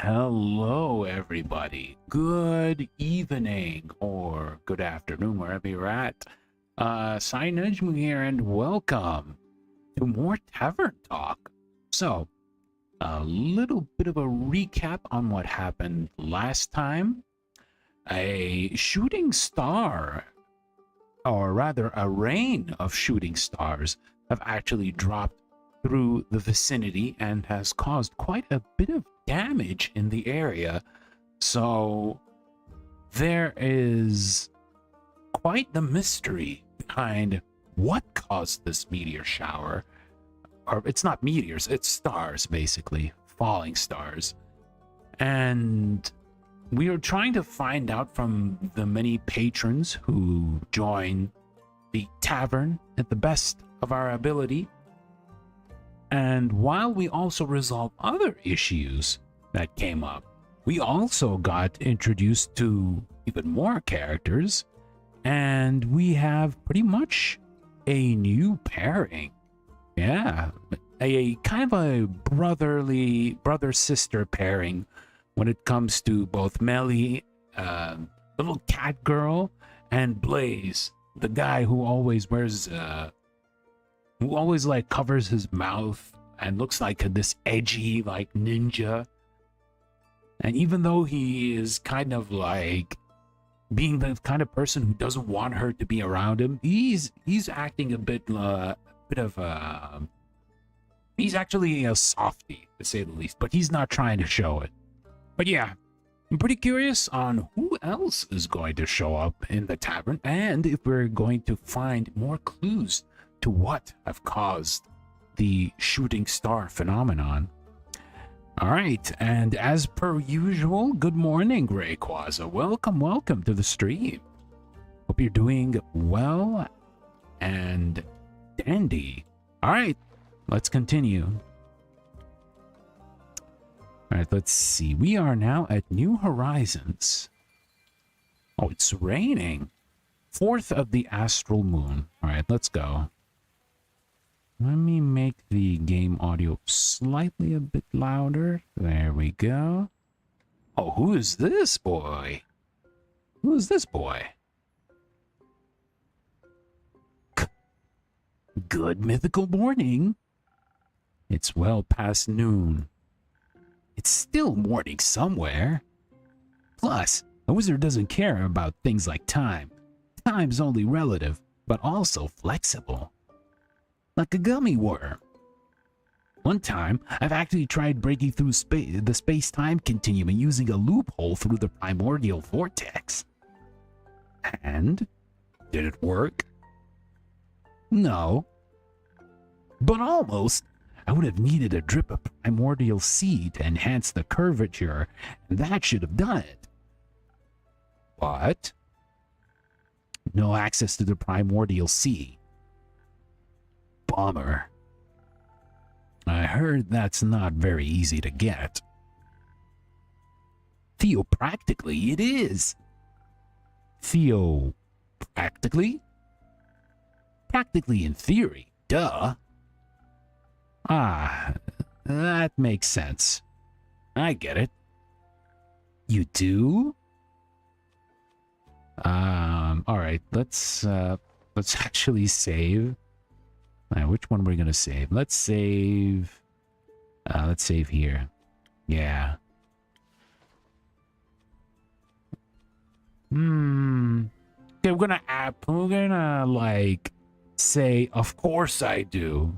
Hello everybody. Good evening or good afternoon, wherever you're at. Najumu here, and welcome to more Tavern Talk. So, a little bit of a recap on what happened last time. A shooting star, or rather a rain of shooting stars, have actually dropped through the vicinity and has caused quite a bit of damage in the area. So there is quite the mystery behind what caused this meteor shower. Or it's not meteors, it's stars, basically falling stars. And we are trying to find out from the many patrons who join the tavern at the best of our ability. And while we also resolve other issues that came up, we also got introduced to even more characters, and we have pretty much a new pairing. Yeah, a kind of a brother-sister pairing when it comes to both Melly, little cat girl, and Blaze, The guy who always wears, who always like covers his mouth and looks like this edgy, like ninja. And even though he is kind of like being the kind of person who doesn't want her to be around him, he's acting a bit of a, he's actually a softie, to say the least, but he's not trying to show it. But yeah, I'm pretty curious on who else is going to show up in the tavern, and if we're going to find more clues to what have caused the shooting star phenomenon. All right, and as per usual, good morning, Rayquaza. Welcome to the stream. Hope you're doing well and dandy. All right, let's continue. All right, let's see. We are now at New Horizons. Oh, it's raining. 4th of the astral moon. All right, let's go. Let me make the game audio slightly a bit louder. There we go. Oh, who is this boy? Who is this boy? Good mythical morning. It's well past noon. It's still morning somewhere. Plus, a wizard doesn't care about things like time. Time's only relative, but also flexible. Like a gummy worm. One time, I've actually tried breaking through the space-time continuum using a loophole through the primordial vortex. And? Did it work? No. But almost. I would have needed a drip of primordial seed to enhance the curvature, and that should have done it. What? No access to the primordial sea. Bummer. I heard that's not very easy to get. Theopractically, it is. Theopractically? Practically in theory, duh. Ah, that makes sense. I get it. You do? Alright, let's actually save. Which one are we gonna save? Let's save here. Yeah. Okay, we're gonna like say, of course I do.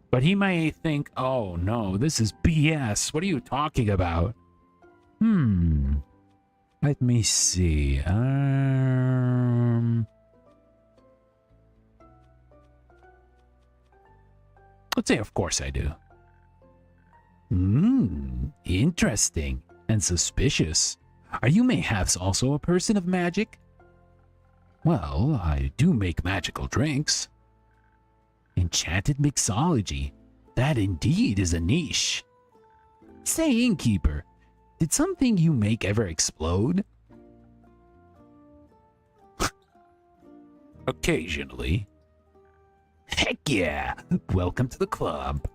But he may think, oh no, this is BS. What are you talking about? Let me see. Let's say, of course I do. Interesting and suspicious. Are you mayhaps also a person of magic? Well, I do make magical drinks. Enchanted mixology. That indeed is a niche. Say, innkeeper, did something you make ever explode? Occasionally. Heck yeah! Welcome to the club.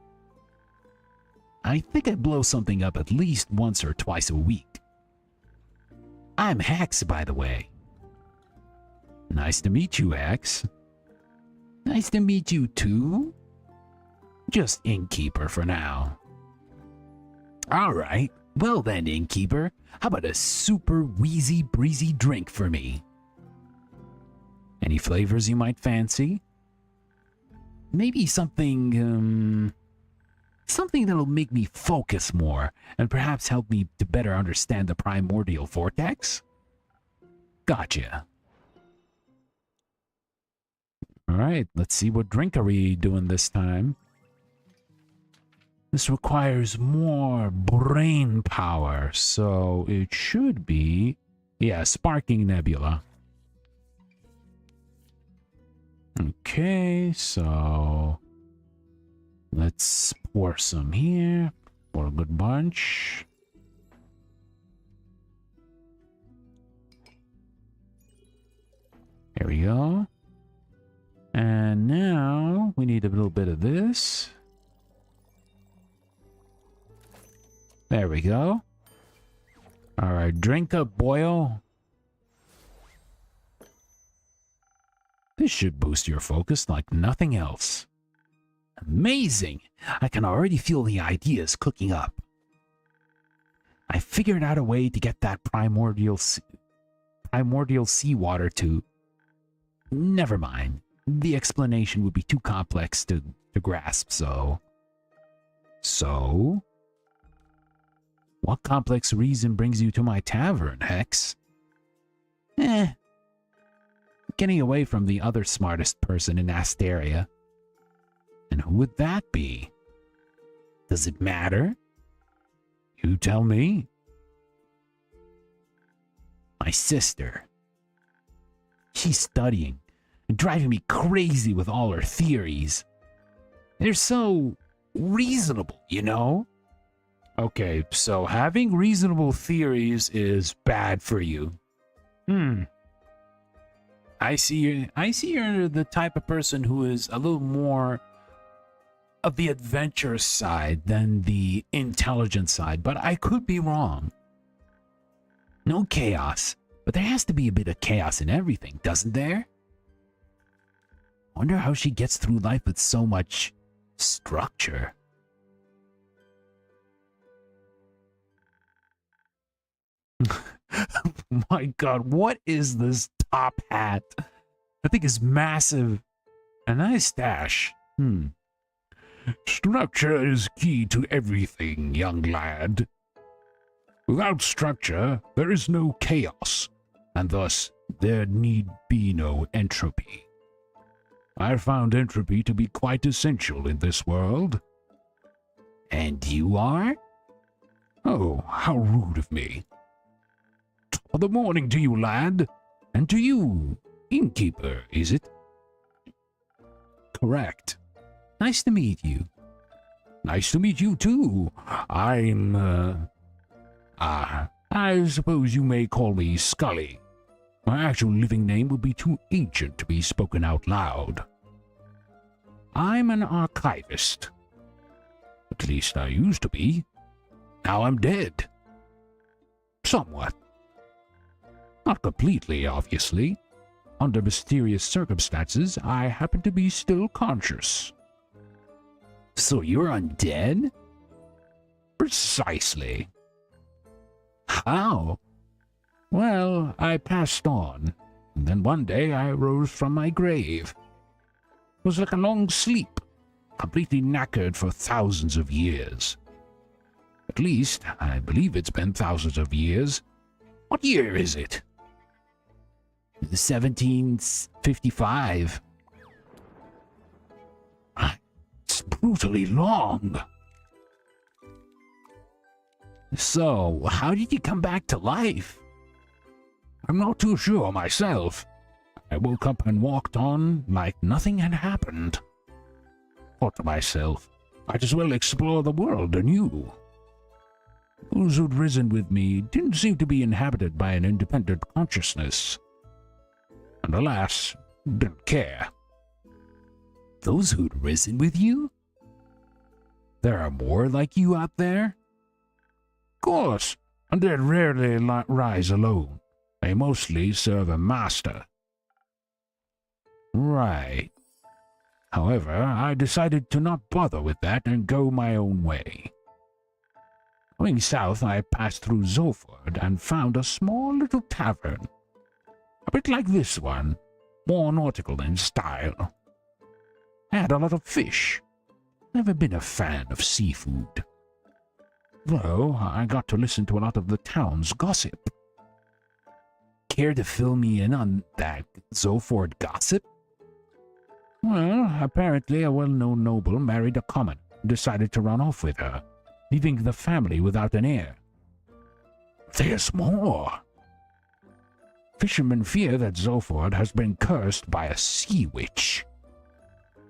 I think I blow something up at least once or twice a week. I'm Hex, by the way. Nice to meet you, Hex. Nice to meet you too. Just innkeeper for now. Alright, well then, innkeeper, how about a super wheezy breezy drink for me? Any flavors you might fancy? Maybe something that'll make me focus more and perhaps help me to better understand the primordial vortex? Gotcha. Alright, let's see what drink are we doing this time. This requires more brain power, so it should be, yeah, Sparking Nebula. Okay, so let's pour some here. Pour a good bunch. There we go. And now we need a little bit of this. There we go. All right, drink up, boyo. This should boost your focus like nothing else. Amazing! I can already feel the ideas cooking up. I figured out a way to get that primordial seawater to... Never mind. The explanation would be too complex to grasp, so... So? What complex reason brings you to my tavern, Hex? Getting away from the other smartest person in Asteria. And who would that be? Does it matter? You tell me. My sister. She's studying and driving me crazy with all her theories. They're so reasonable, you know? Okay, so having reasonable theories is bad for you. I see you're the type of person who is a little more of the adventurous side than the intelligent side, but I could be wrong. No chaos, but there has to be a bit of chaos in everything, doesn't there? Wonder how she gets through life with so much structure. My God, what is this top hat? I think it's massive. A nice stash. Structure is key to everything, young lad. Without structure, there is no chaos, and thus there need be no entropy. I found entropy to be quite essential in this world. And you are? Oh, how rude of me. Top of the morning to you, lad. And to you, innkeeper, is it? Correct. Nice to meet you. Nice to meet you, too. I suppose you may call me Scully. My actual living name would be too ancient to be spoken out loud. I'm an archivist. At least I used to be. Now I'm dead. Somewhat. Not completely, obviously. Under mysterious circumstances, I happen to be still conscious. So you're undead? Precisely. How? Well, I passed on, and then one day I rose from my grave. It was like a long sleep, completely knackered for thousands of years. At least, I believe it's been thousands of years. What year is it? 1755. It's brutally long. So, how did you come back to life? I'm not too sure myself. I woke up and walked on like nothing had happened. Thought to myself, might as well explore the world anew. Those who'd risen with me didn't seem to be inhabited by an independent consciousness. And alas, didn't care. Those who'd risen with you? There are more like you out there? Of course, undead rarely rise alone. They mostly serve a master. Right. However, I decided to not bother with that and go my own way. Going south, I passed through Zoford and found a small little tavern. A bit like this one, more nautical in style. I had a lot of fish. Never been a fan of seafood. Though, I got to listen to a lot of the town's gossip. Care to fill me in on that Zoford gossip? Well, apparently a well-known noble married a commoner and decided to run off with her, leaving the family without an heir. There's more. Fishermen fear that Zoford has been cursed by a sea witch.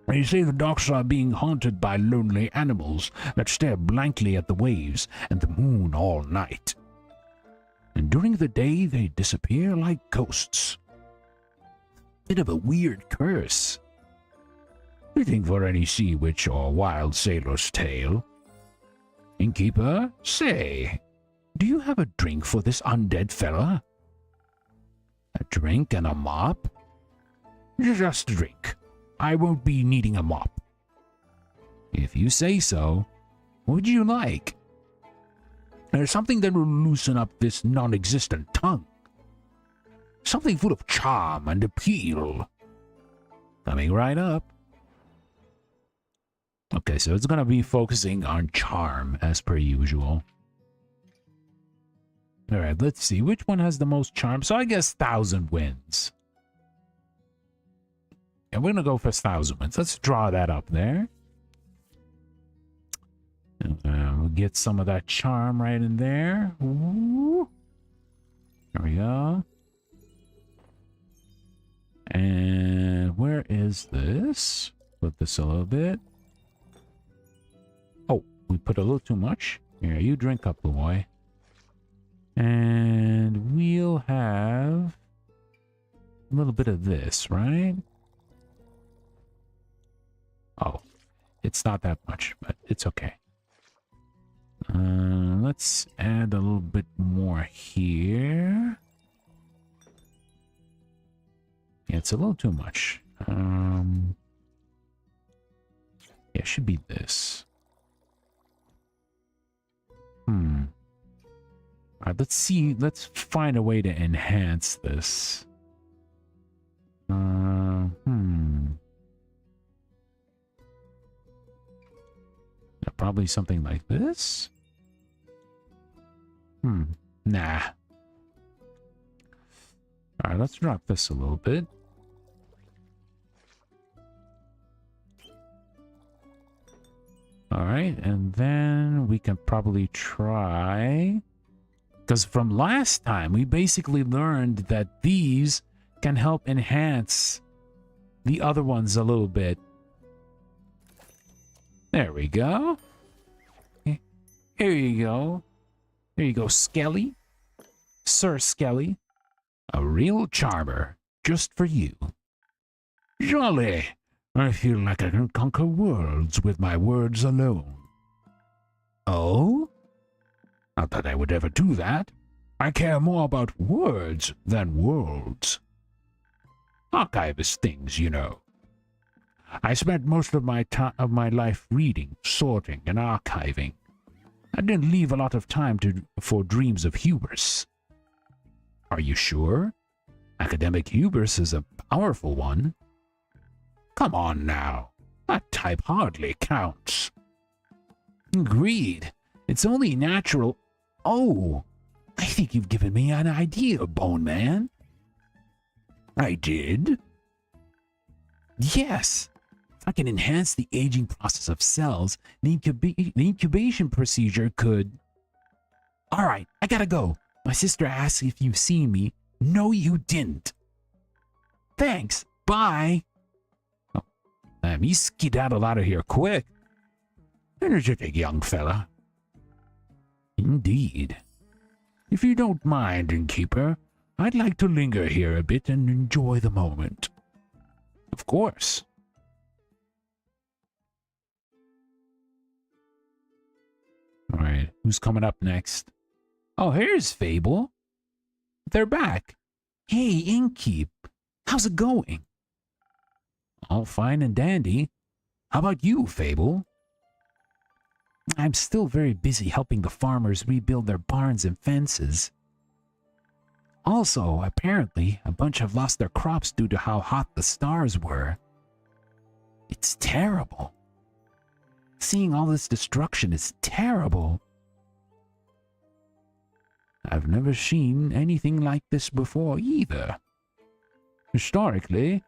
They say the docks are being haunted by lonely animals that stare blankly at the waves and the moon all night. And during the day they disappear like ghosts. Bit of a weird curse. Fitting for any sea witch or wild sailor's tale. Innkeeper, say, do you have a drink for this undead fella? A drink and a mop? Just drink. I won't be needing a mop. If you say so. What would you like? There's something that will loosen up this non-existent tongue. Something full of charm and appeal. Coming right up. Okay, so it's going to be focusing on charm as per usual. Alright, let's see. Which one has the most charm? So I guess 1,000 wins. And we're going to go for 1,000 wins. Let's draw that up there. We'll get some of that charm right in there. Ooh. There we go. And where is this? Put this a little bit. Oh, we put a little too much. Here, you drink up, boy. And we'll have a little bit of this, right? Oh, it's not that much, but it's okay. Let's add a little bit more here. Yeah, it's a little too much. Yeah, it should be this. Alright, let's see. Let's find a way to enhance this. Probably something like this. Nah. Alright, let's drop this a little bit. Alright, and then we can probably try... Because from last time, we basically learned that these can help enhance the other ones a little bit. There we go. Here you go. There you go, Skelly. Sir Skelly. A real charmer, just for you. Jolly! I feel like I can conquer worlds with my words alone. Oh? Not that I would ever do that. I care more about words than worlds. Archivist things, you know. I spent most of my life reading, sorting, and archiving. I didn't leave a lot of time for dreams of hubris. Are you sure? Academic hubris is a powerful one. Come on now. That type hardly counts. Agreed. It's only natural. Oh, I think you've given me an idea, Bone Man. I did? Yes. If I can enhance the aging process of cells, the incubation procedure could... Alright, I gotta go. My sister asked if you've seen me. No, you didn't. Thanks. Bye. Oh, he skedaddled out of here quick. Energetic young fella. Indeed. If you don't mind, innkeeper, I'd like to linger here a bit and enjoy the moment. Of course. Alright, who's coming up next? Oh, here's Fable. They're back. Hey, Innkeep. How's it going? All fine and dandy. How about you, Fable? I'm still very busy helping the farmers rebuild their barns and fences. Also, apparently, a bunch have lost their crops due to how hot the stars were. It's terrible. Seeing all this destruction is terrible. I've never seen anything like this before either. Historically,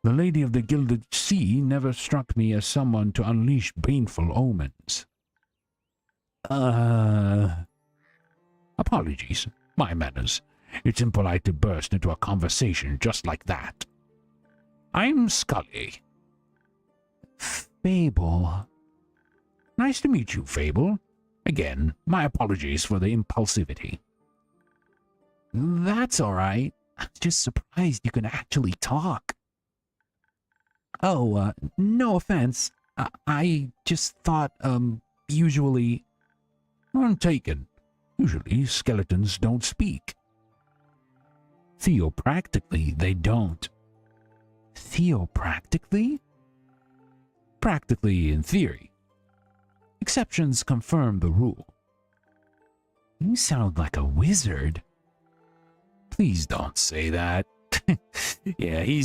the Lady of the Gilded Sea never struck me as someone to unleash baneful omens. Apologies. My manners. It's impolite to burst into a conversation just like that. I'm Scully. Fable. Nice to meet you, Fable. Again, my apologies for the impulsivity. That's all right. I'm just surprised you can actually talk. Oh, no offense. I just thought, usually... Untaken. Usually, skeletons don't speak. Theopractically, they don't. Theopractically? Practically in theory. Exceptions confirm the rule. You sound like a wizard. Please don't say that. Yeah, he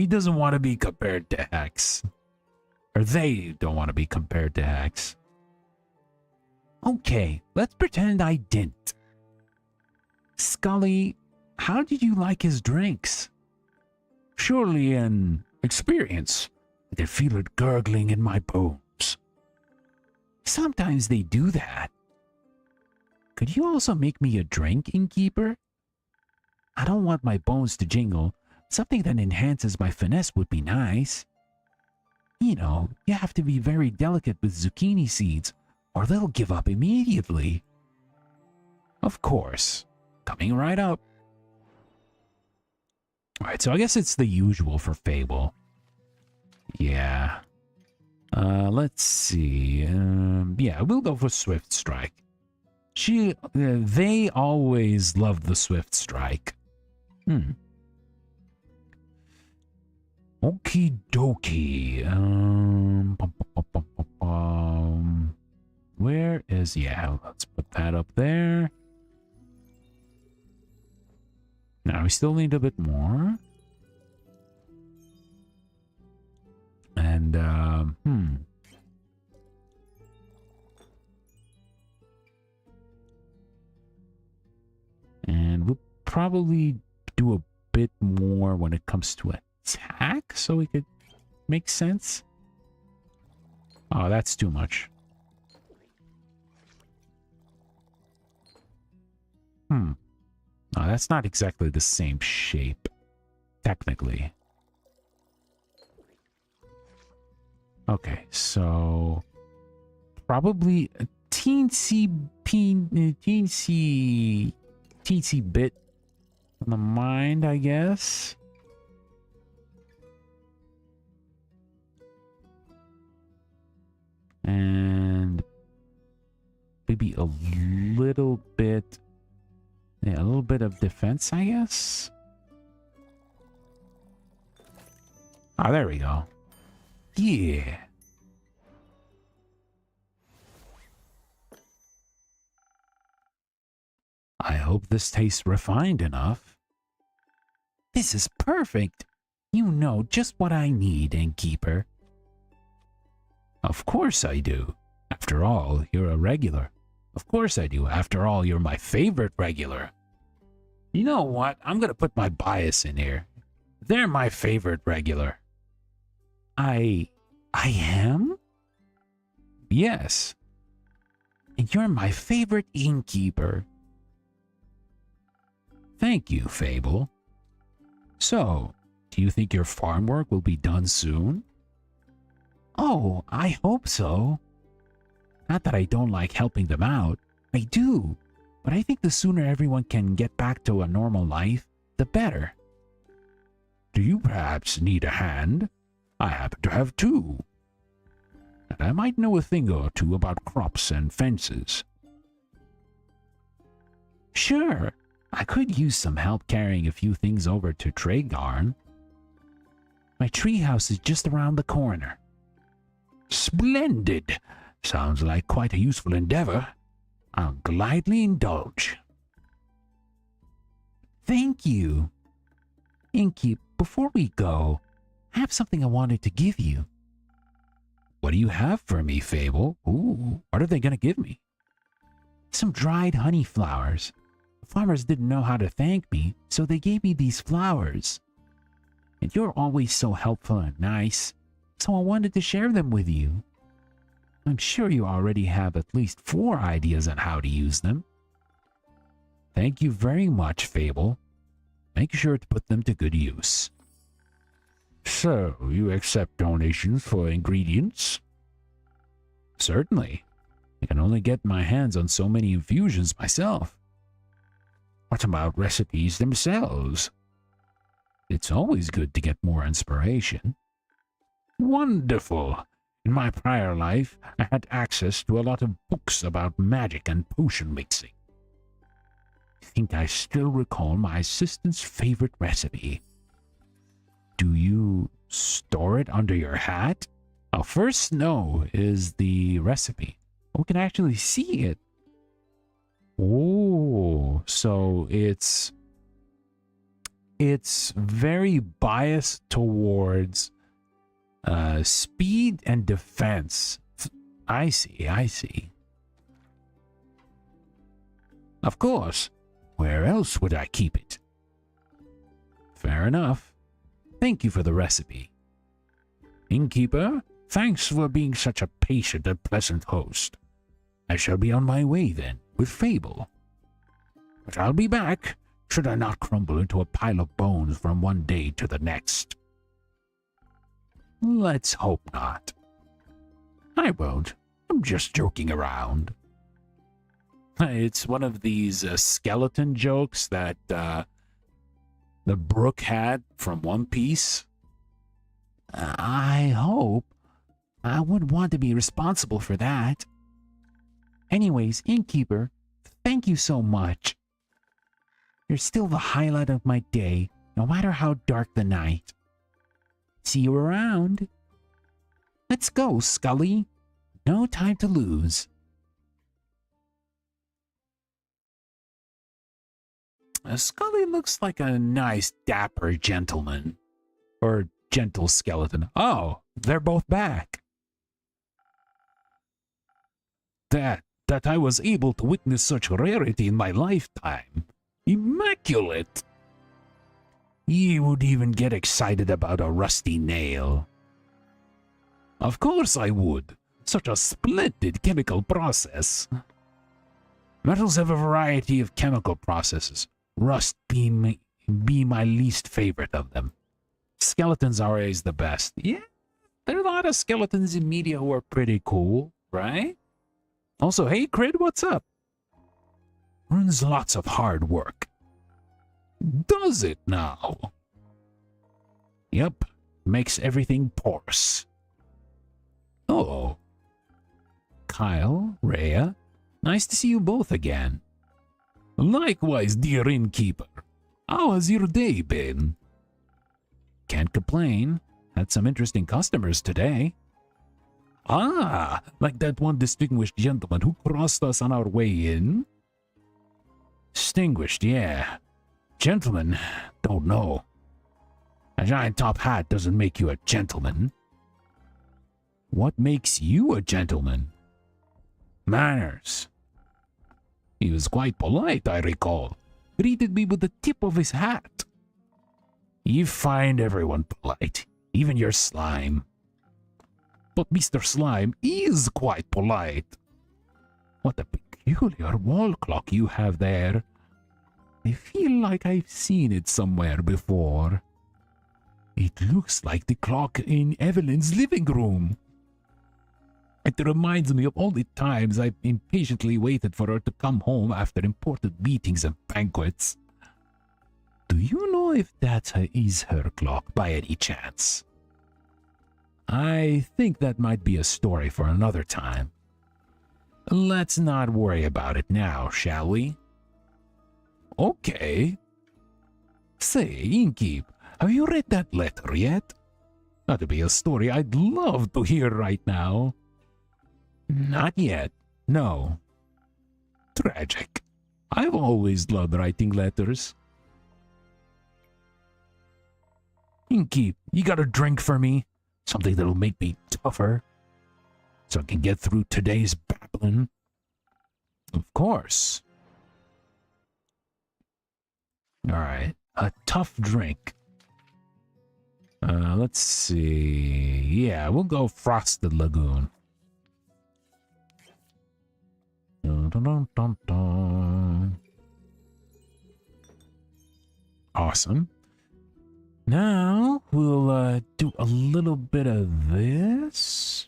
doesn't want to be compared to Hex. Or they don't want to be compared to Hex. Okay, let's pretend I didn't. Scully, how did you like his drinks? Surely an experience. I could feel it gurgling in my bones. Sometimes they do that. Could you also make me a drink, innkeeper? I don't want my bones to jingle. Something that enhances my finesse would be nice. You know, you have to be very delicate with zucchini seeds, or they'll give up immediately. Of course. Coming right up. Alright, so I guess it's the usual for Fable. Yeah. Let's see. Yeah, we'll go for Swift Strike. They always love the Swift Strike. Okie dokie. Where is... Yeah, let's put that up there. Now, we still need a bit more. And, And we'll probably do a bit more when it comes to attack, so we could make sense. Oh, that's too much. No, that's not exactly the same shape, technically. Okay, so probably a teensy bit on the mind, I guess. And maybe a little bit, yeah, a little bit of defense, I guess. Oh, there we go. Yeah. I hope this tastes refined enough. This is perfect. You know just what I need, innkeeper. Of course I do. After all, you're a regular. Of course I do. After all, you're my favorite regular. You know what? I'm gonna put my bias in here. They're my favorite regular. I am? Yes. And you're my favorite innkeeper. Thank you, Fable. So, do you think your farm work will be done soon? Oh, I hope so. Not that I don't like helping them out. I do. But I think the sooner everyone can get back to a normal life, the better. Do you perhaps need a hand? I happen to have two. And I might know a thing or two about crops and fences. Sure. I could use some help carrying a few things over to Tragarn. My treehouse is just around the corner. Splendid! Sounds like quite a useful endeavor. I'll gladly indulge. Thank you. Innkeep, before we go, I have something I wanted to give you. What do you have for me, Fable? Ooh, what are they going to give me? Some dried honey flowers. The farmers didn't know how to thank me, so they gave me these flowers. And you're always so helpful and nice, so I wanted to share them with you. I'm sure you already have at least 4 ideas on how to use them. Thank you very much, Fable. Make sure to put them to good use. So, you accept donations for ingredients? Certainly. I can only get my hands on so many infusions myself. What about recipes themselves? It's always good to get more inspiration. Wonderful! In my prior life, I had access to a lot of books about magic and potion mixing. I think I still recall my assistant's favorite recipe. Do you store it under your hat? Now, first no is the recipe. We can actually see it. Oh, so it's very biased towards speed and defense. I see, I see. Of course. Where else would I keep it? Fair enough. Thank you for the recipe. Innkeeper, thanks for being such a patient and pleasant host. I shall be on my way then, with Fable. But I'll be back, should I not crumble into a pile of bones from one day to the next. Let's hope not. I won't. I'm just joking around. It's one of these skeleton jokes that the Brook had from One Piece. I hope. I wouldn't want to be responsible for that. Anyways, Innkeeper, thank you so much. You're still the highlight of my day, no matter how dark the night. See you around. Let's go, Scully. No time to lose. Scully looks like a nice, dapper gentleman. Or gentle skeleton. Oh, they're both back. That I was able to witness such rarity in my lifetime. Immaculate. You would even get excited about a rusty nail. Of course I would. Such a splendid chemical process. Metals have a variety of chemical processes. Rust being my least favorite of them. Skeletons are always the best. Yeah, there are a lot of skeletons in media who are pretty cool, right? Also, hey, Crid, what's up? Runs lots of hard work. Does it now? Yep, makes everything porous. Oh. Kyle, Rhea, nice to see you both again. Likewise, dear innkeeper. How has your day been? Can't complain. Had some interesting customers today. Ah, like that one distinguished gentleman who crossed us on our way in? Distinguished, yeah. Gentleman, don't know. A giant top hat doesn't make you a gentleman. What makes you a gentleman? Manners. He was quite polite, I recall. Greeted me with the tip of his hat. You find everyone polite, even your slime. But Mr. Slime is quite polite. What a peculiar wall clock you have there. I feel like I've seen it somewhere before. It looks like the clock in Evelyn's living room. It reminds me of all the times I've impatiently waited for her to come home after important meetings and banquets. Do you know if that is her clock by any chance? I think that might be a story for another time. Let's not worry about it now, shall we? Okay. Say, Inkeep, have you read that letter yet? That'd be a story I'd love to hear right now. Not yet, no. Tragic. I've always loved writing letters. Inkeep, you got a drink for me? Something that'll make me tougher, so I can get through today's babbling? Of course. Alright, a tough drink. Let's see. Yeah, we'll go Frosted Lagoon. Dun, dun, dun, dun, dun. Awesome. Now, we'll do a little bit of this.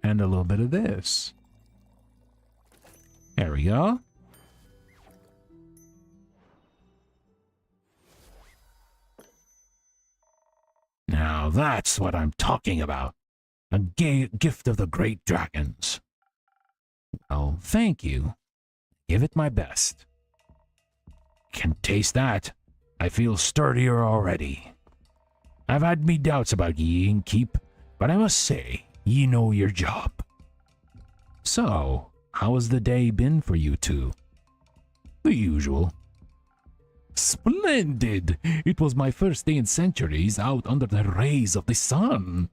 And a little bit of this. There we go. Now that's what I'm talking about. A gift of the great dragons. Oh, thank you. Give it my best. Can taste that. I feel sturdier already. I've had me doubts about ye, Innkeep, but I must say, ye know your job. So, how has the day been for you two? The usual. Splendid! It was my first day in centuries out under the rays of the sun.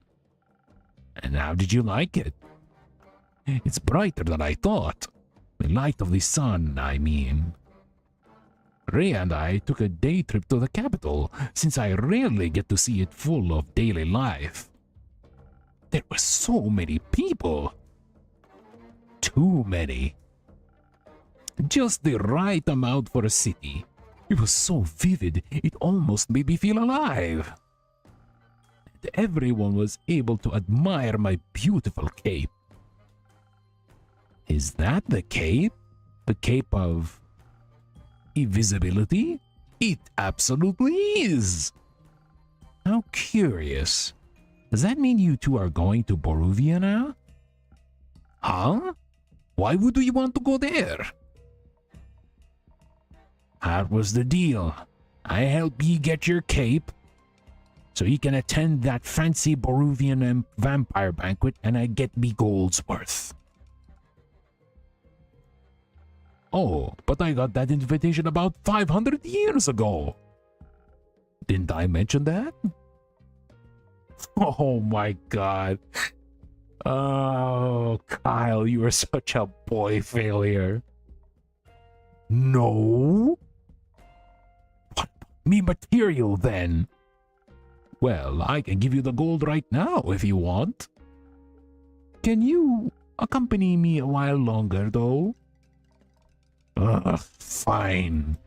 And how did you like it? It's brighter than I thought. The light of the sun, I mean. Ray and I took a day trip to the capital, since I rarely get to see it full of daily life. There were so many people. Too many. Just the right amount for a city. It was so vivid, it almost made me feel alive. And everyone was able to admire my beautiful cape. Is that the cape? The cape of invisibility? It absolutely is. How curious. Does that mean you two are going to Boruvia now? Huh? Why would we want to go there? That was the deal. I help ye get your cape, so ye can attend that fancy Boruvian vampire banquet, and I get me gold's worth. Oh, but I got that invitation about 500 years ago. Didn't I mention that? Oh my god. Oh, Kyle, you are such a boy failure. No? What me material then? Well, I can give you the gold right now if you want. Can you accompany me a while longer though? Fine.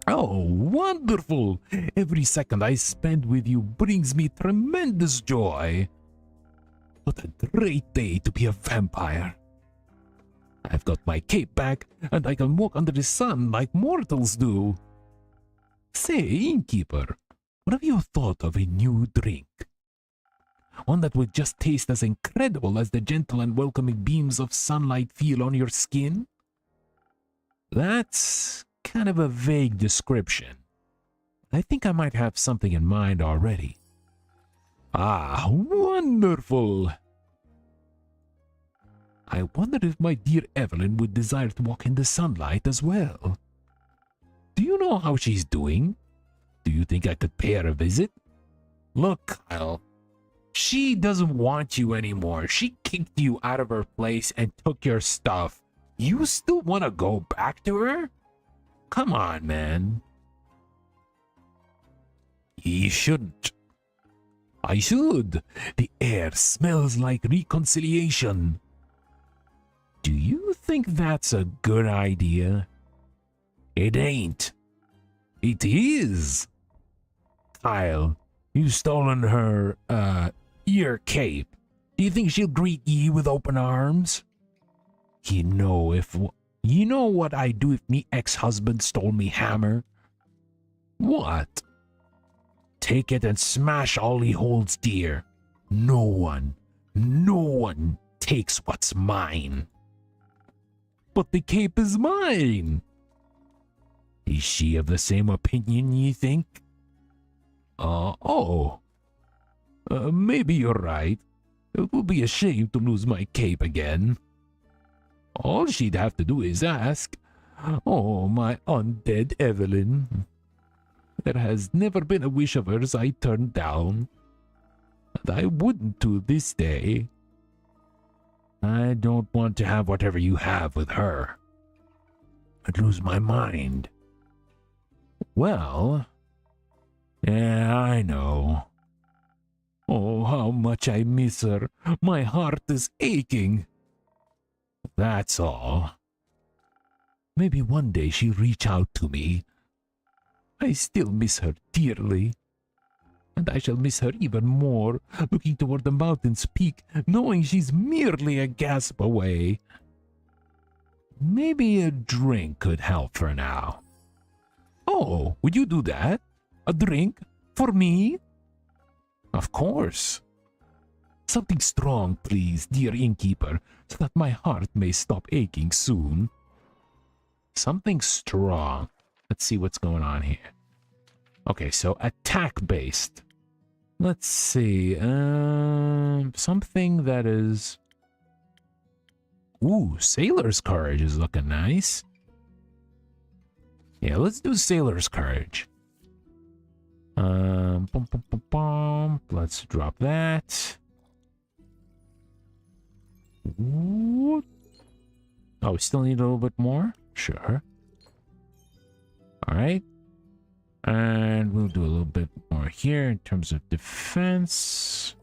Oh, wonderful! Every second I spend with you brings me tremendous joy. What a great day to be a vampire. I've got my cape back, and I can walk under the sun like mortals do. Say, innkeeper, what have you thought of a new drink? One that would just taste as incredible as the gentle and welcoming beams of sunlight feel on your skin? That's kind of a vague description. I think I might have something in mind already. Ah, wonderful! I wonder if my dear Evelyn would desire to walk in the sunlight as well. Do you know how she's doing? Do you think I could pay her a visit? Look, Kyle, she doesn't want you anymore. She kicked you out of her place and took your stuff. You still want to go back to her? Come on, man. You shouldn't. I should. The air smells like reconciliation. Do you think that's a good idea? It ain't. It is. Kyle, you've stolen her, ear cape. Do you think she'll greet ye with open arms? You know what I'd do if me ex-husband stole me hammer? What? Take it and smash all he holds dear. No one takes what's mine. But the cape is mine. Is she of the same opinion, ye think? Maybe you're right. It will be a shame to lose my cape again. All she'd have to do is ask. Oh, my undead Evelyn. There has never been a wish of hers I turned down. And I wouldn't to this day. I don't want to have whatever you have with her. I'd lose my mind. Well, yeah, I know. Oh, how much I miss her. My heart is aching. That's all. Maybe one day she'll reach out to me. I still miss her dearly. And I shall miss her even more, looking toward the mountain's peak, knowing she's merely a gasp away. Maybe a drink could help for now. Oh, would you do that? A drink? For me? Of course. Something strong, please, dear innkeeper, so that my heart may stop aching soon. Something strong. Let's see what's going on here. Okay, so attack-based. Let's see. Something that is... Ooh, Sailor's Courage is looking nice. Yeah, let's do Sailor's Courage. Bum, bum, bum, bum. Let's drop that. Ooh. Oh, we still need a little bit more? Sure. Alright. And we'll do a little bit more here in terms of defense.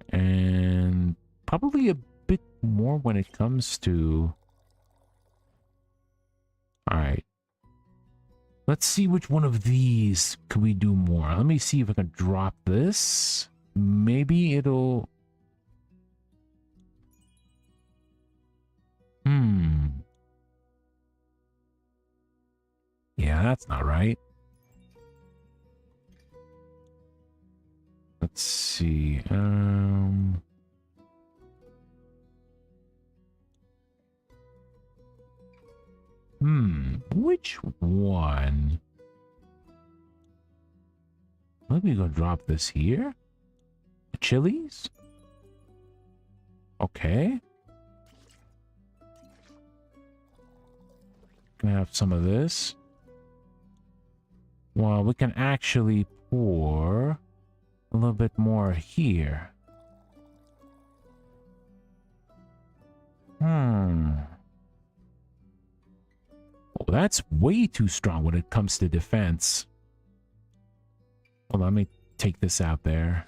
And probably a bit more when it comes to... Alright. Let's see which one of these can we do more. Let me see if I can drop this. Maybe it'll... Yeah, that's not right. Let's see. Which one? Maybe go drop this here. Chilies? Okay. Can I have some of this? Well, we can actually pour a little bit more here. Oh, that's way too strong when it comes to defense. Well, let me take this out there.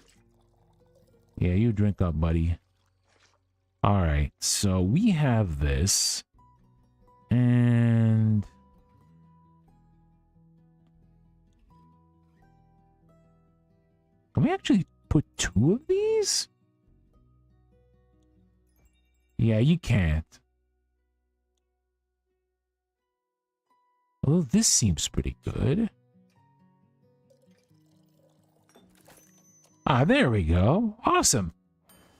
Yeah, you drink up, buddy. Alright, so we have this. And... Can we actually put 2 of these? Yeah, you can't. Although this seems pretty good. Ah, there we go. Awesome.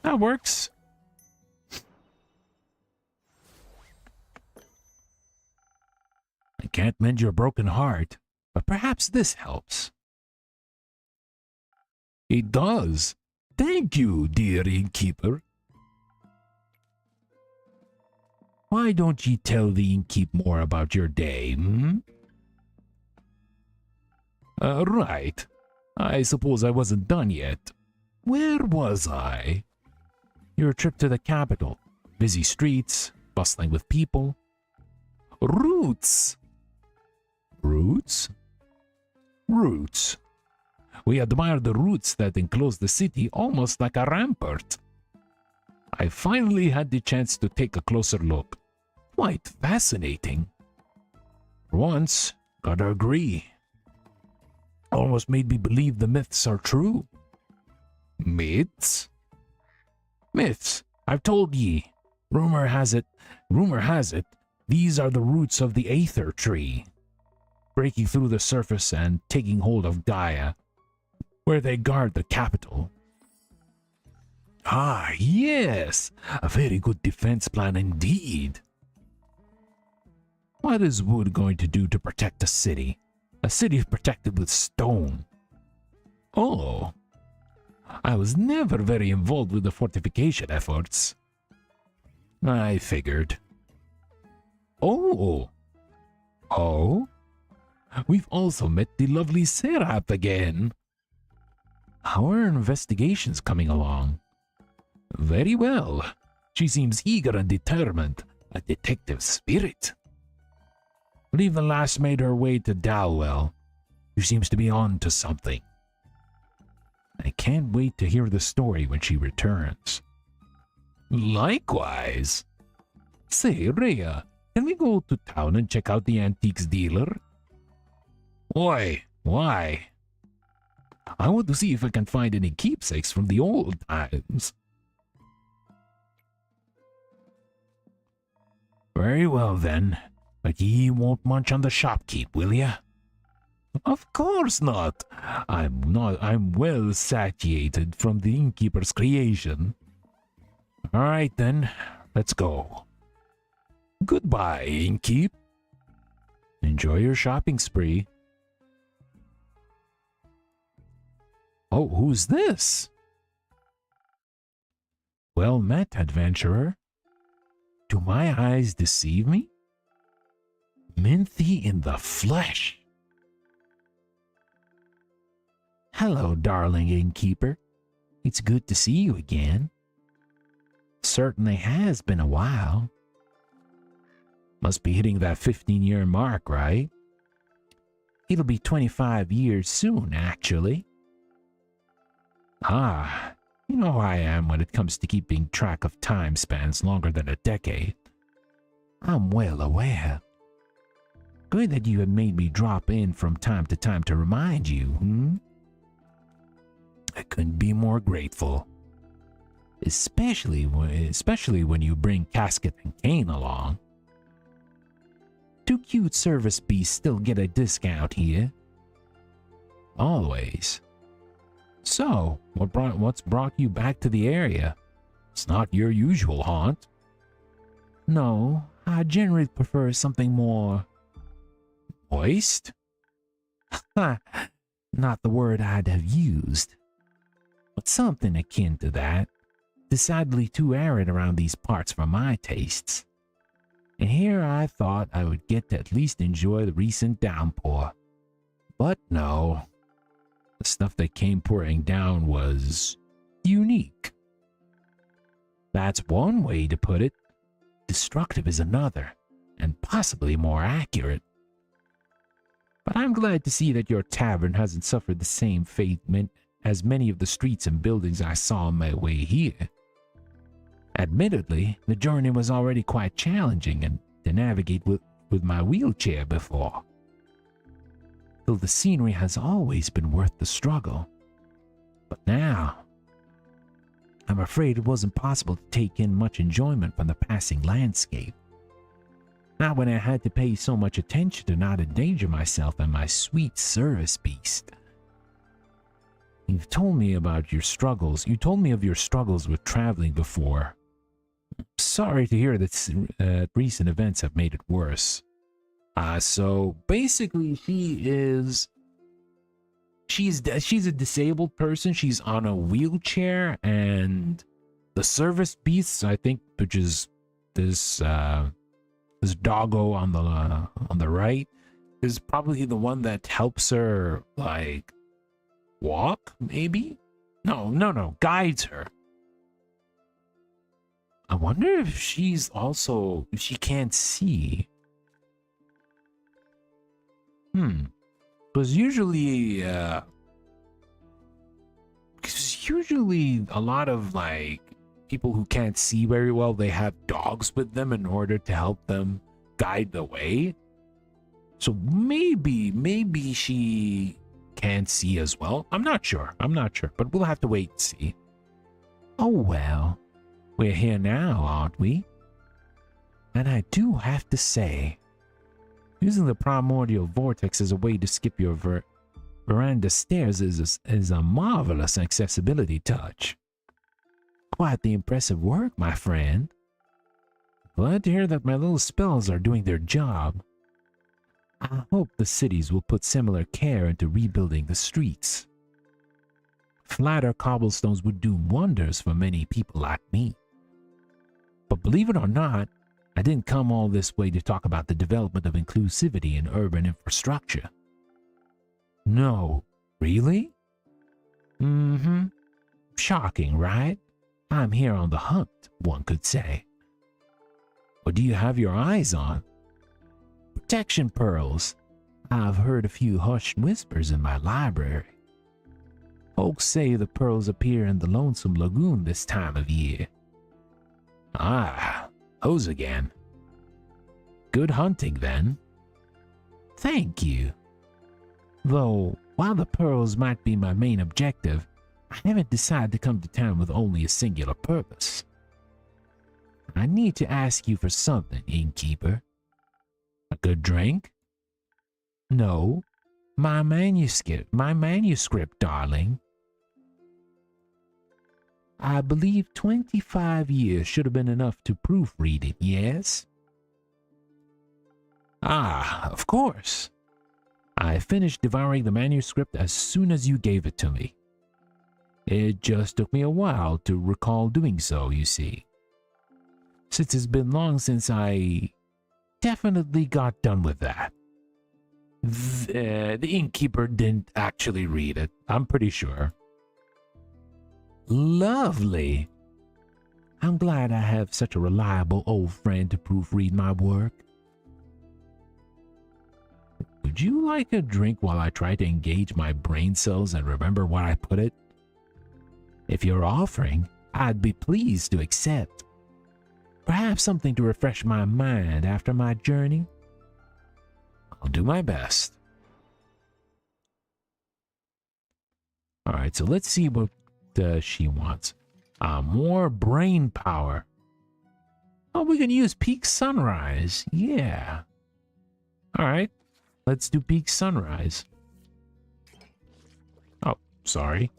That works. I can't mend your broken heart, but perhaps this helps. It does. Thank you, dear innkeeper. Why don't ye tell the innkeep more about your day, Right. I suppose I wasn't done yet. Where was I? Your trip to the capital. Busy streets, bustling with people. Roots. Roots? Roots. We admire the roots that enclose the city almost like a rampart. I finally had the chance to take a closer look. Quite fascinating. For once, gotta agree. Almost made me believe the myths are true. Myths? Myths, I've told ye. Rumor has it, these are the roots of the Aether tree, breaking through the surface and taking hold of Gaia, where they guard the capital. Ah, yes, a very good defense plan indeed. What is wood going to do to protect a city? A city protected with stone. Oh, I was never very involved with the fortification efforts. I figured. Oh, we've also met the lovely Seraph again. How are investigations coming along? Very well. She seems eager and determined, a detective spirit. But even last made her way to Dalwell. She seems to be on to something. I can't wait to hear the story when she returns. Likewise. Say, Rhea, can we go to town and check out the antiques dealer? Oi, why? I want to see if I can find any keepsakes from the old times. Very well then, but ye won't munch on the shopkeep, will ya? Of course not. I'm well satiated from the innkeeper's creation. All right then, let's go. Goodbye, innkeep. Enjoy your shopping spree. Oh, who's this? Well met, adventurer. Do my eyes deceive me? Minthy in the flesh. Hello, darling innkeeper. It's good to see you again. Certainly has been a while. Must be hitting that 15-year mark, right? It'll be 25 years soon, actually. Ah, you know how I am when it comes to keeping track of time spans longer than a decade. I'm well aware. Good that you have made me drop in from time to time to remind you, I couldn't be more grateful. Especially when you bring Casket and Kane along. 2 cute service beasts still get a discount here. Always. So, what's brought you back to the area? It's not your usual haunt. No, I generally prefer something more moist? Not the word I'd have used, but something akin to that. Decidedly too arid around these parts for my tastes. And here I thought I would get to at least enjoy the recent downpour. But no. The stuff that came pouring down was unique. That's one way to put it. Destructive is another, and possibly more accurate. But I'm glad to see that your tavern hasn't suffered the same fate as many of the streets and buildings I saw on my way here. Admittedly, the journey was already quite challenging and to navigate with my wheelchair before. Though the scenery has always been worth the struggle. But now, I'm afraid it wasn't possible to take in much enjoyment from the passing landscape. Not when I had to pay so much attention to not endanger myself and my sweet service beast. You've told me about your struggles. You told me of your struggles with traveling before. Sorry to hear that recent events have made it worse. So basically she's a disabled person. She's on a wheelchair, and the service beasts, I think, which is this doggo on the right, is probably the one that helps her like walk, maybe? No, guides her. I wonder if she can't see. Because usually a lot of like people who can't see very well, they have dogs with them in order to help them guide the way. So maybe she can't see as well. I'm not sure, but we'll have to wait and see. Oh well, we're here now, aren't we? And I do have to say, using the primordial vortex as a way to skip your veranda stairs is a marvelous accessibility touch. Quite the impressive work, my friend. Glad to hear that my little spells are doing their job. I hope the cities will put similar care into rebuilding the streets. Flatter cobblestones would do wonders for many people like me. But believe it or not, I didn't come all this way to talk about the development of inclusivity in urban infrastructure. No, really? Shocking, right? I'm here on the hunt, one could say. What do you have your eyes on? Protection pearls. I've heard a few hushed whispers in my library. Folks say the pearls appear in the Lonesome Lagoon this time of year. Ah, those again. Good hunting, then. Thank you. Though, while the pearls might be my main objective, I haven't decided to come to town with only a singular purpose. I need to ask you for something, innkeeper. A good drink? No, my manuscript, darling. I believe 25 years should have been enough to proofread it, yes? Ah, of course. I finished devouring the manuscript as soon as you gave it to me. It just took me a while to recall doing so, you see. Since it's been long since I definitely got done with that. The innkeeper didn't actually read it, I'm pretty sure. Lovely. I'm glad I have such a reliable old friend to proofread my work. Would you like a drink while I try to engage my brain cells and remember where I put it? If you're offering, I'd be pleased to accept. Perhaps something to refresh my mind after my journey. I'll do my best. Alright, so let's see what she wants. More brain power. Oh, we can use Peak Sunrise. Yeah. Alright, let's do Peak Sunrise. Oh, sorry.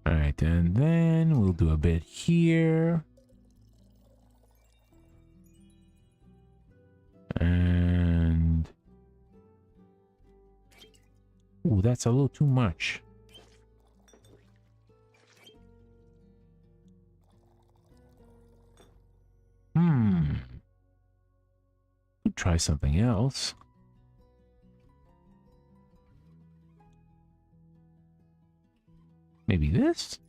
Alright, and then we'll do a bit here. And... ooh, that's a little too much. Could try something else. Maybe this?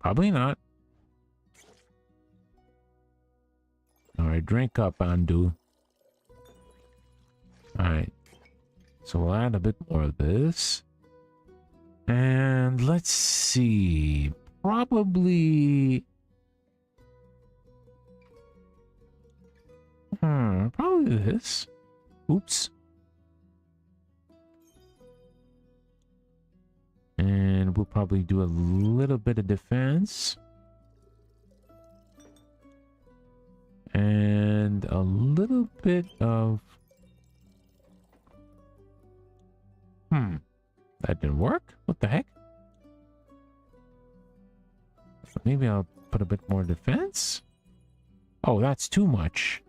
Probably not. Alright, drink up, Andu. Alright. So we'll add a bit more of this. And let's see. Probably... probably this. Oops. And we'll probably do a little bit of defense. And a little bit of... that didn't work? What the heck? So maybe I'll put a bit more defense? Oh, that's too much.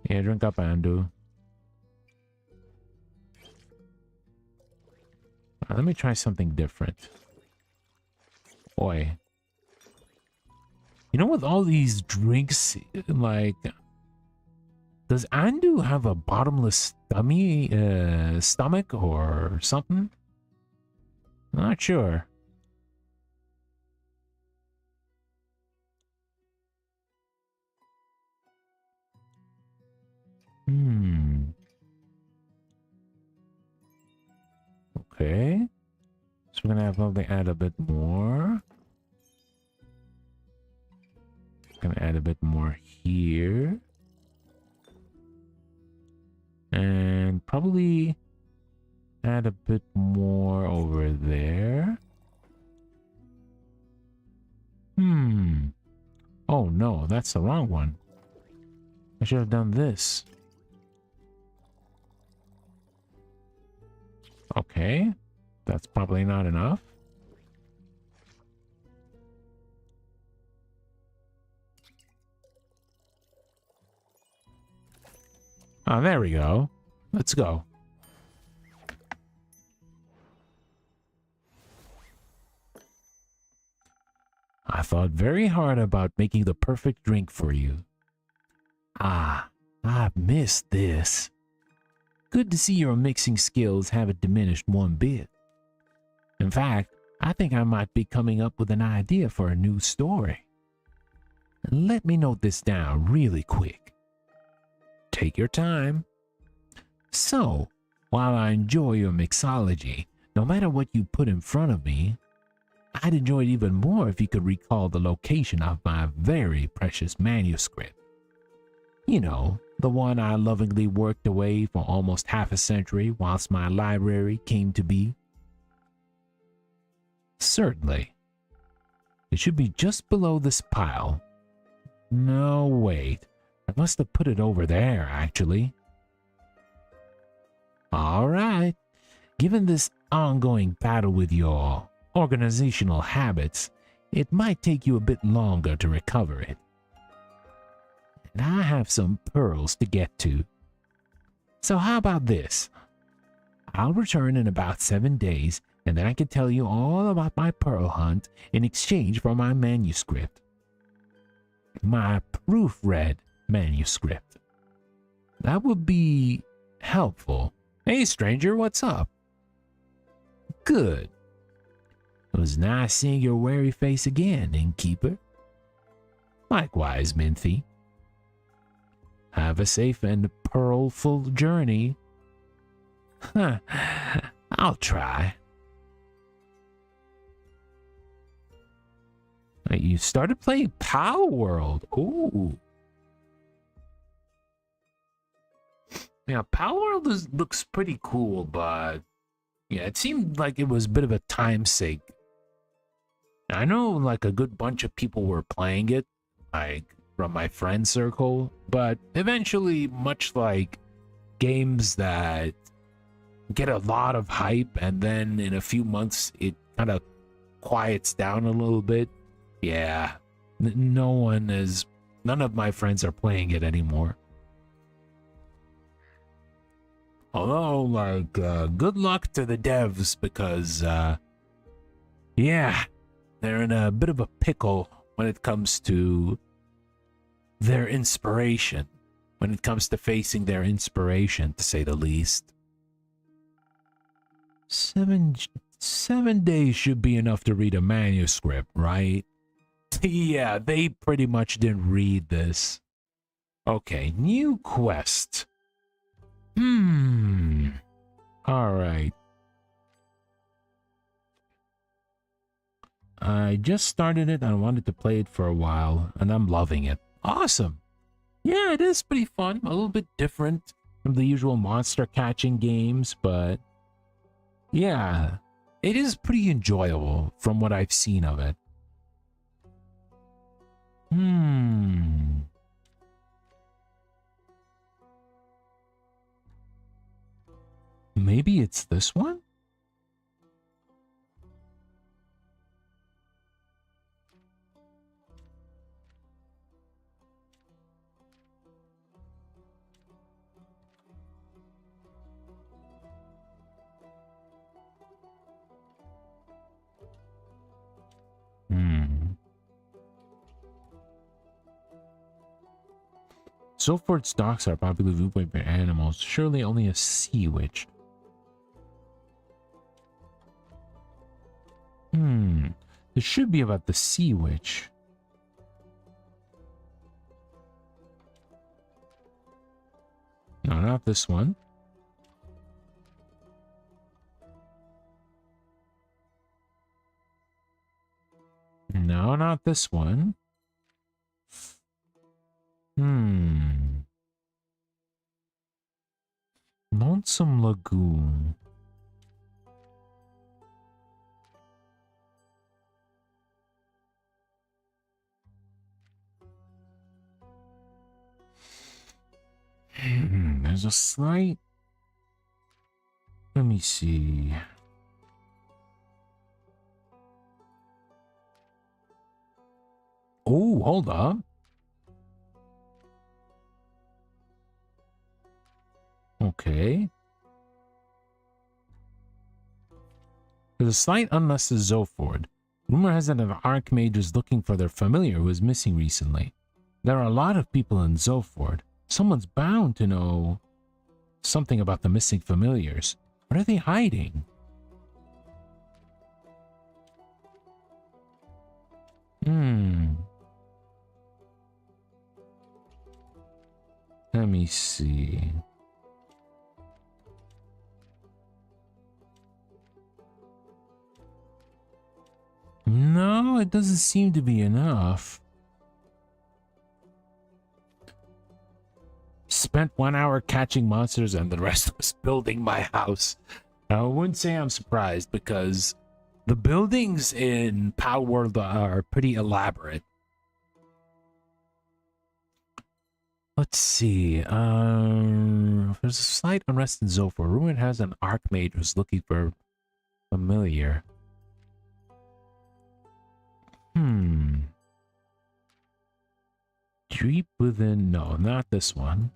Yeah, drink up, Andu. Let me try something different. Boy. You know, with all these drinks, like... does Andu have a bottomless stomach or something? Not sure. Okay. So we're gonna have probably add a bit more. Gonna add a bit more here. And probably add a bit more over there. Oh no, that's the wrong one. I should have done this. Okay, that's probably not enough. Ah, there we go. Let's go. I thought very hard about making the perfect drink for you. Ah, I missed this. Good to see your mixing skills haven't diminished one bit. In fact, I think I might be coming up with an idea for a new story. Let me note this down really quick. Take your time. So, while I enjoy your mixology, no matter what you put in front of me, I'd enjoy it even more if you could recall the location of my very precious manuscript. You know, the one I lovingly worked away for almost half a century whilst my library came to be. Certainly. It should be just below this pile. No, wait. I must have put it over there, actually. All right. Given this ongoing battle with your organizational habits, it might take you a bit longer to recover it. And I have some pearls to get to. So how about this? I'll return in about 7 days, and then I can tell you all about my pearl hunt in exchange for my manuscript. My proofread manuscript. That would be helpful. Hey, stranger, what's up? Good. It was nice seeing your wary face again, innkeeper. Likewise, Minthy. Have a safe and pearl-full journey. Huh, I'll try. You started playing Power World. Ooh. Yeah, Power World looks pretty cool, but yeah, it seemed like it was a bit of a time sink. I know like a good bunch of people were playing it, like from my friend circle, but eventually, much like games that get a lot of hype and then in a few months it kind of quiets down a little bit. Yeah, none of my friends are playing it anymore. Although, like, good luck to the devs because, yeah, they're in a bit of a pickle when it comes to their inspiration. When it comes to facing their inspiration, to say the least. 7 days should be enough to read a manuscript, right? Yeah, they pretty much didn't read this. Okay, new quest. Alright. I just started it and I wanted to play it for a while, and I'm loving it. Awesome! Yeah, it is pretty fun. A little bit different from the usual monster catching games, but yeah, it is pretty enjoyable from what I've seen of it. Maybe it's this one? Zoford's docks are popularly viewed by animals. Surely only a sea witch. This should be about the sea witch. No, not this one. No, not this one. Lonesome Lagoon. There's a slight... Let me see. Oh, hold up. Okay. There's a slight unless is Zoford. Rumor has it that an Archmage is looking for their familiar who is missing recently. There are a lot of people in Zoford. Someone's bound to know something about the missing familiars. What are they hiding? Let me see. No, it doesn't seem to be enough. Spent 1 hour catching monsters and the rest was building my house. I wouldn't say I'm surprised because the buildings in Power World are pretty elaborate. Let's see. There's a slight unrest in Zofar. Ruin has an Archmage who's looking for familiar. Deep within, no, not this one.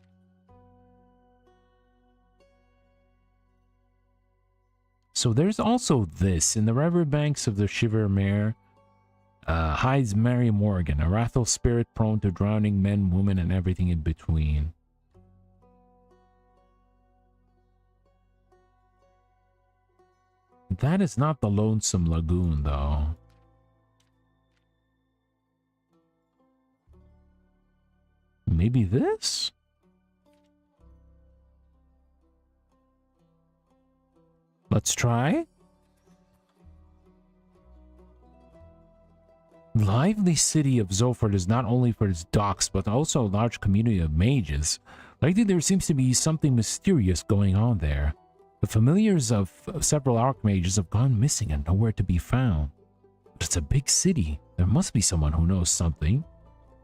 So there's also this. In the riverbanks of the Shiver Mare hides Mary Morgan, a wrathful spirit prone to drowning men, women, and everything in between. That is not the Lonesome Lagoon, though. Maybe this? Let's try. Lively city of Zoford is not only for its docks, but also a large community of mages. Lately, there seems to be something mysterious going on there. The familiars of several archmages have gone missing and nowhere to be found. But it's a big city. There must be someone who knows something.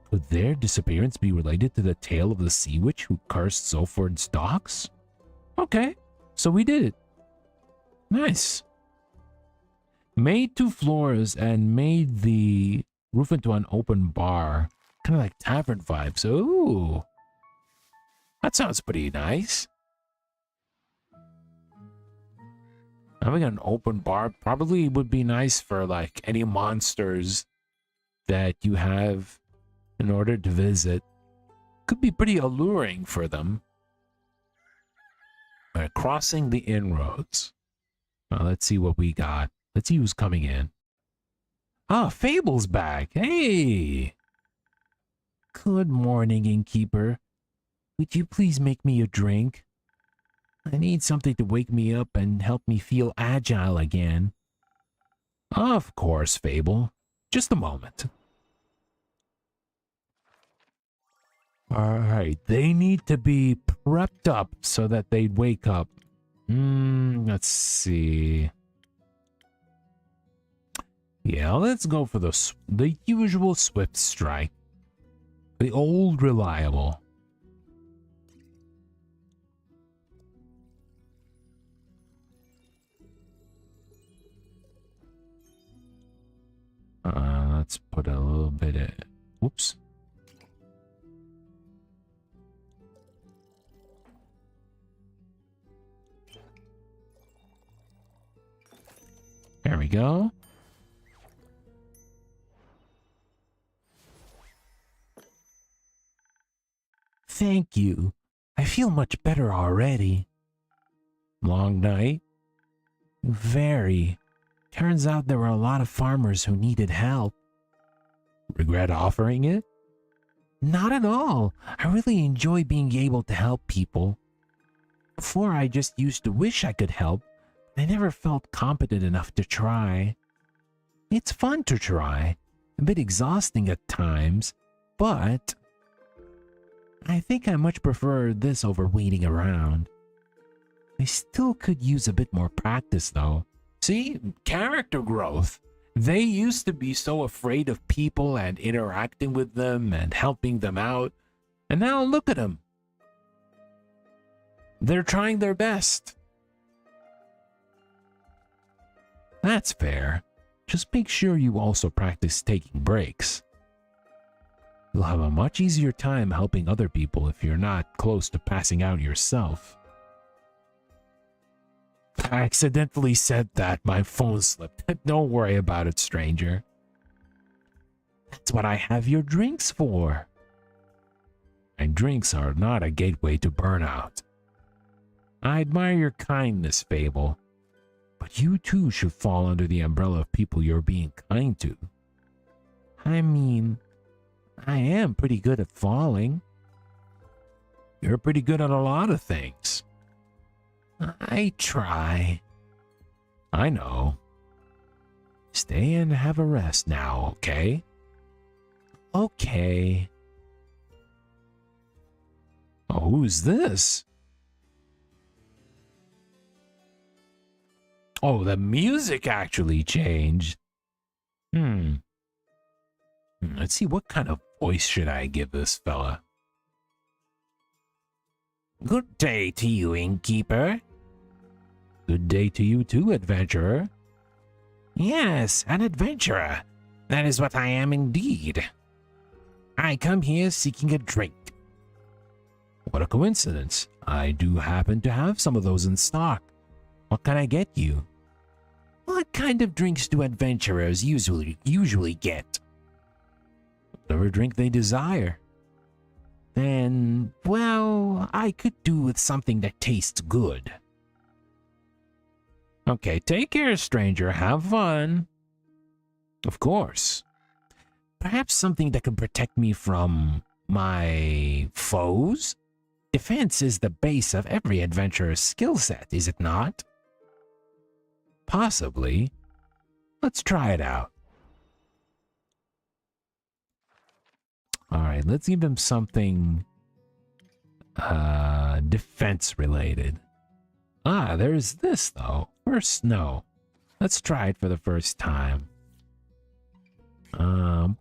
Could their disappearance be related to the tale of the sea witch who cursed Zoford's docks? Okay, so we did it. Nice. Made 2 floors and made the roof into an open bar. Kind of like tavern vibes. Ooh. That sounds pretty nice. Having an open bar probably would be nice for like any monsters that you have in order to visit. Could be pretty alluring for them. All right, crossing the inroads. Let's see what we got. Let's see who's coming in. Ah, Fable's back. Hey! Good morning, innkeeper. Would you please make me a drink? I need something to wake me up and help me feel agile again. Of course, Fable. Just a moment. Alright, they need to be prepped up so that they wake up. Let's see. Yeah, let's go for the usual swift strike. The old reliable. Let's put a little bit of... Whoops. There we go. Thank you. I feel much better already. Long night? Very. Turns out there were a lot of farmers who needed help. Regret offering it? Not at all. I really enjoy being able to help people. Before, I just used to wish I could help. I never felt competent enough to try. It's fun to try, a bit exhausting at times, but I think I much prefer this over waiting around. I still could use a bit more practice though. See, character growth. They used to be so afraid of people and interacting with them and helping them out, and now look at them. They're trying their best. That's fair. Just make sure you also practice taking breaks. You'll have a much easier time helping other people if you're not close to passing out yourself. I accidentally said that. My phone slipped. Don't worry about it, stranger. That's what I have your drinks for. And drinks are not a gateway to burnout. I admire your kindness, Fable. But you too should fall under the umbrella of people you're being kind to. I mean, I am pretty good at falling. You're pretty good at a lot of things. I try. I know. Stay and have a rest now, okay? Okay. Oh, who's this? Oh, the music actually changed. Let's see, what kind of voice should I give this fella? Good day to you, innkeeper. Good day to you too, adventurer. Yes, an adventurer. That is what I am indeed. I come here seeking a drink. What a coincidence. I do happen to have some of those in stock. What can I get you? What kind of drinks do adventurers usually get? Whatever drink they desire. Then, well, I could do with something that tastes good. Okay, take care, stranger. Have fun. Of course. Perhaps something that could protect me from my foes? Defense is the base of every adventurer's skill set, is it not? Possibly. Let's try it out. Alright, let's give him something defense related. Ah, there's this though. First snow. Let's try it for the first time. And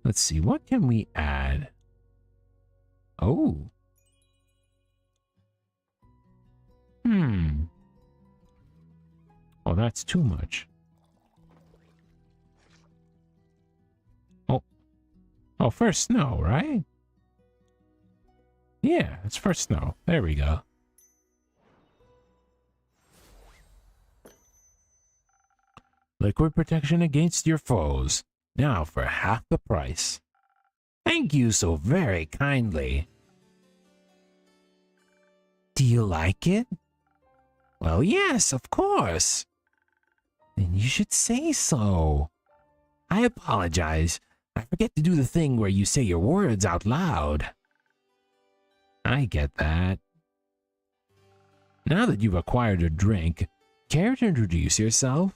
let's see, what can we add? Oh. Oh, that's too much. Oh, first snow, right? Yeah, it's first snow. There we go. Liquid protection against your foes. Now for half the price. Thank you so very kindly. Do you like it? Well, yes, of course. Then you should say so. I apologize. I forget to do the thing where you say your words out loud. I get that. Now that you've acquired a drink, care to introduce yourself?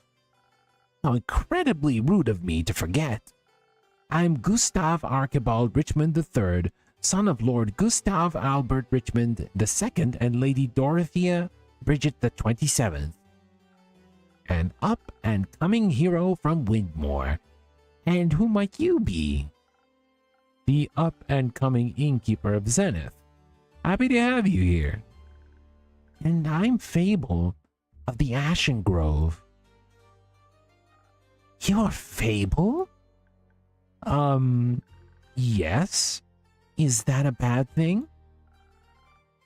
How incredibly rude of me to forget. I'm Gustav Archibald Richmond III, son of Lord Gustav Albert Richmond II and Lady Dorothea Bridget the 27th. An up-and-coming hero from Windmore. And who might you be? The up-and-coming innkeeper of Zenith. Happy to have you here. And I'm Fable of the Ashen Grove. You're Fable? Yes? Is that a bad thing?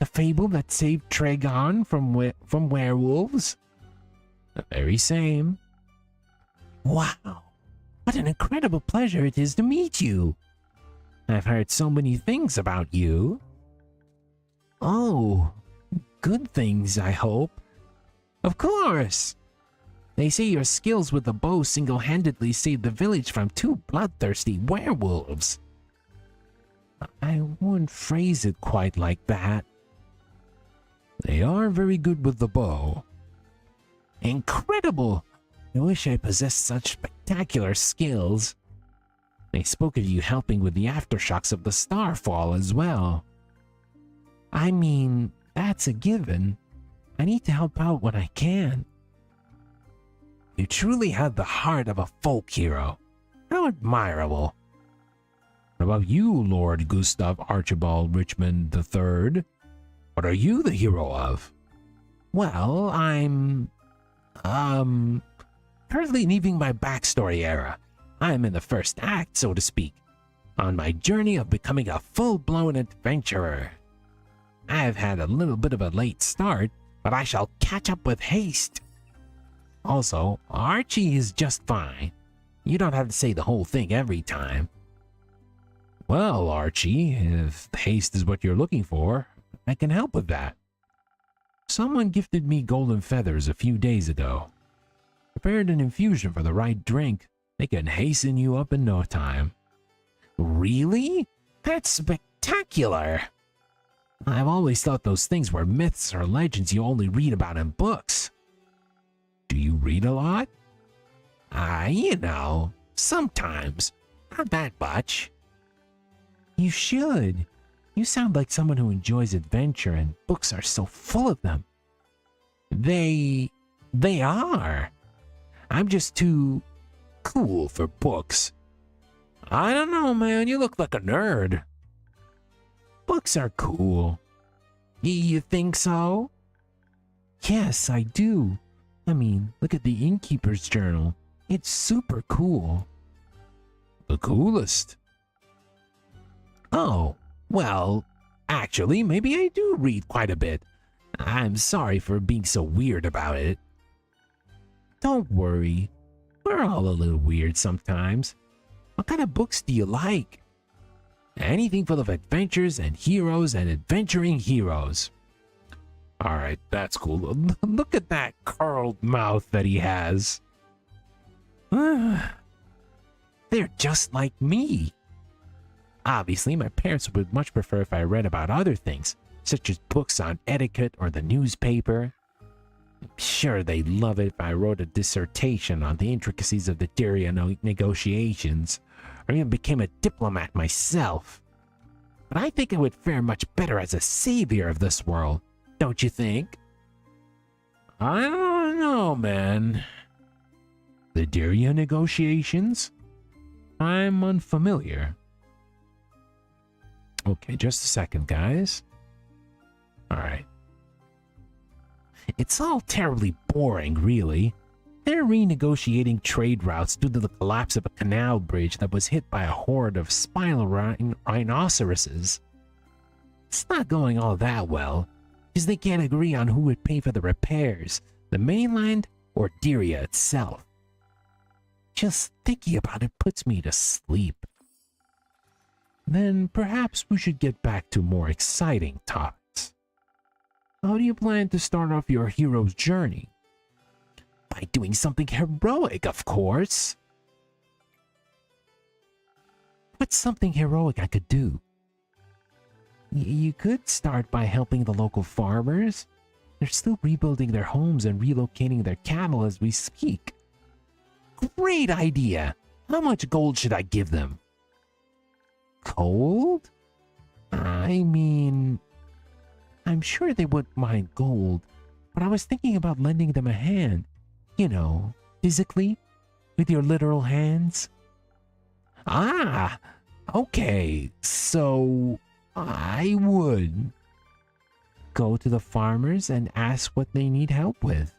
The Fable that saved Tregon from werewolves? The very same. Wow. What an incredible pleasure it is to meet you. I've heard so many things about you. Oh, good things, I hope. Of course. They say your skills with the bow single-handedly saved the village from 2 bloodthirsty werewolves. I wouldn't phrase it quite like that. They are very good with the bow. Incredible! I wish I possessed such spectacular skills. They spoke of you helping with the aftershocks of the starfall as well. I mean, that's a given. I need to help out when I can. You truly had the heart of a folk hero. How admirable. What about you, Lord Gustav Archibald Richmond III? What are you the hero of? Well, I'm... currently leaving my backstory era. I'm in the first act, so to speak, on my journey of becoming a full-blown adventurer. I've had a little bit of a late start, but I shall catch up with haste. Also, Archie is just fine. You don't have to say the whole thing every time. Well, Archie, if haste is what you're looking for, I can help with that. Someone gifted me golden feathers a few days ago. Prepared an infusion for the right drink, they can hasten you up in no time. Really? That's spectacular! I've always thought those things were myths or legends you only read about in books. Do you read a lot? You know, sometimes. Not that much. You should. You sound like someone who enjoys adventure, and books are so full of them. They are. I'm just too cool for books. I don't know, man. You look like a nerd. Books are cool. You think so? Yes, I do. I mean, look at the Innkeeper's Journal. It's super cool. The coolest. Oh, well, actually, maybe I do read quite a bit. I'm sorry for being so weird about it. Don't worry. We're all a little weird sometimes. What kind of books do you like? Anything full of adventures and heroes and adventuring heroes. All right, that's cool. Look at that curled mouth that he has. They're just like me. Obviously, my parents would much prefer if I read about other things, such as books on etiquette or the newspaper. I'm sure they'd love it if I wrote a dissertation on the intricacies of the Daria negotiations, or even became a diplomat myself. But I think I would fare much better as a savior of this world, don't you think? I don't know, man. The Daria negotiations? I'm unfamiliar. Okay, just a second, guys. All right. It's all terribly boring, really. They're renegotiating trade routes due to the collapse of a canal bridge that was hit by a horde of spinal rhinoceroses. It's not going all that well, because they can't agree on who would pay for the repairs, the mainland or Daria itself. Just thinking about it puts me to sleep. Then perhaps we should get back to more exciting topics. How do you plan to start off your hero's journey? By doing something heroic, of course. What's something heroic I could do? You could start by helping the local farmers. They're still rebuilding their homes and relocating their cattle as we speak. Great idea! How much gold should I give them? Gold? I mean, I'm sure they wouldn't mind gold, but I was thinking about lending them a hand. You know, physically, with your literal hands. Ah, okay, so I would go to the farmers and ask what they need help with.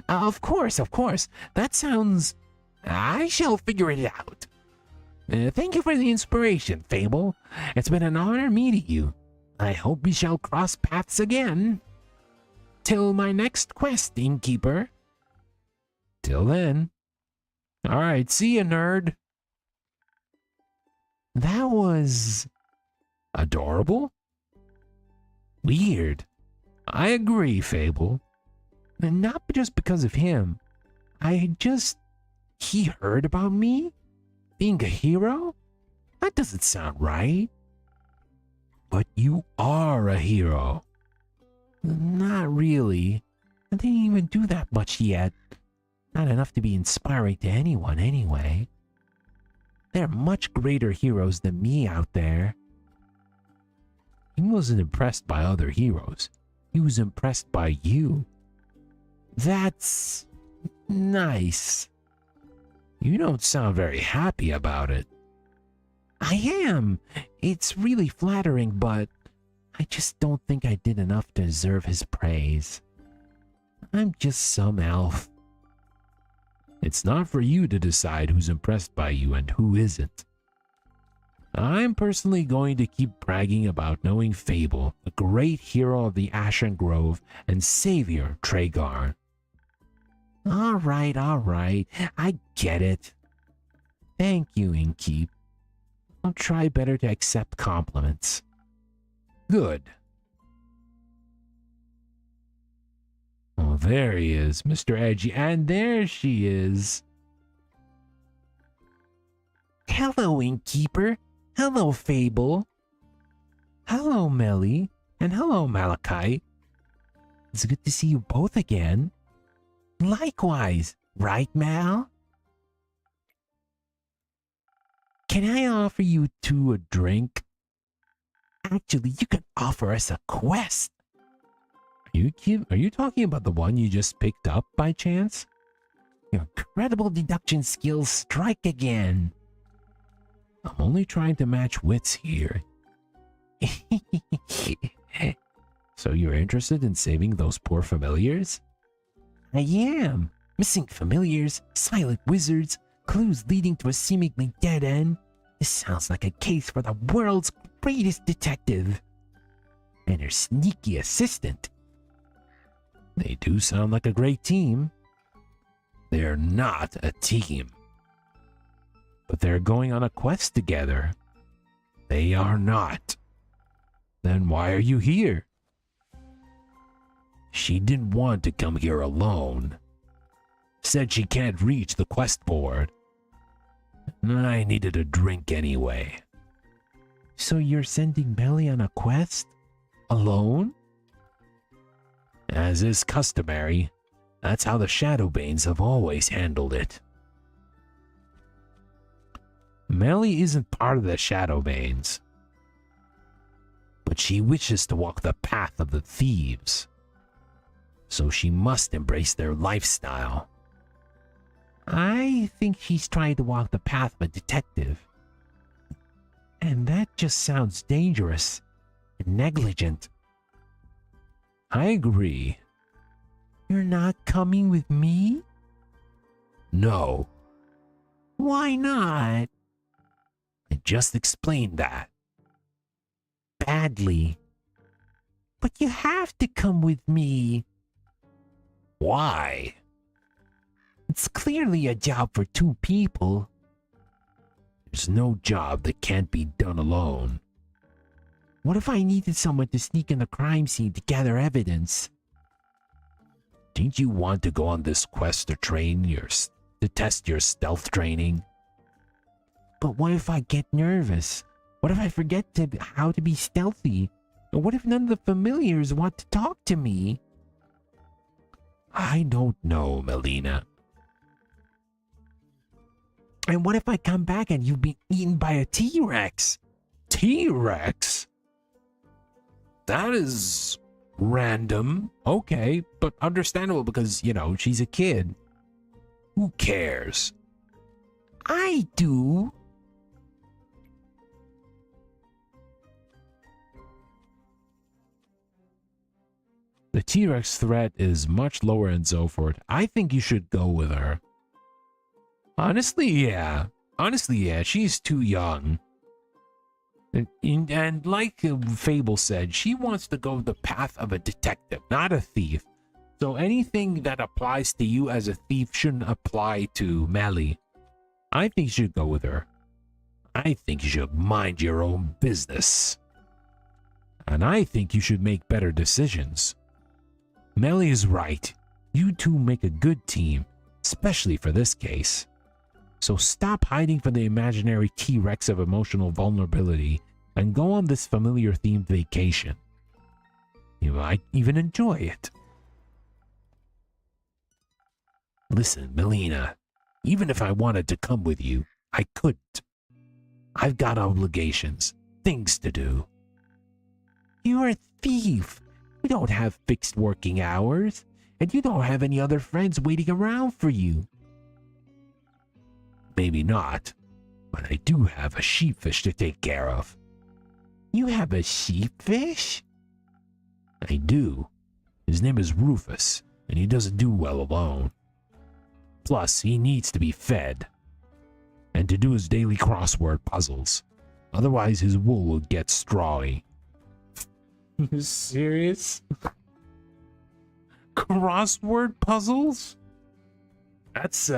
Of course, that sounds... I shall figure it out. Thank you for the inspiration, Fable. It's been an honor meeting you. I hope we shall cross paths again. Till my next quest, Innkeeper. Till then. All right, see ya, nerd. That was... adorable? Weird. I agree, Fable. And not just because of him. He heard about me? Being a hero? That doesn't sound right. But you are a hero. Not really. I didn't even do that much yet. Not enough to be inspiring to anyone anyway. There are much greater heroes than me out there. He wasn't impressed by other heroes. He was impressed by you. That's nice. You don't sound very happy about it. I am. It's really flattering, but I just don't think I did enough to deserve his praise. I'm just some elf. It's not for you to decide who's impressed by you and who isn't. I'm personally going to keep bragging about knowing Fable, the great hero of the Ashen Grove and savior Tragar. All right, I get it. Thank you, Innkeep. I'll try better to accept compliments. Good. Oh, there he is, Mr. Edgy, and there she is. Hello, Innkeeper. Hello, Fable. Hello, Melly. And hello, Malachite. It's good to see you both again. Likewise, right, Mal? Can I offer you two a drink? Actually, you can offer us a quest. Are you talking about the one you just picked up by chance? Your incredible deduction skills strike again. I'm only trying to match wits here. So you're interested in saving those poor familiars? I am. Missing familiars, silent wizards, clues leading to a seemingly dead end. This sounds like a case for the world's greatest detective. And her sneaky assistant. They do sound like a great team. They're not a team. But they're going on a quest together. They are not. Then why are you here? She didn't want to come here alone. Said she can't reach the quest board. I needed a drink anyway. So you're sending Melly on a quest? Alone? As is customary, that's how the Shadowbanes have always handled it. Melly isn't part of the Shadowbanes, but she wishes to walk the path of the thieves, so she must embrace their lifestyle. I think she's trying to walk the path of a detective, and that just sounds dangerous and negligent. I agree. You're not coming with me? No. Why not? I just explained that. Badly. But you have to come with me. Why? It's clearly a job for two people. There's no job that can't be done alone. What if I needed someone to sneak in the crime scene to gather evidence? Didn't you want to go on this quest to test your stealth training? But what if I get nervous? What if I forget how to be stealthy? Or what if none of the familiars want to talk to me? I don't know, Melina. And what if I come back and you've been eaten by a T-Rex? T-Rex? That is random. Okay, but understandable because, she's a kid. Who cares? I do. The T-Rex threat is much lower in Zofort. I think you should go with her. Honestly, yeah. She's too young. And like Fable said, she wants to go the path of a detective, not a thief. So anything that applies to you as a thief shouldn't apply to Melly. I think you should go with her. I think you should mind your own business. And I think you should make better decisions. Melly is right. You two make a good team, especially for this case. So stop hiding from the imaginary T-Rex of emotional vulnerability and go on this familiar-themed vacation. You might even enjoy it. Listen, Melina, even if I wanted to come with you, I couldn't. I've got obligations, things to do. You're a thief. You don't have fixed working hours, and you don't have any other friends waiting around for you. Maybe not, but I do have a sheepfish to take care of. You have a sheepfish? I do. His name is Rufus, and he doesn't do well alone. Plus, he needs to be fed, and to do his daily crossword puzzles. Otherwise, his wool will get strawy. You serious? Crossword puzzles? That's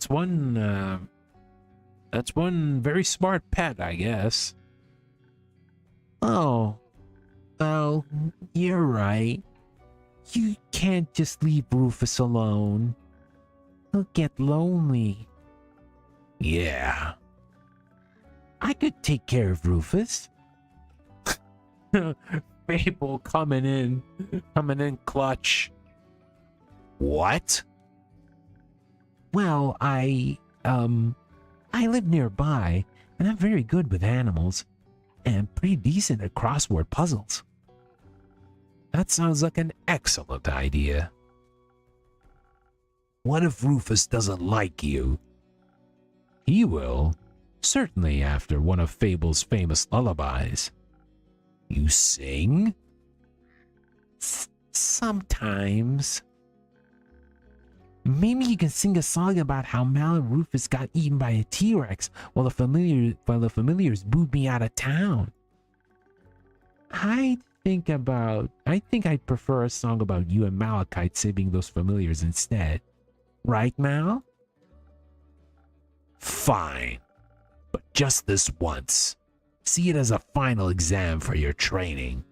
one very smart pet, I guess. Oh, well, you're right. You can't just leave Rufus alone. He'll get lonely. Yeah. I could take care of Rufus. Fable coming in clutch. What? Well, I live nearby, and I'm very good with animals. and pretty decent at crossword puzzles. That sounds like an excellent idea. What if Rufus doesn't like you? He will, certainly after one of Fable's famous lullabies. You sing? Sometimes. Maybe you can sing a song about how Mal and Rufus got eaten by a T-Rex while the familiars booed me out of town. I think I'd prefer a song about you and Malachite saving those familiars instead. Right, Mal? Fine, but just this once. See it as a final exam for your training.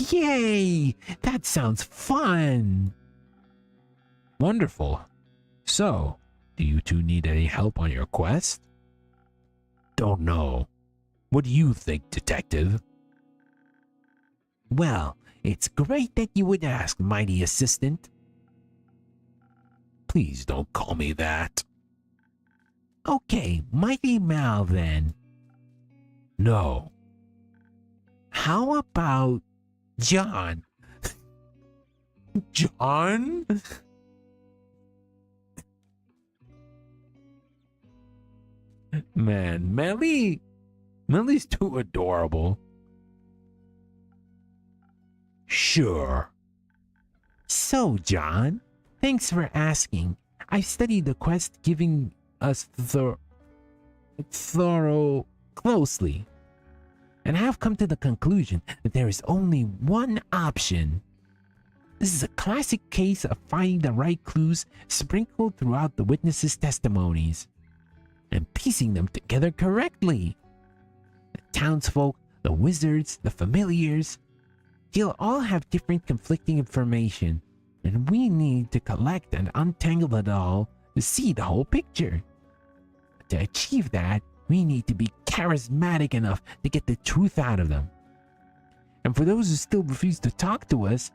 Yay! That sounds fun! Wonderful. So, do you two need any help on your quest? Don't know. What do you think, Detective? Well, it's great that you would ask, mighty assistant. Please don't call me that. Okay, Mighty Mal then. No. How about John? John? Man, Melly's too adorable. Sure. So, John, thanks for asking. I've studied the quest, giving us thorough closely, and have come to the conclusion that there is only one option. This is a classic case of finding the right clues sprinkled throughout the witnesses' testimonies and piecing them together correctly. The townsfolk, the wizards, the familiars, they'll all have different conflicting information, and we need to collect and untangle it all to see the whole picture. To achieve that, we need to be charismatic enough to get the truth out of them. And for those who still refuse to talk to us,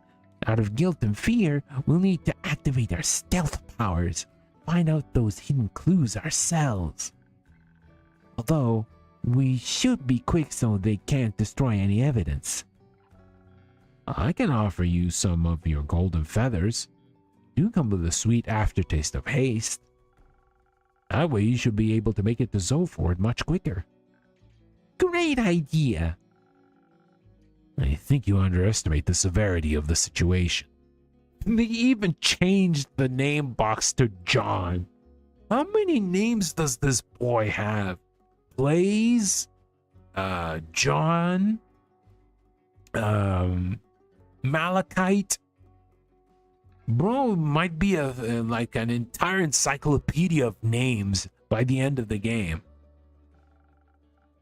out of guilt and fear, we'll need to activate our stealth powers, find out those hidden clues ourselves. Although, we should be quick so they can't destroy any evidence. I can offer you some of your golden feathers. Do come with a sweet aftertaste of haste. That way you should be able to make it to Zoford much quicker. Great idea! I think you underestimate the severity of the situation. They even changed the name box to John. How many names does this boy have? Blaze? John? Malachite? Bro might be like an entire encyclopedia of names by the end of the game.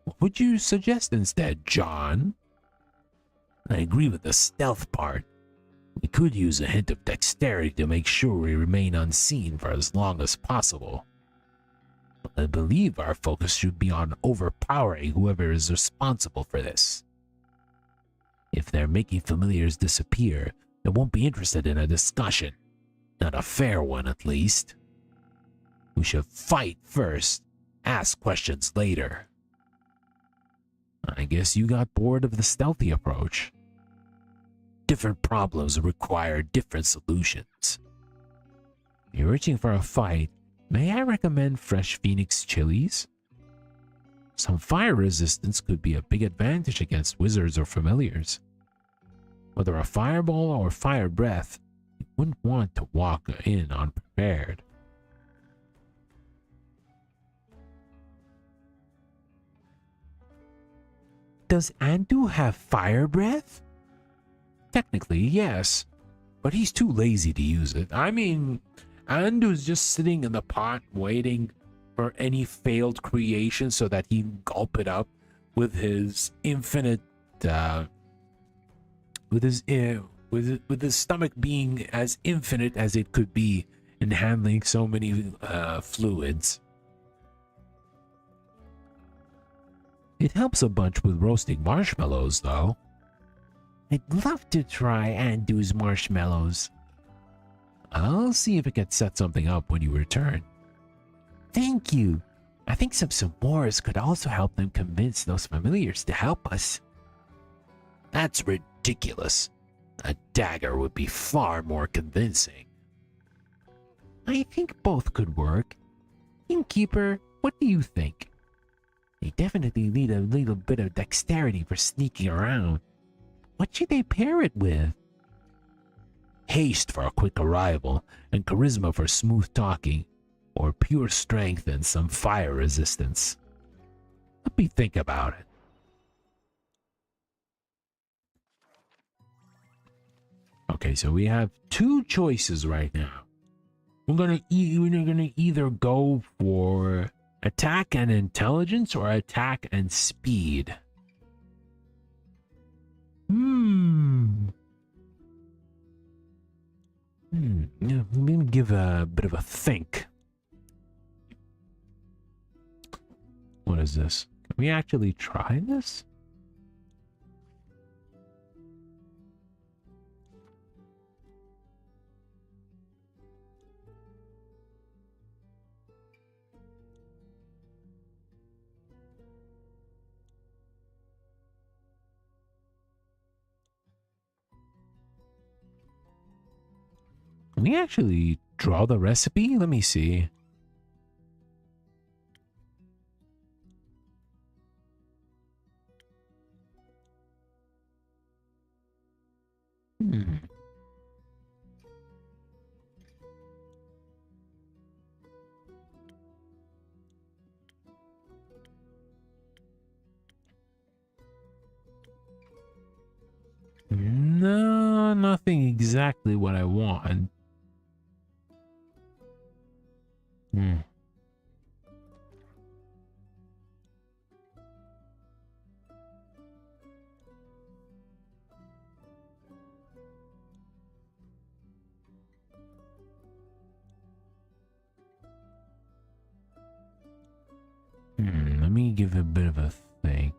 What would you suggest instead, John? I agree with the stealth part. We could use a hint of dexterity to make sure we remain unseen for as long as possible. But I believe our focus should be on overpowering whoever is responsible for this. If they're making familiars disappear, they won't be interested in a discussion. Not a fair one, at least. We should fight first, ask questions later. I guess you got bored of the stealthy approach. Different problems require different solutions. If you're reaching for a fight, may I recommend fresh Phoenix chilies? Some fire resistance could be a big advantage against wizards or familiars. Whether a fireball or fire breath, you wouldn't want to walk in unprepared. Does Andu have fire breath? Technically, yes, but he's too lazy to use it. I mean, Andu's just sitting in the pot waiting for any failed creation so that he can gulp it up with his infinite, with his stomach being as infinite as it could be in handling so many fluids. It helps a bunch with roasting marshmallows, though. I'd love to try Andu's marshmallows. I'll see if I can set something up when you return. Thank you. I think some s'mores could also help them convince those familiars to help us. That's ridiculous. A dagger would be far more convincing. I think both could work. Innkeeper, what do you think? They definitely need a little bit of dexterity for sneaking around. What should they pair it with? Haste for a quick arrival, and charisma for smooth talking, or pure strength and some fire resistance. Let me think about it. Okay, so we have two choices right now. We're gonna either go for attack and intelligence or attack and speed. Yeah, let me give a bit of a think. What is this? Can we actually try this? Can we actually draw the recipe? Let me see. No, nothing exactly what I want. Let me give a bit of a think.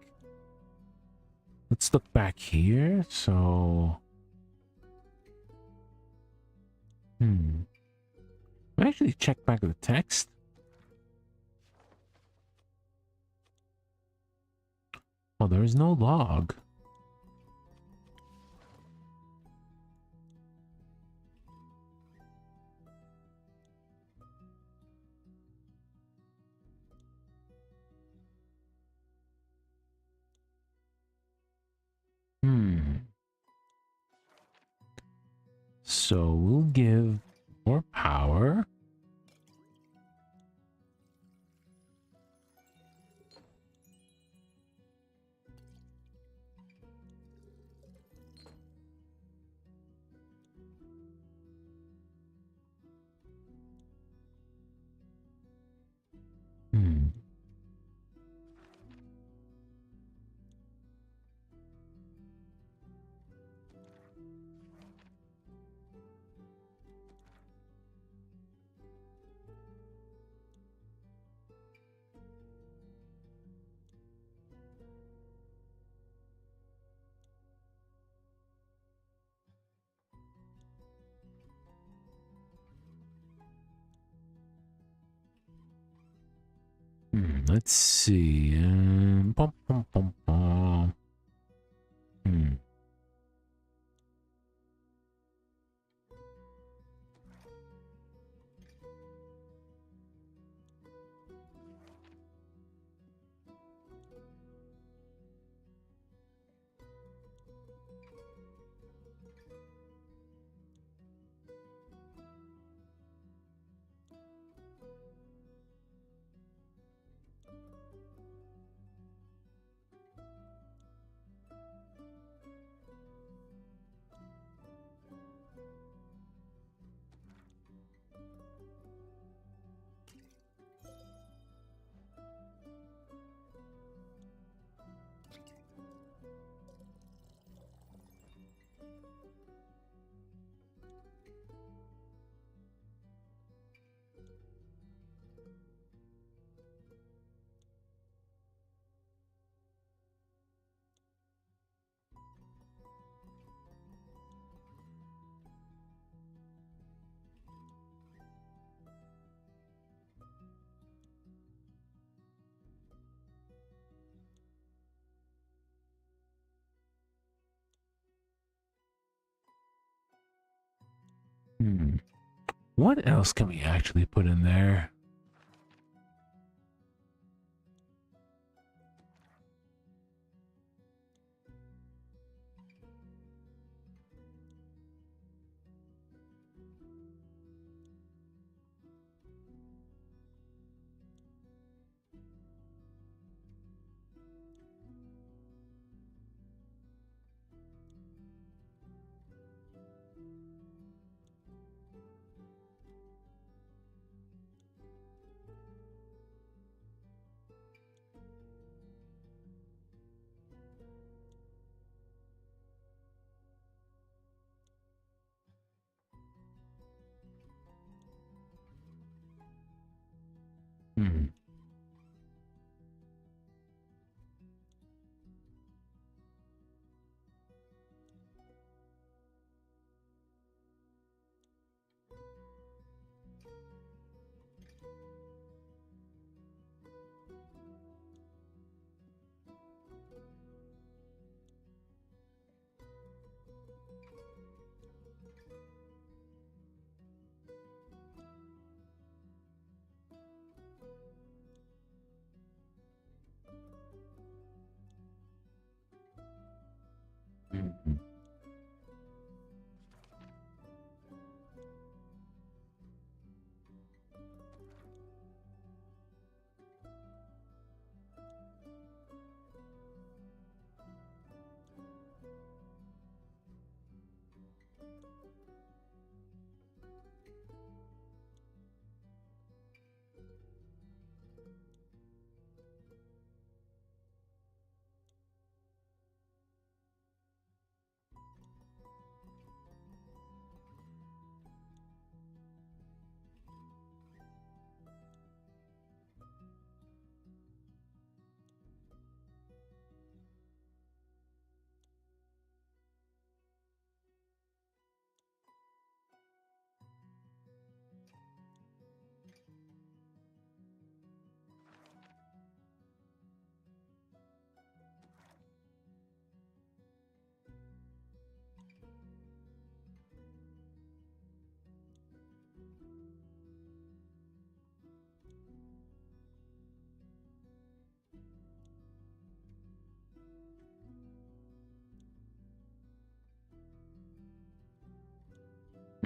Let's look back here. So, I actually check back the text. Oh, there is no log. So we'll give more power. Let's see. Bum, bum, bum, bum. What else can we actually put in there? Hmm. Mhm.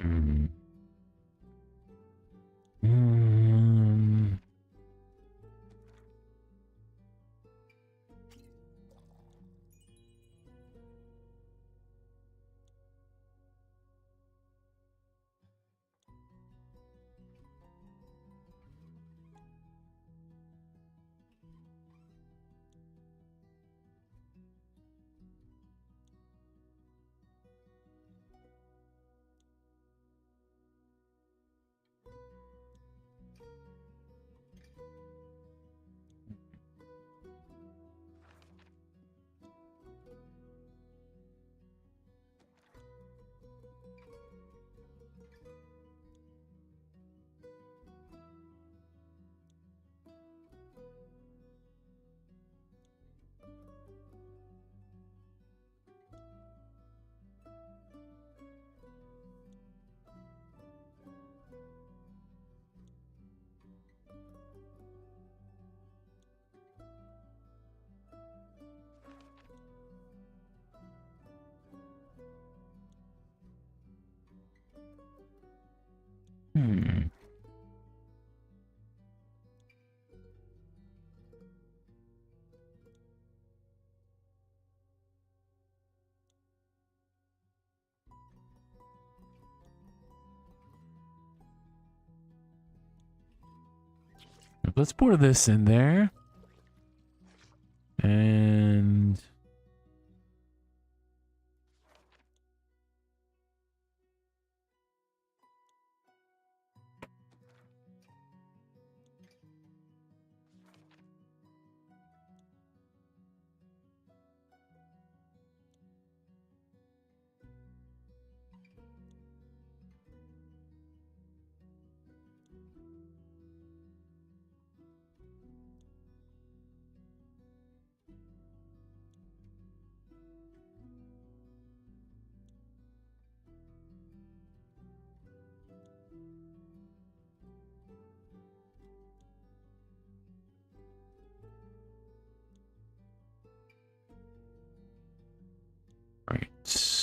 Hmm. Hmm. Hmm. Let's pour this in there. And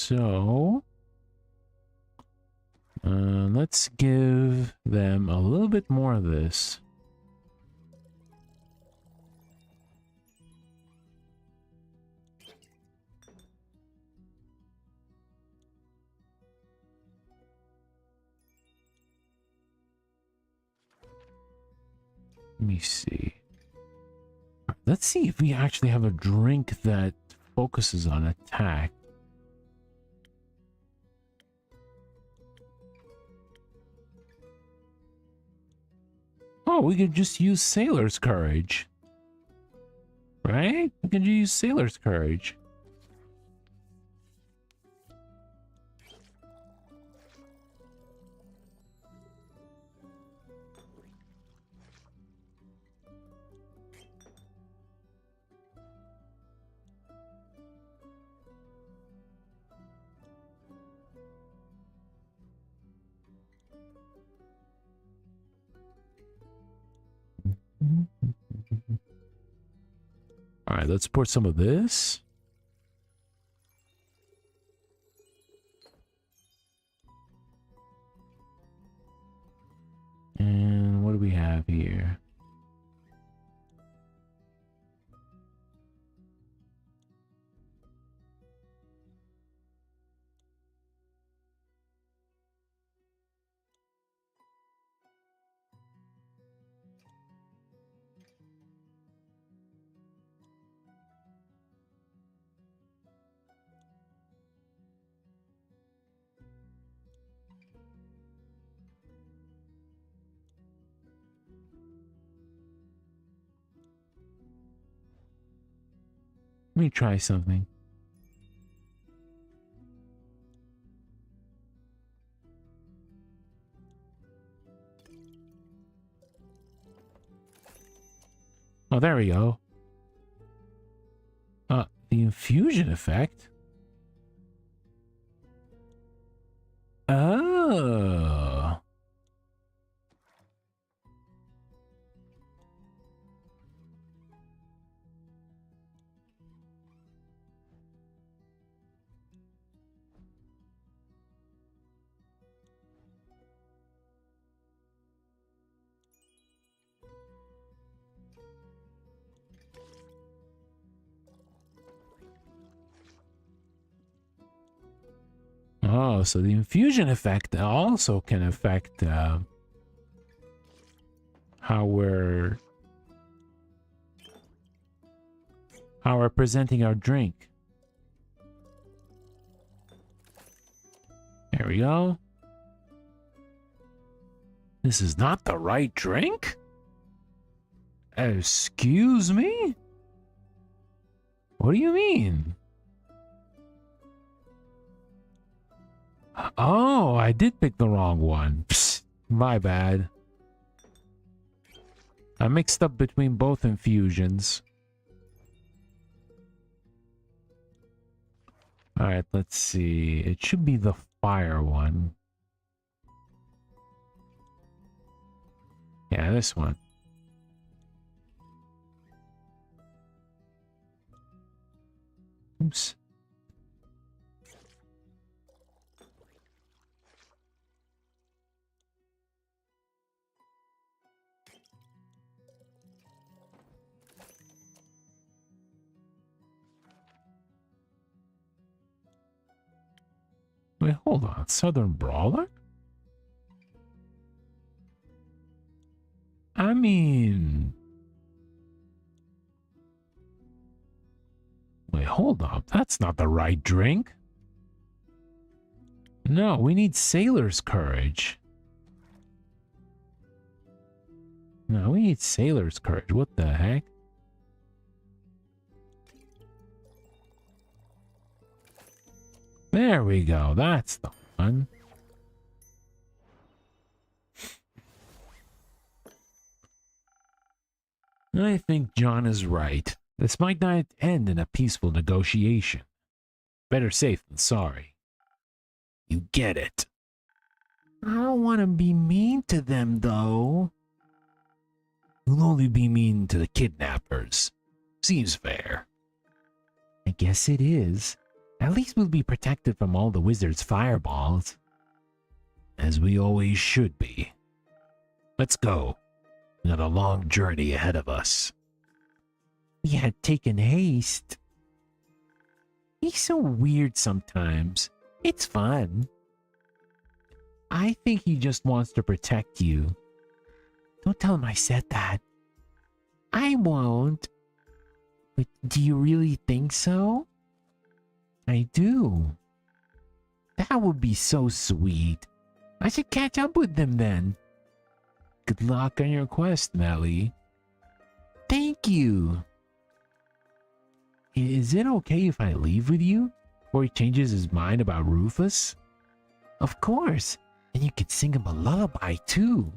So, let's give them a little bit more of this. Let me see. Let's see if we actually have a drink that focuses on attack. Oh, we could just use Sailor's Courage. Right? We can use Sailor's Courage. All right, let's pour some of this. And what do we have here? Let me try something. Oh, there we go. The infusion effect? Oh. Oh, so the infusion effect also can affect how we're presenting our drink. There we go. This is not the right drink? Excuse me? What do you mean? Oh, I did pick the wrong one. Psst, my bad. I mixed up between both infusions. Alright, let's see. It should be the fire one. Yeah, this one. Oops. Wait, hold on. Southern Brawler? I mean... Wait, hold up. That's not the right drink. No, we need Sailor's Courage. No, we need Sailor's Courage. What the heck? There we go. That's the one. I think John is right. This might not end in a peaceful negotiation. Better safe than sorry. You get it. I don't want to be mean to them, though. You'll only be mean to the kidnappers. Seems fair. I guess it is. At least we'll be protected from all the wizard's fireballs. As we always should be. Let's go. We got a long journey ahead of us. We had taken haste. He's so weird sometimes. It's fun. I think he just wants to protect you. Don't tell him I said that. I won't. But do you really think so? I do. That would be so sweet. I should catch up with them then. Good luck on your quest, Melly. Thank you. Is it okay if I leave with you? Before he changes his mind about Rufus? Of course. And you could sing him a lullaby too.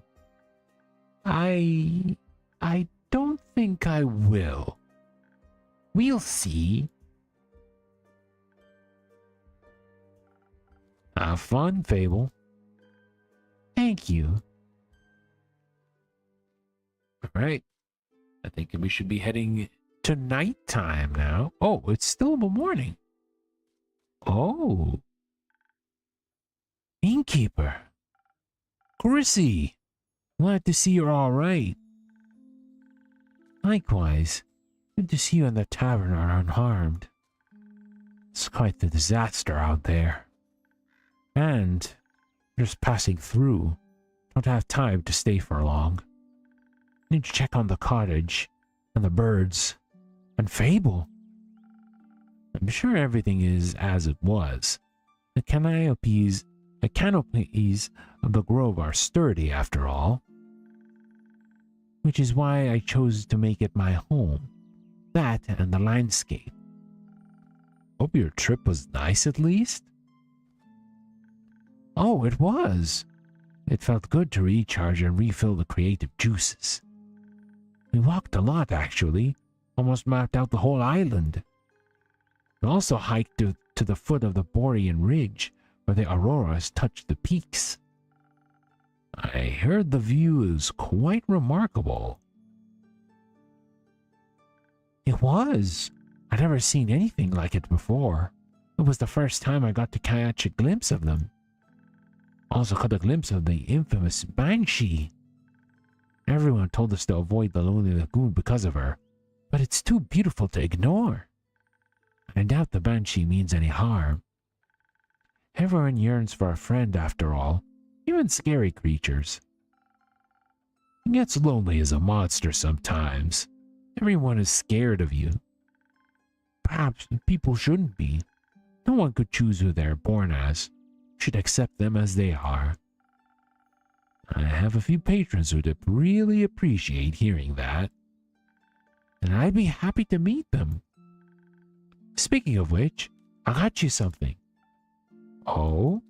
I don't think I will. We'll see. Have fun, Fable. Thank you. All right. I think we should be heading to nighttime now. Oh, it's still the morning. Oh. Innkeeper. Chrissy. Glad to see you're all right. Likewise. Good to see you and the tavern are unharmed. It's quite the disaster out there. And just passing through. Don't have time to stay for long. Need to check on the cottage and the birds and Fable. I'm sure everything is as it was. The canopies of the grove are sturdy after all. Which is why I chose to make it my home. That and the landscape. Hope your trip was nice at least? Oh, it was. It felt good to recharge and refill the creative juices. We walked a lot, actually. Almost mapped out the whole island. We also hiked to the foot of the Borean Ridge, where the auroras touched the peaks. I heard the view is quite remarkable. It was. I'd never seen anything like it before. It was the first time I got to catch a glimpse of them. Also caught a glimpse of the infamous Banshee. Everyone told us to avoid the lonely lagoon because of her, but it's too beautiful to ignore. I doubt the Banshee means any harm. Everyone yearns for a friend after all, even scary creatures. It gets lonely as a monster sometimes. Everyone is scared of you. Perhaps people shouldn't be. No one could choose who they're born as. Should accept them as they are. I have a few patrons who'd really appreciate hearing that. And I'd be happy to meet them. Speaking of which, I got you something. Oh?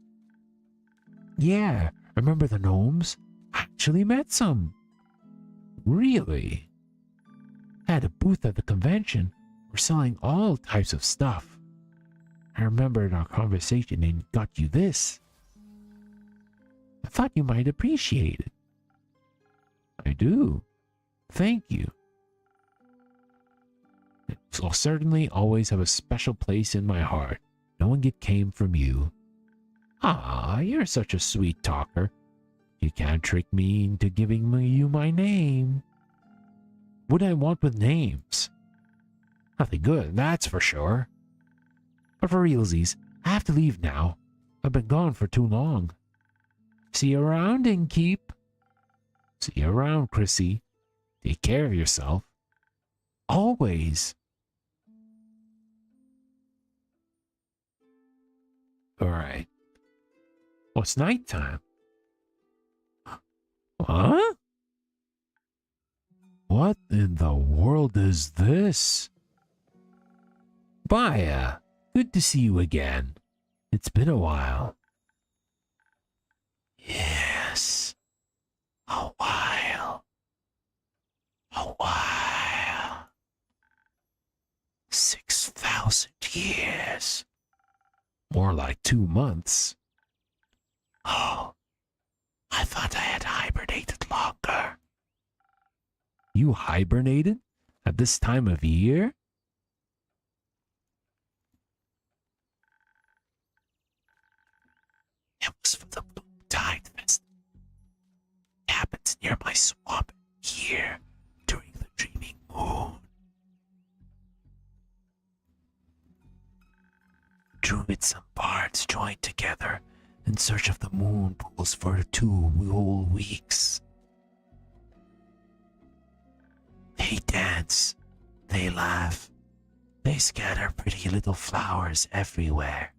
Yeah, remember the gnomes? Actually met some. Really? Had a booth at the convention. We're selling all types of stuff. I remembered our conversation and got you this. I thought you might appreciate it. I do. Thank you. It will certainly always have a special place in my heart, knowing it came from you. Ah, you're such a sweet talker. You can't trick me into giving you my name. What do I want with names? Nothing good, that's for sure. But for realsies, I have to leave now. I've been gone for too long. See you around, Innkeep. See you around, Chrissy. Take care of yourself. Always. Alright. Well, it's nighttime. Huh? What in the world is this? Baya, good to see you again. It's been a while. Yes. A while. A while. 6,000 years. More like 2 months. Oh, I thought I had hibernated longer. You hibernated at this time of year? near my swamp here during the dreaming moon. Druids and bards joined together in search of the moon pools for 2 whole weeks. They dance, they laugh, they scatter pretty little flowers everywhere.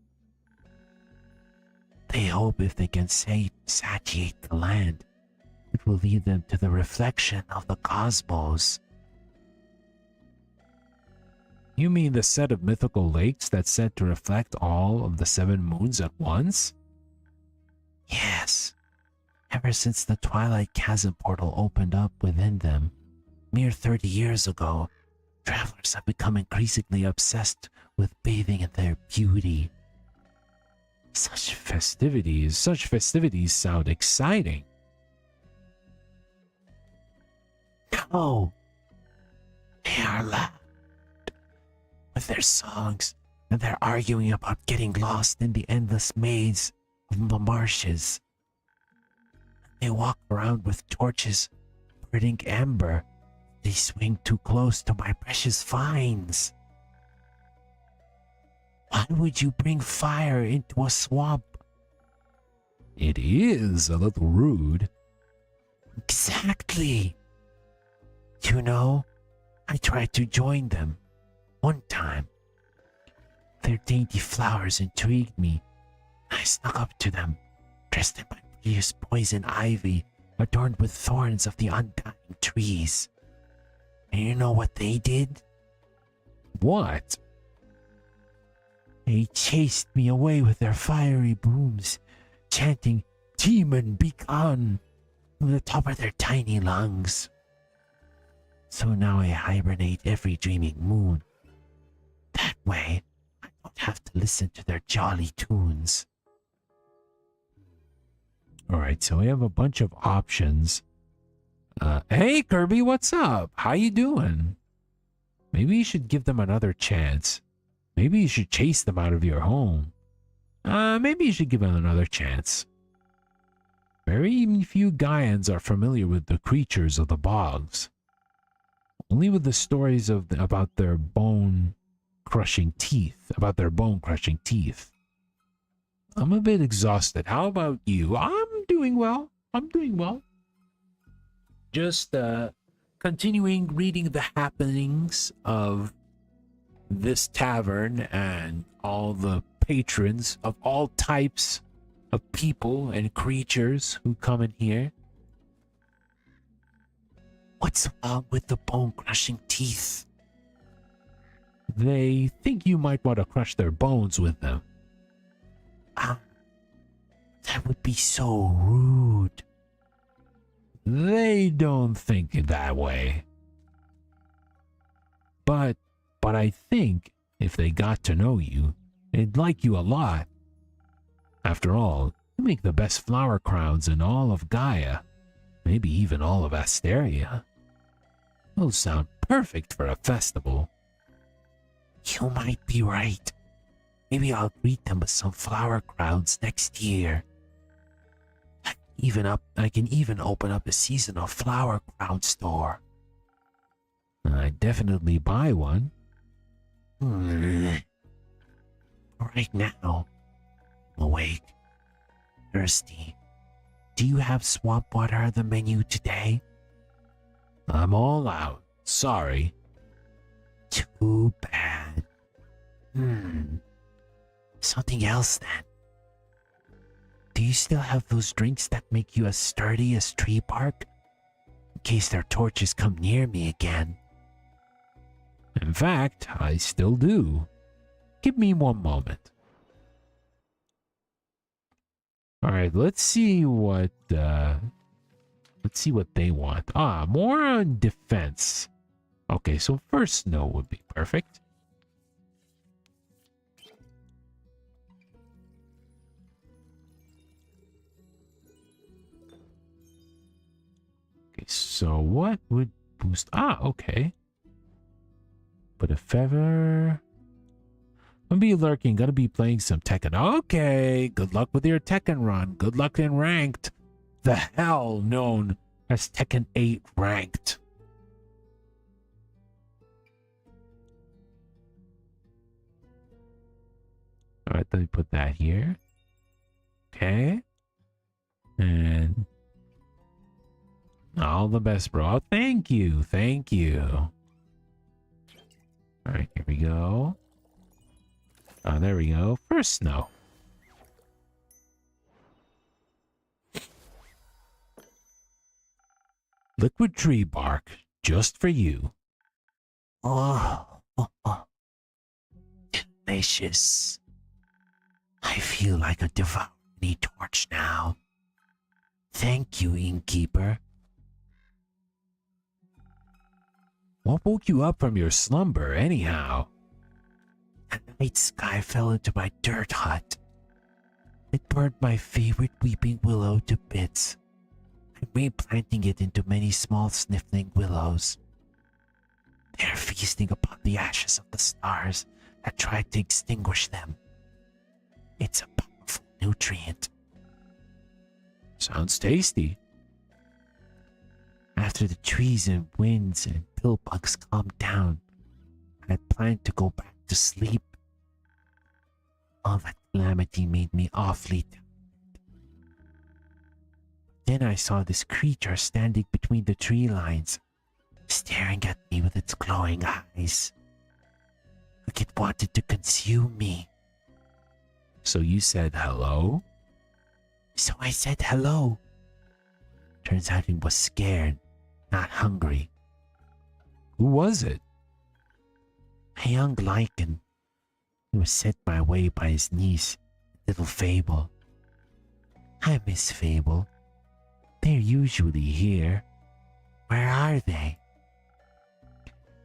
They hope if they can satiate the land, it will lead them to the reflection of the cosmos. You mean the set of mythical lakes that's said to reflect all of the 7 moons at once? Yes. Ever since the Twilight Chasm portal opened up within them, mere 30 years ago, travelers have become increasingly obsessed with bathing in their beauty. Such festivities sound exciting. No. They are loud. With their songs and their arguing about getting lost in the endless maze of the marshes. They walk around with torches burning amber. They swing too close to my precious vines. Why would you bring fire into a swamp? It is a little rude. Exactly. You know, I tried to join them one time. Their dainty flowers intrigued me. I snuck up to them, dressed in my prettiest poison ivy, adorned with thorns of the undying trees. And you know what they did? What? They chased me away with their fiery brooms, chanting, "Demon, be gone," from the top of their tiny lungs. So now I hibernate every dreaming moon. That way, I don't have to listen to their jolly tunes. Alright, so we have a bunch of options. Hey Kirby, what's up? How you doing? Maybe you should give them another chance. Maybe you should chase them out of your home. Maybe you should give them another chance. Very few Gaians are familiar with the creatures of the bogs. Only with the stories about their bone-crushing teeth. I'm a bit exhausted. How about you? I'm doing well. Just continuing reading the happenings of this tavern and all the patrons of all types of people and creatures who come in here. What's wrong with the bone-crushing teeth? They think you might want to crush their bones with them. That would be so rude. They don't think that way. But I think if they got to know you, they'd like you a lot. After all, you make the best flower crowns in all of Gaia, maybe even all of Asteria. Those sound perfect for a festival. You might be right. Maybe I'll greet them with some flower crowns next year. I can even open up a seasonal flower crown store. I'd definitely buy one. Right now, I'm awake, thirsty. Do you have swamp water on the menu today? I'm all out. Sorry. Too bad. Something else then. Do you still have those drinks that make you as sturdy as tree bark? In case their torches come near me again. In fact, I still do. Give me one moment. Alright, let's see what they want. More on defense. Okay, so first snow would be perfect. Okay, so what would boost? Okay. But if ever... Gonna be lurking, gonna be playing some Tekken. Okay, good luck with your Tekken run. Good luck in ranked. The hell known That's Tekken 8 ranked. Alright, let me put that here. Okay. And all the best, bro. Oh, thank you. Thank you. Alright, here we go. Oh, there we go. First snow. Liquid tree bark, just for you. Oh, delicious. I feel like a devouring torch now. Thank you, innkeeper. What woke you up from your slumber, anyhow? A night sky fell into my dirt hut. It burned my favorite weeping willow to bits. I'm replanting it into many small sniffling willows. They are feasting upon the ashes of the stars that tried to extinguish them. It's a powerful nutrient. Sounds tasty. After the trees and winds and pillbugs calmed down, I had planned to go back to sleep. All that calamity made me awfully tired. Then I saw this creature standing between the tree lines, staring at me with its glowing eyes. Like it wanted to consume me. So you said hello? So I said hello. Turns out it was scared, not hungry. Who was it? A young lichen. He was sent my way by his niece, little Fable. I miss Fable. They're usually here. Where are they?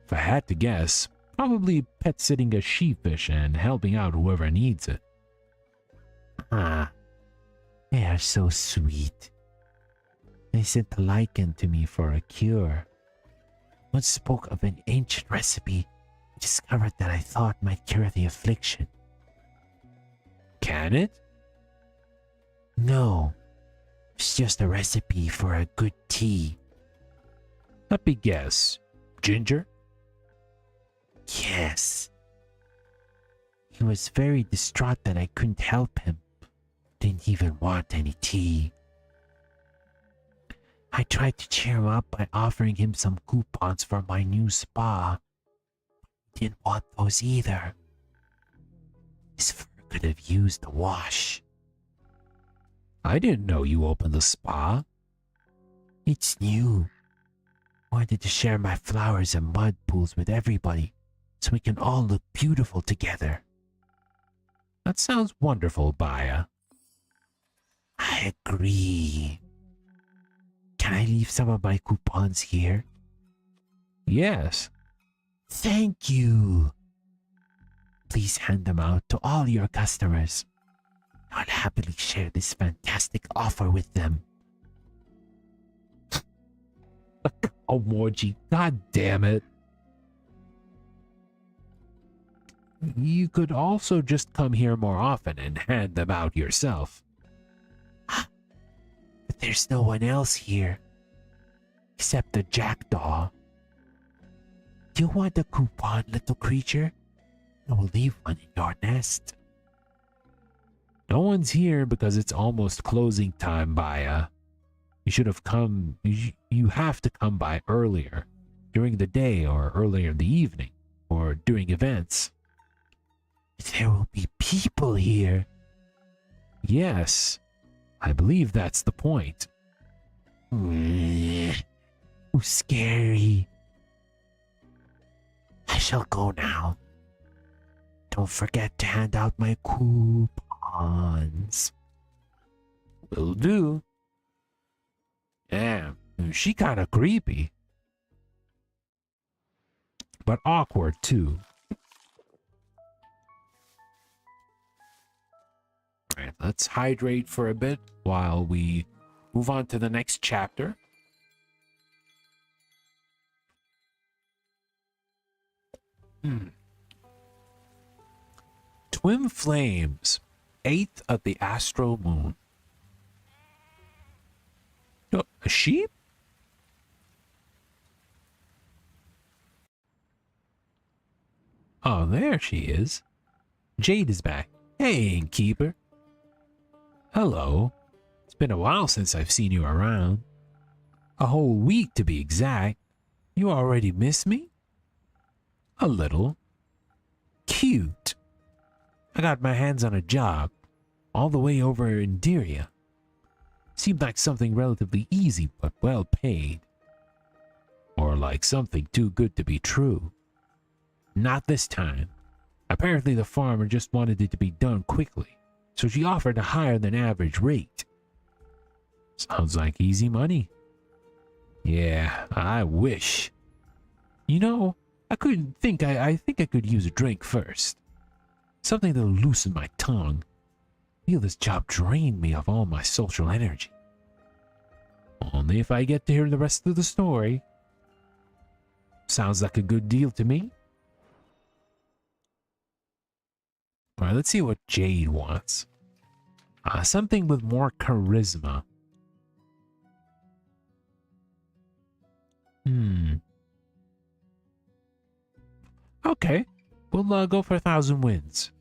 If I had to guess, probably pet sitting a sheepfish and helping out whoever needs it. Ah, they are so sweet. They sent the lichen to me for a cure. One spoke of an ancient recipe I discovered that I thought might cure the affliction. Can it? No, it's just a recipe for a good tea. Let me guess. Ginger? Yes. He was very distraught that I couldn't help him. Didn't even want any tea. I tried to cheer him up by offering him some coupons for my new spa. He didn't want those either. His fur could have used a wash. I didn't know you opened the spa. It's new. I wanted to share my flowers and mud pools with everybody so we can all look beautiful together. That sounds wonderful, Baya. I agree. Can I leave some of my coupons here? Yes. Thank you. Please hand them out to all your customers. I'll happily share this fantastic offer with them. Oh, Morji, god damn it. You could also just come here more often and hand them out yourself. But there's no one else here. Except the jackdaw. Do you want a coupon, little creature? I will leave one in your nest. No one's here because it's almost closing time, Baya. You should have come. You have to come by earlier, during the day or earlier in the evening, or during events. There will be people here. Yes, I believe that's the point. Oh, scary. I shall go now. Don't forget to hand out my coupons. Will do. Yeah, she kind of creepy. But awkward, too. Alright, let's hydrate for a bit while we move on to the next chapter. Twin Flames, 8th of the Astro Moon. Oh, a sheep? Oh, there she is. Jade is back. Hey, innkeeper. Hello. It's been a while since I've seen you around. A whole week to be exact. You already miss me? A little. Cute. I got my hands on a job, all the way over in Diria. Seemed like something relatively easy but well paid. Or like something too good to be true. Not this time. Apparently the farmer just wanted it to be done quickly, so she offered a higher than average rate. Sounds like easy money. Yeah, I wish. You know, I think I could use a drink first. Something to loosen my tongue. I feel this job drained me of all my social energy. Only if I get to hear the rest of the story. Sounds like a good deal to me. Alright, let's see what Jade wants. Something with more charisma. Okay, we'll go for 1,000 wins.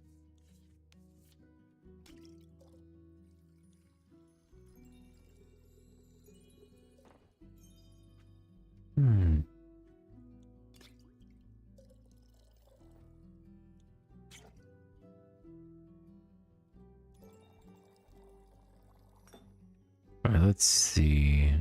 Alright, let's see.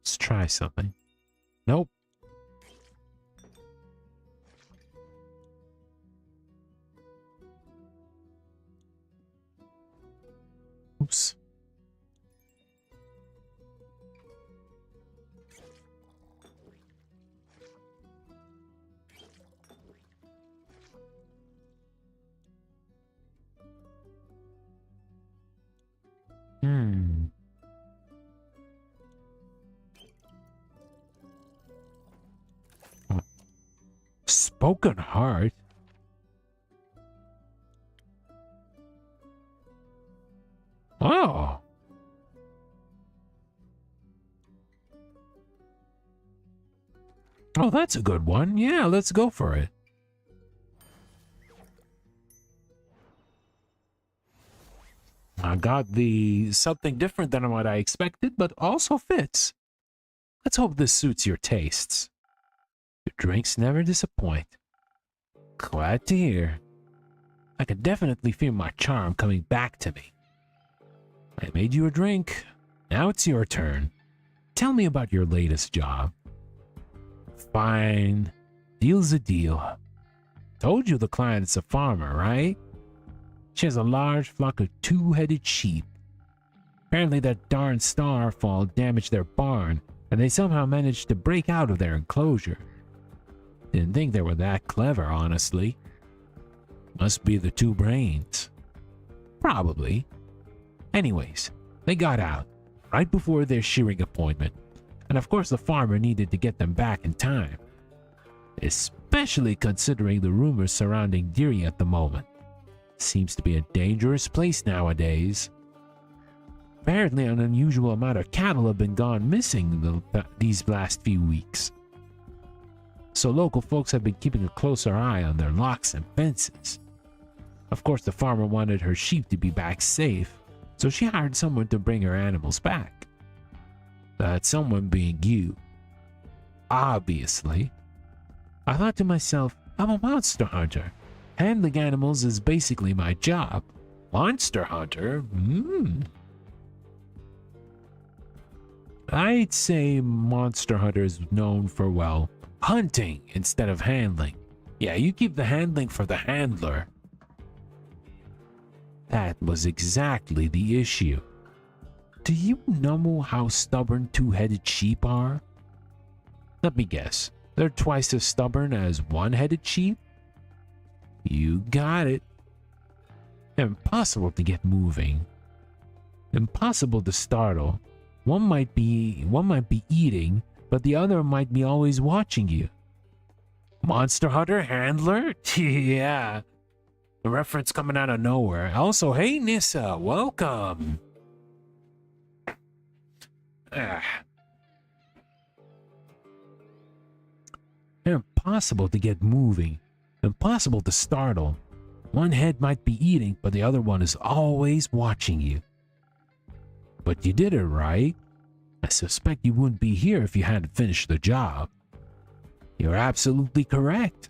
Let's try something. Nope. Oops. Spoken heart? Oh. Oh, that's a good one. Yeah, let's go for it. I got the something different than what I expected, but also fits. Let's hope this suits your tastes. Your drinks never disappoint. Glad to hear. I can definitely feel my charm coming back to me. I made you a drink. Now it's your turn. Tell me about your latest job. Fine. Deal's a deal. Told you the client's a farmer, right? She has a large flock of two-headed sheep. Apparently that darn starfall damaged their barn, and they somehow managed to break out of their enclosure. Didn't think they were that clever, honestly. Must be the two brains. Probably. Anyways, they got out, right before their shearing appointment, and of course the farmer needed to get them back in time. Especially considering the rumors surrounding Deary at the moment. Seems to be a dangerous place nowadays. Apparently an unusual amount of cattle have been gone missing these last few weeks. So local folks have been keeping a closer eye on their locks and fences. Of course the farmer wanted her sheep to be back safe, so she hired someone to bring her animals back. That someone being you. Obviously. I thought to myself, I'm a monster hunter. Handling animals is basically my job. Monster hunter? I'd say monster hunter is known for, well, hunting instead of handling. Yeah, you keep the handling for the handler. That was exactly the issue. Do you know how stubborn two-headed sheep are? Let me guess. They're twice as stubborn as one-headed sheep? You got it. Impossible to get moving. Impossible to startle. One might be eating, but the other might be always watching you. Monster Hunter Handler? Yeah. The reference coming out of nowhere. Also, hey Nissa, welcome. Ah. They're impossible to get moving. Impossible to startle. One head might be eating, but the other one is always watching you. But you did it right. I suspect you wouldn't be here if you hadn't finished the job. You're absolutely correct.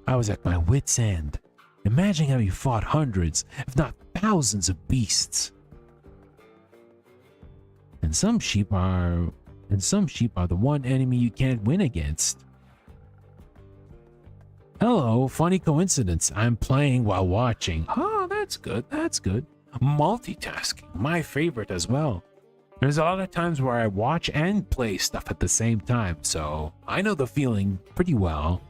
I was at my wit's end. Imagine how you fought hundreds, if not thousands of beasts. And some sheep are the one enemy you can't win against. Hello, funny coincidence. I'm playing while watching. Oh, that's good. That's good. Multitasking, my favorite as well. There's a lot of times where I watch and play stuff at the same time, so I know the feeling pretty well.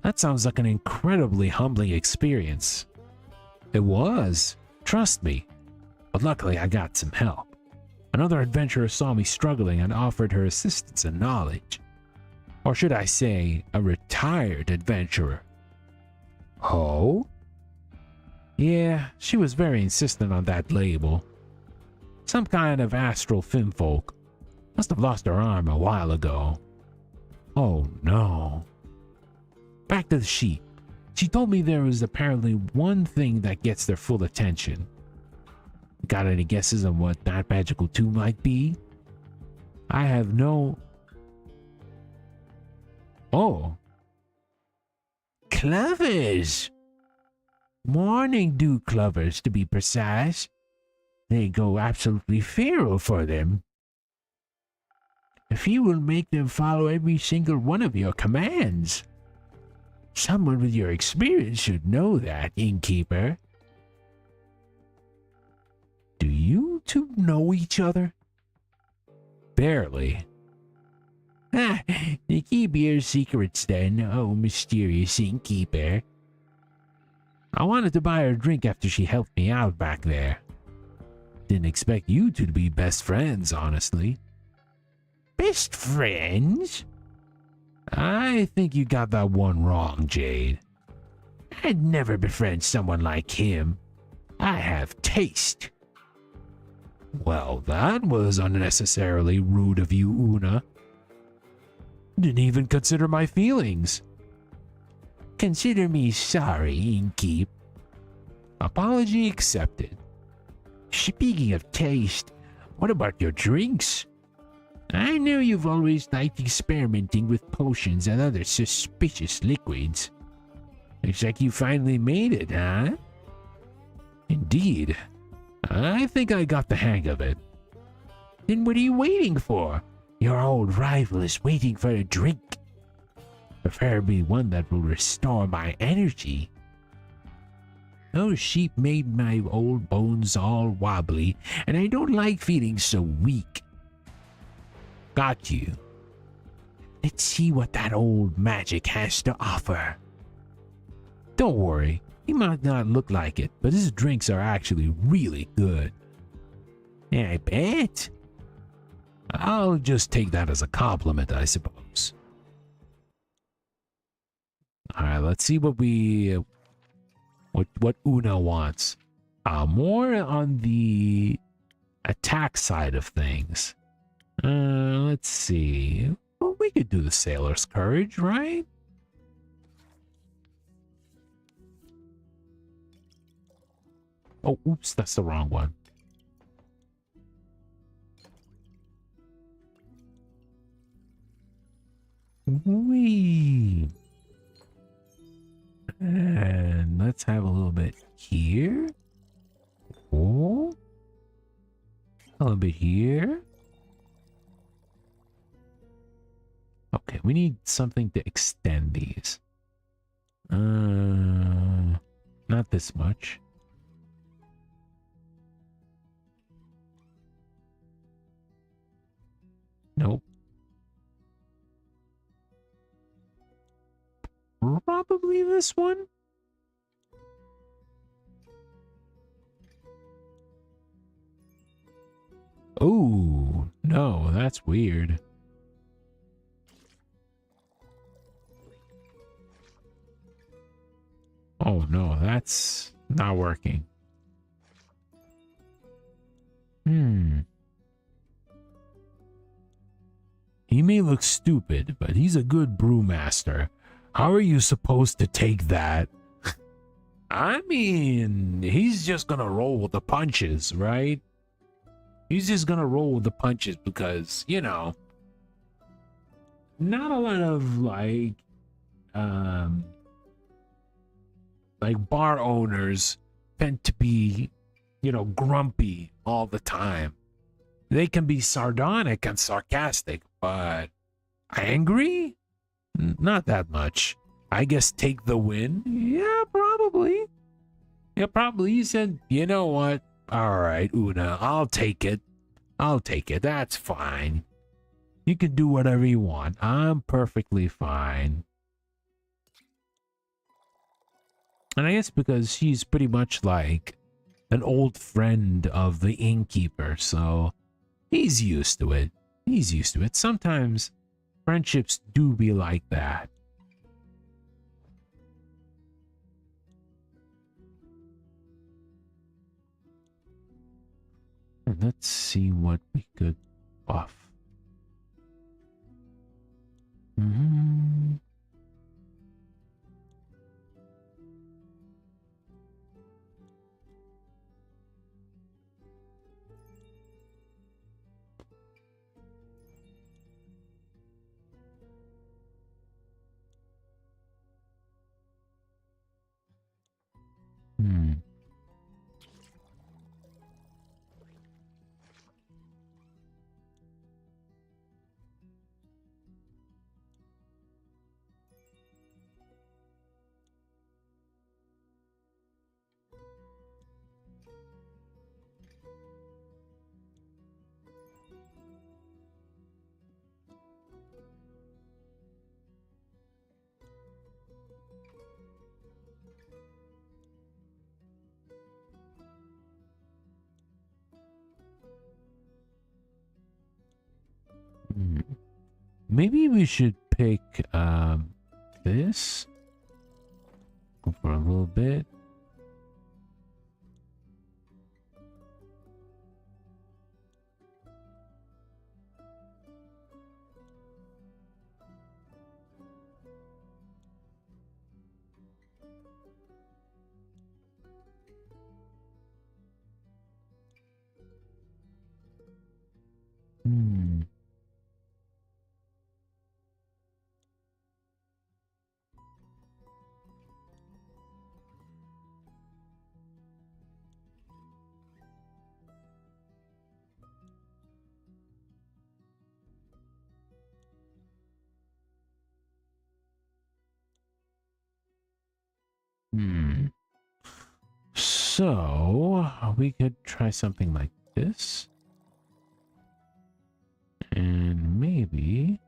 That sounds like an incredibly humbling experience. It was, trust me. But luckily I got some help. Another adventurer saw me struggling and offered her assistance and knowledge. Or should I say, a retired adventurer. Oh? Yeah, she was very insistent on that label. Some kind of astral finfolk. Must have lost her arm a while ago. Oh no. Back to the sheep. She told me there was apparently one thing that gets their full attention. Got any guesses on what that magical tool might be? I have no... Oh. Clovers! Morning dew clovers, to be precise. They go absolutely feral for them. If you will make them follow every single one of your commands. Someone with your experience should know that, innkeeper. Do you two know each other? Barely. Ah, to keep your secrets then, oh mysterious innkeeper. I wanted to buy her a drink after she helped me out back there. Didn't expect you two to be best friends, honestly. Best friends? I think you got that one wrong, Jade. I'd never befriend someone like him. I have taste. Well, that was unnecessarily rude of you, Una. Didn't even consider my feelings. Consider me sorry, innkeep. Apology accepted. Speaking of taste, what about your drinks? I know you've always liked experimenting with potions and other suspicious liquids. Looks like you finally made it, huh? Indeed. I think I got the hang of it. Then what are you waiting for? Your old rival is waiting for a drink. Preferably one that will restore my energy. Those sheep made my old bones all wobbly, and I don't like feeling so weak. Got you. Let's see what that old magic has to offer. Don't worry, he might not look like it, but his drinks are actually really good. I bet. I'll just take that as a compliment, I suppose. Alright, let's see what what Una wants. More on the attack side of things. Let's see. Well, we could do the Sailor's Courage, right? Oh, oops, that's the wrong one. Wee. And let's have a little bit here. Oh. A little bit here. Okay, we need something to extend these. Not this much. Nope. Probably this one. Oh, that's weird. Oh no, that's not working. He may look stupid, but he's a good brewmaster. How are you supposed to take that? I mean, he's just gonna roll with the punches, right? He's just gonna roll with the punches because, you know, not a lot of like bar owners tend to be, you know, grumpy all the time. They can be sardonic and sarcastic, but angry? Not that much. I guess take the win? Yeah, probably. Yeah, probably. He said, you know what? All right, Una, I'll take it. I'll take it. That's fine. You can do whatever you want. I'm perfectly fine. And I guess because she's pretty much like an old friend of the innkeeper, so he's used to it. He's used to it. Sometimes friendships do be like that. Let's see what we could buff. Mm-hmm. Hmm. Hmm. Maybe we should pick this. Go for a little bit. Hmm. Hmm. So we could try something like this. And maybe.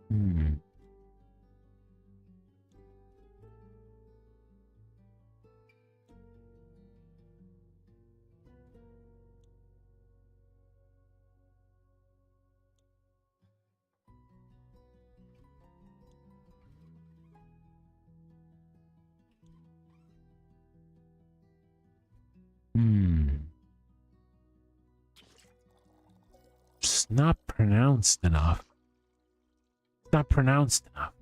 Hmm. Hmm. It's not pronounced enough. It's not pronounced enough.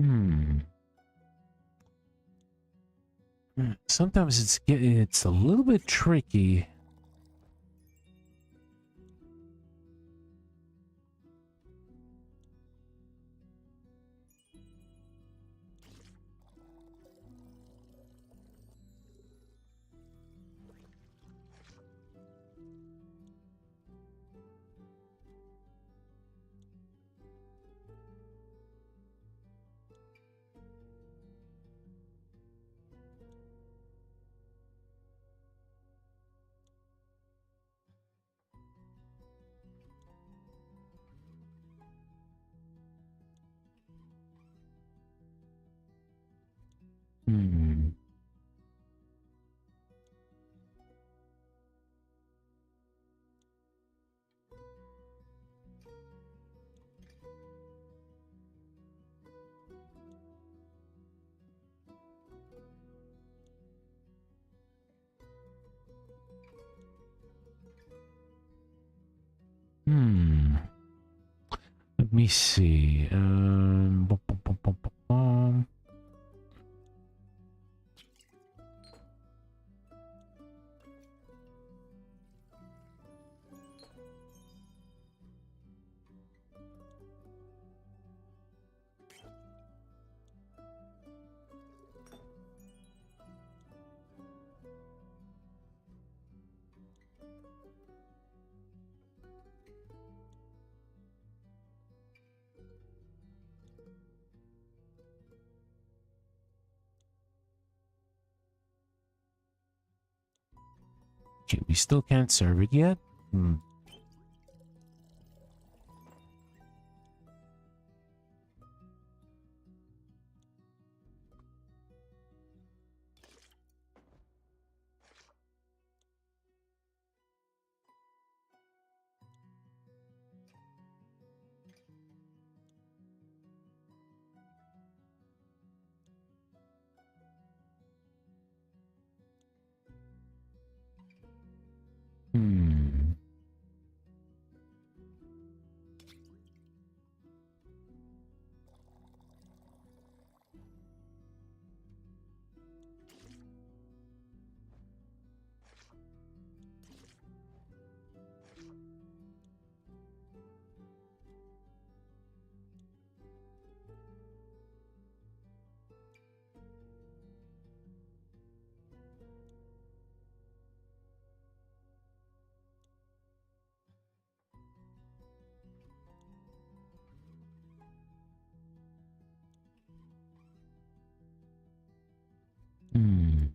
Hmm. Sometimes it's a little bit tricky. Hmm. Hmm. Let me see. Bum, bum, bum, bum, bum, bum. Okay, we still can't serve it yet. Hmm. Hmm. Hmm.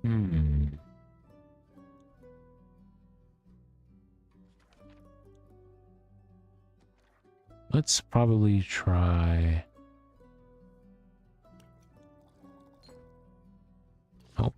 Hmm. Let's probably try. Oh.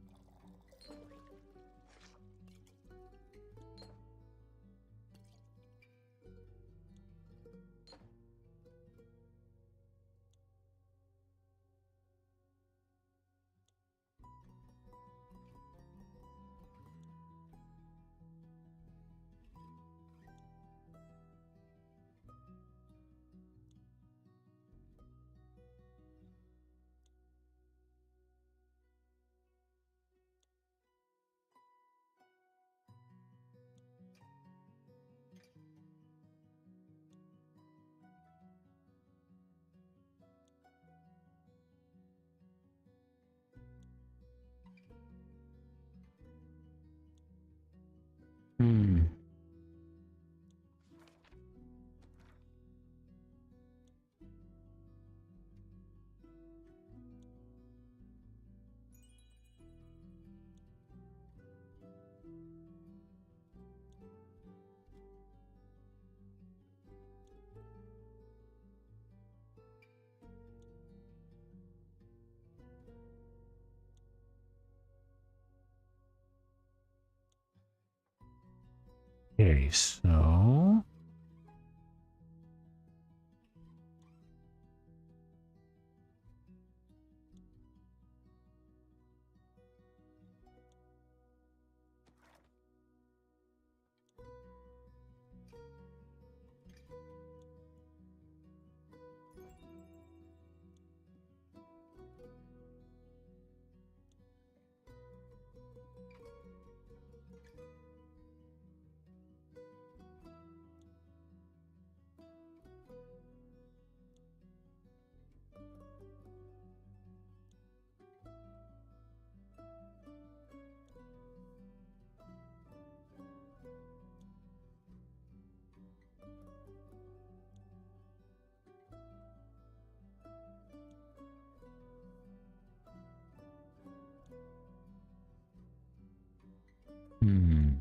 Okay, so hmm.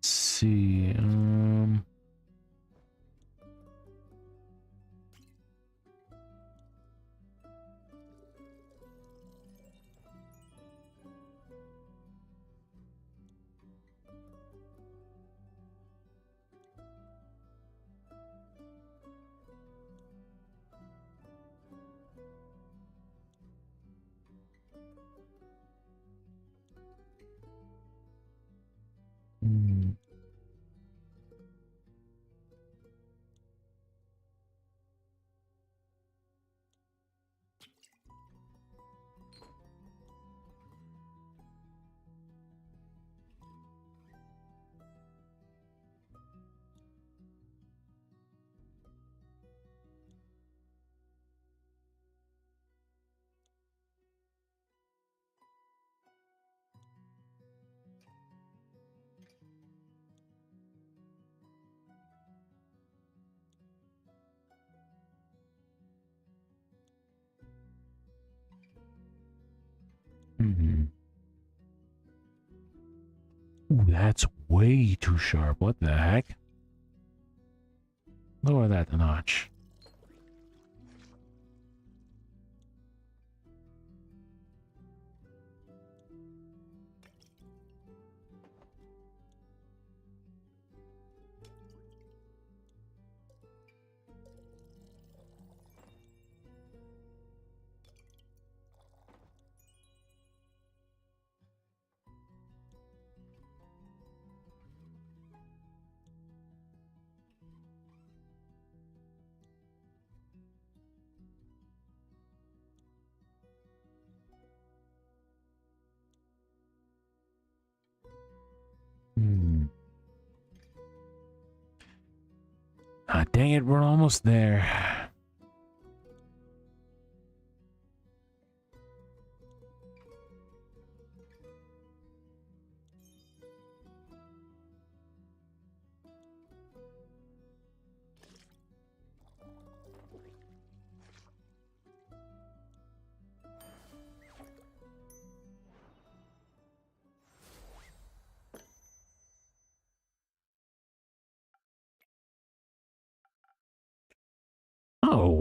Let's see. Hmm. Hmm. Ooh, that's way too sharp. What the heck? Lower that a notch. Hmm. Ah, dang it, we're almost there.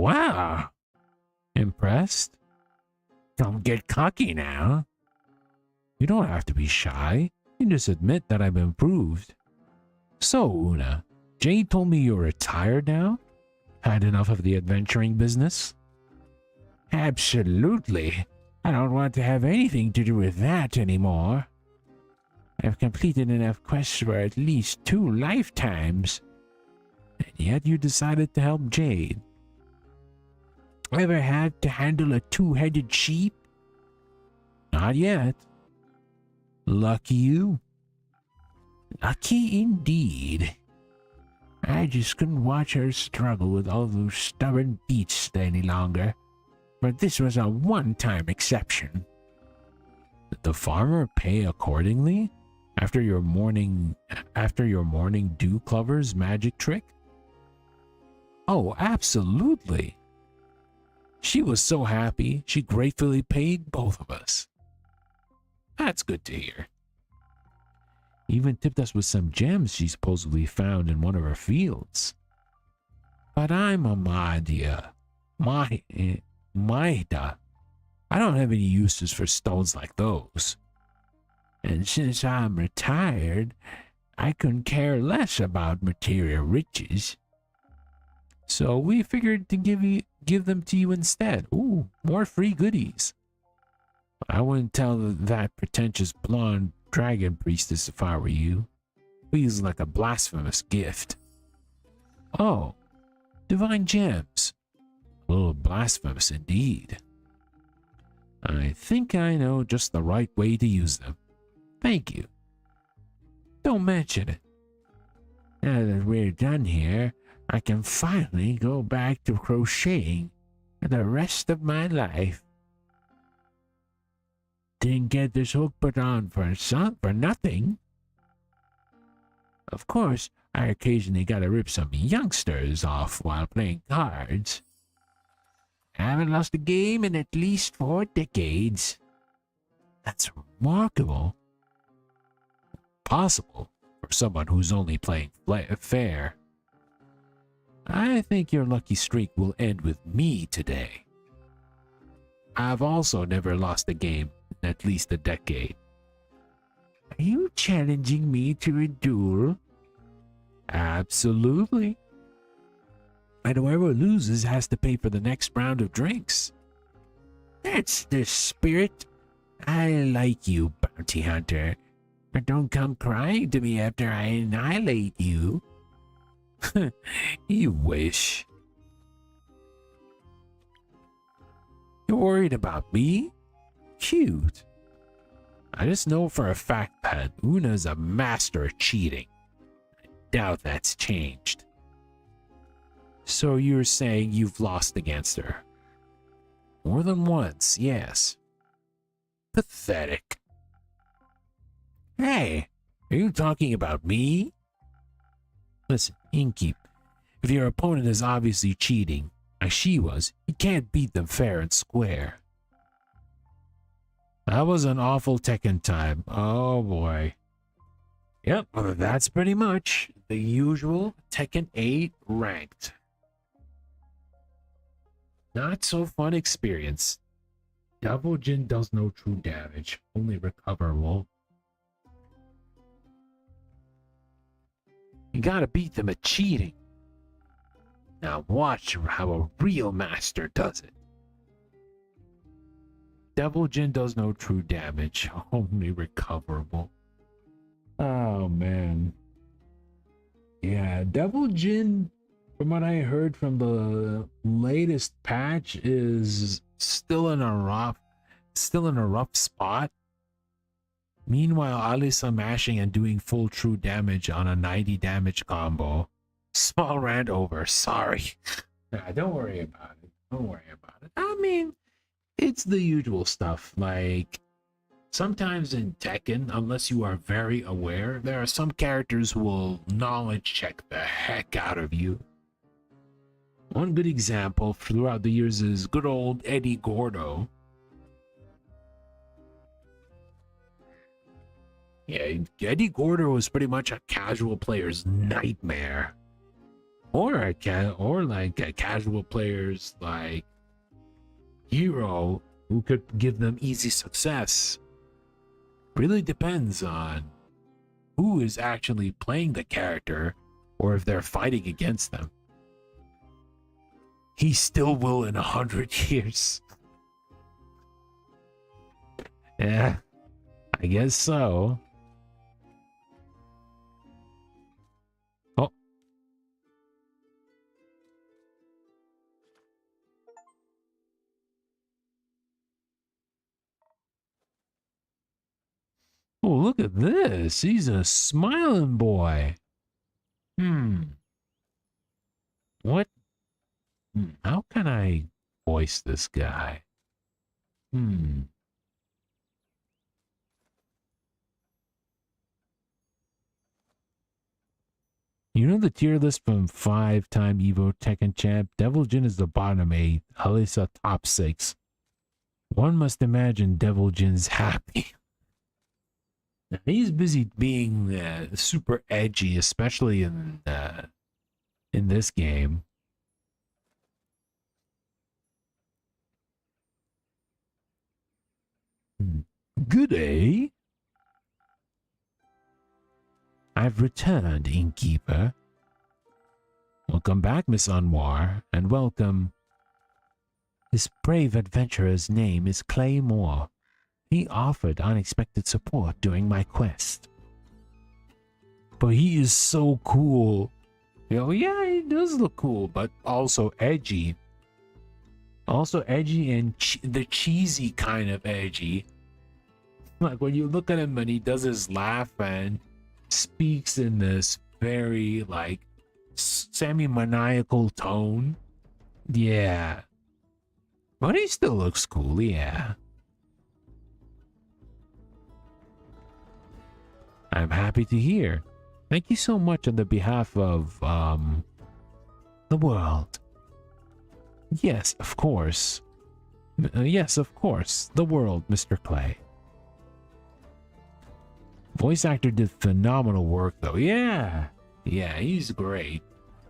wow. Impressed? Don't get cocky now. You don't have to be shy. You just admit that I've improved. So, Una, Jade told me you're retired now? Had enough of the adventuring business? Absolutely. I don't want to have anything to do with that anymore. I've completed enough quests for at least 2 lifetimes. And yet you decided to help Jade. Ever had to handle a 2-headed sheep? Not yet. Lucky you. Lucky indeed. I just couldn't watch her struggle with all those stubborn beasts any longer. But this was a one-time exception. Did the farmer pay accordingly after your morning dew clover's magic trick? Oh, absolutely. She was so happy, she gratefully paid both of us. That's good to hear. Even tipped us with some gems she supposedly found in one of her fields. But I'm a Maida. Maida. I don't have any uses for stones like those. And since I'm retired, I couldn't care less about material riches. So we figured to give them to you instead. Ooh, more free goodies. But I wouldn't tell that pretentious blonde dragon priestess if I were you. Feels like a blasphemous gift. Oh, divine gems. A little blasphemous indeed. I think I know just the right way to use them. Thank you. Don't mention it. Now that we're done here, I can finally go back to crocheting for the rest of my life. Didn't get this hook put on for nothing. Of course, I occasionally gotta rip some youngsters off while playing cards. I haven't lost a game in at least 4 decades. That's remarkable. Possible for someone who's only playing fair. I think your lucky streak will end with me today. I've also never lost a game in at least a decade. Are you challenging me to a duel? Absolutely. And whoever loses has to pay for the next round of drinks. That's the spirit. I like you, bounty hunter. But don't come crying to me after I annihilate you. You wish. You're worried about me? Cute. I just know for a fact that Una's a master at cheating. I doubt that's changed. So you're saying you've lost against her? More than once, yes. Pathetic. Hey, are you talking about me? Listen, Inkeep, if your opponent is obviously cheating, like she was, you can't beat them fair and square. That was an awful Tekken time. Oh boy. Yep, well, that's pretty much the usual Tekken 8 ranked. Not so fun experience. Double Jin does no true damage, only recoverable. You gotta beat them at cheating. Now watch how a real master does it. Devil Jin does no true damage, only recoverable. Oh man. Yeah, Devil Jin, from what I heard from the latest patch, is still in a rough spot. Meanwhile, Alisa mashing and doing full true damage on a 90 damage combo. Small rant over, sorry. Nah, don't worry about it. Don't worry about it. I mean, it's the usual stuff. Like, sometimes in Tekken, unless you are very aware, there are some characters who will knowledge check the heck out of you. One good example throughout the years is good old Eddie Gordo. Yeah, Eddie Gordo was pretty much a casual player's nightmare. or like casual players like Hero who could give them easy success. Really depends on who is actually playing the character or if they're fighting against them. He still will in 100 years. Yeah, I guess so. Oh. Oh, look at this. He's a smiling boy. What? How can I voice this guy? Hmm. You know the tier list from 5-time Evo Tekken champ? Devil Jin is the bottom 8, Halisa top 6. One must imagine Devil Jin's happy. He's busy being super edgy, especially in this game. Good day. I've returned, innkeeper. Welcome back, Miss Anwar, and welcome. This brave adventurer's name is Clay Moore. He offered unexpected support during my quest. But he is so cool. Oh yeah, he does look cool, but also edgy. Also edgy and the cheesy kind of edgy. Like when you look at him and he does his laugh and speaks in this very like semi-maniacal tone. Yeah. But he still looks cool, yeah. I'm happy to hear. Thank you so much on the behalf of, the world. Yes, of course. Yes, of course. The world, Mr. Clay. Voice actor did phenomenal work, though. Yeah. Yeah, he's great.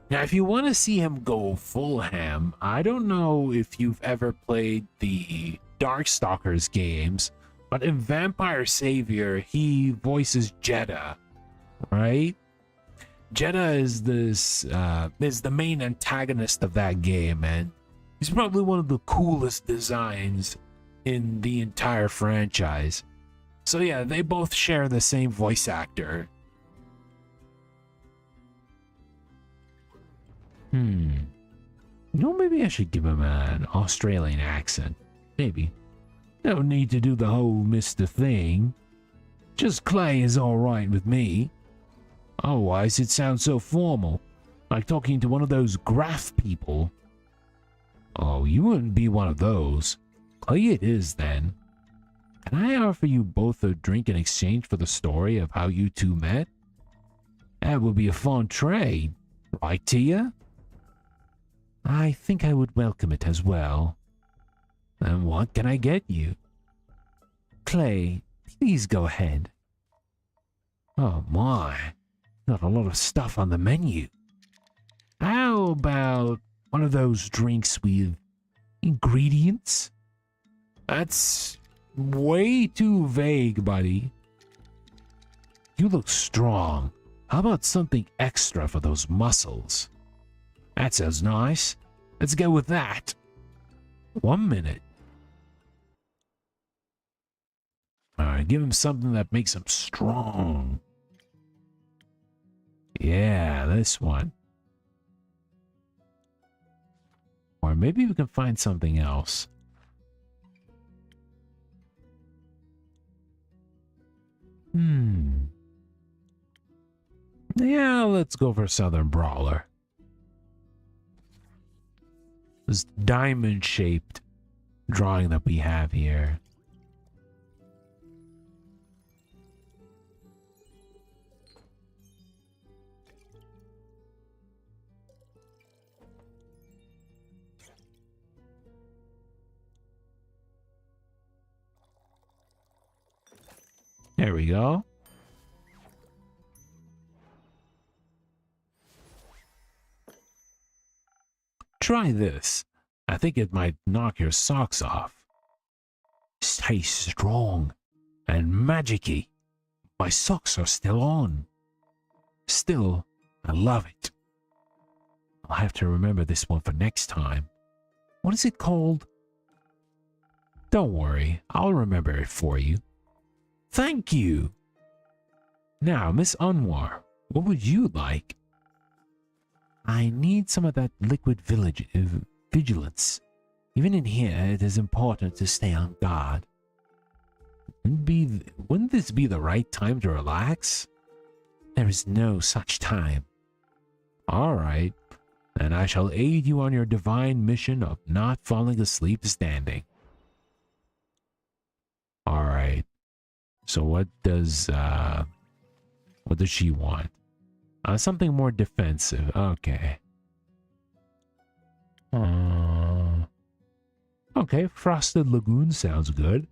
Now, if you want to see him go full ham, I don't know if you've ever played the Darkstalkers games, but in Vampire Savior, he voices Jeddah, right? Jeddah is is the main antagonist of that game, and he's probably one of the coolest designs in the entire franchise. So yeah, they both share the same voice actor. No, maybe I should give him an Australian accent. Maybe. No need to do the whole Mr. thing. Just Clay is alright with me. Otherwise, it sounds so formal, like talking to one of those graph people. Oh, you wouldn't be one of those. Clay it is, then. Can I offer you both a drink in exchange for the story of how you two met? That would be a fun trade, right, Tia? I think I would welcome it as well. And what can I get you? Clay, please go ahead. Oh my, got a lot of stuff on the menu. How about one of those drinks with ingredients? That's way too vague, buddy. You look strong. How about something extra for those muscles? That sounds nice. Let's go with that. 1 minute. Alright, give him something that makes him strong. Yeah, this one. Or maybe we can find something else. Yeah, let's go for Southern Brawler. This diamond-shaped drawing that we have here. There we go. Try this. I think it might knock your socks off. It tastes strong and magic-y. My socks are still on. Still, I love it. I'll have to remember this one for next time. What is it called? Don't worry, I'll remember it for you. Thank you. Now, Miss Anwar, what would you like? I need some of that liquid vigilance. Even in here, it is important to stay on guard. Wouldn't this be the right time to relax? There is no such time. All right, then I shall aid you on your divine mission of not falling asleep standing. All right. So what does she want? Something more defensive. Okay. Okay, Frosted Lagoon sounds good.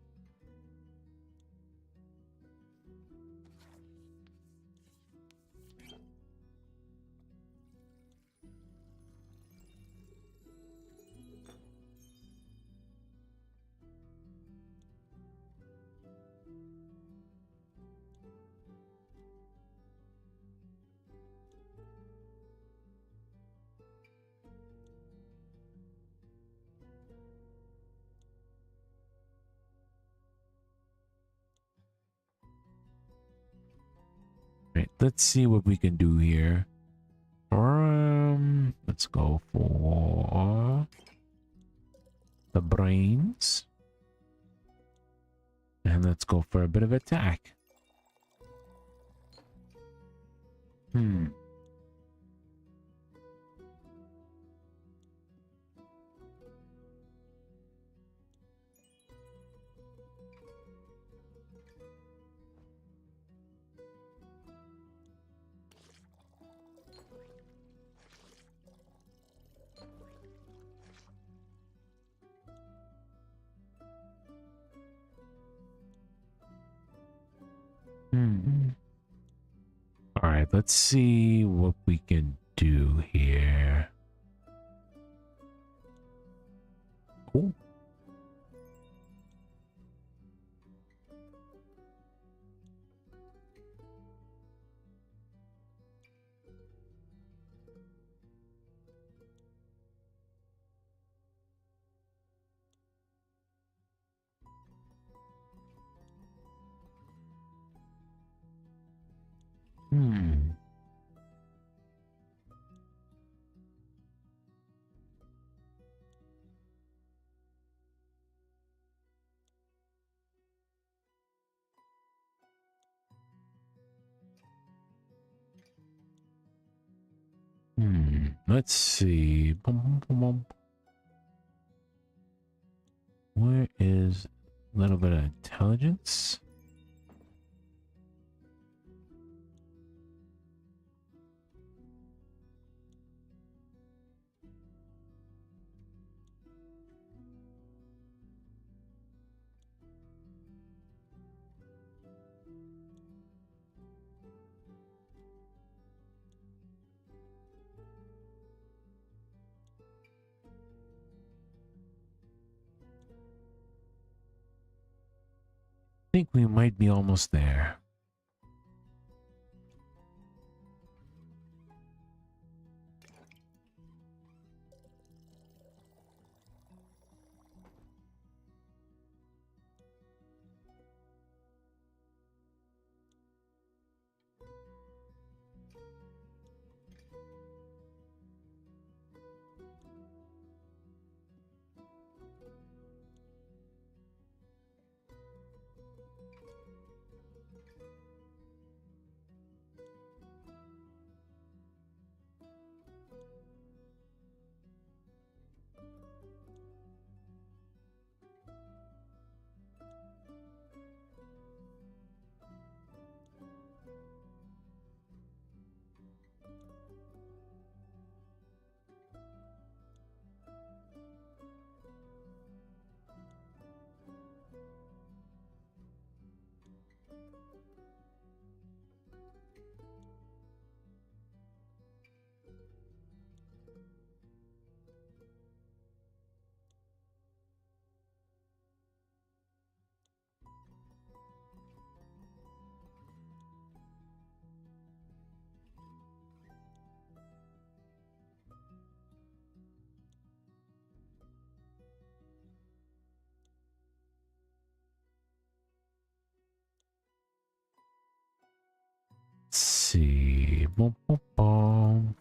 Right, let's see what we can do here. Let's go for the brains. And let's go for a bit of attack. Hmm. All right, let's see what we can do here. Cool. Let's see. Where is a little bit of intelligence? I think we might be almost there. see. Boom, boom, boom.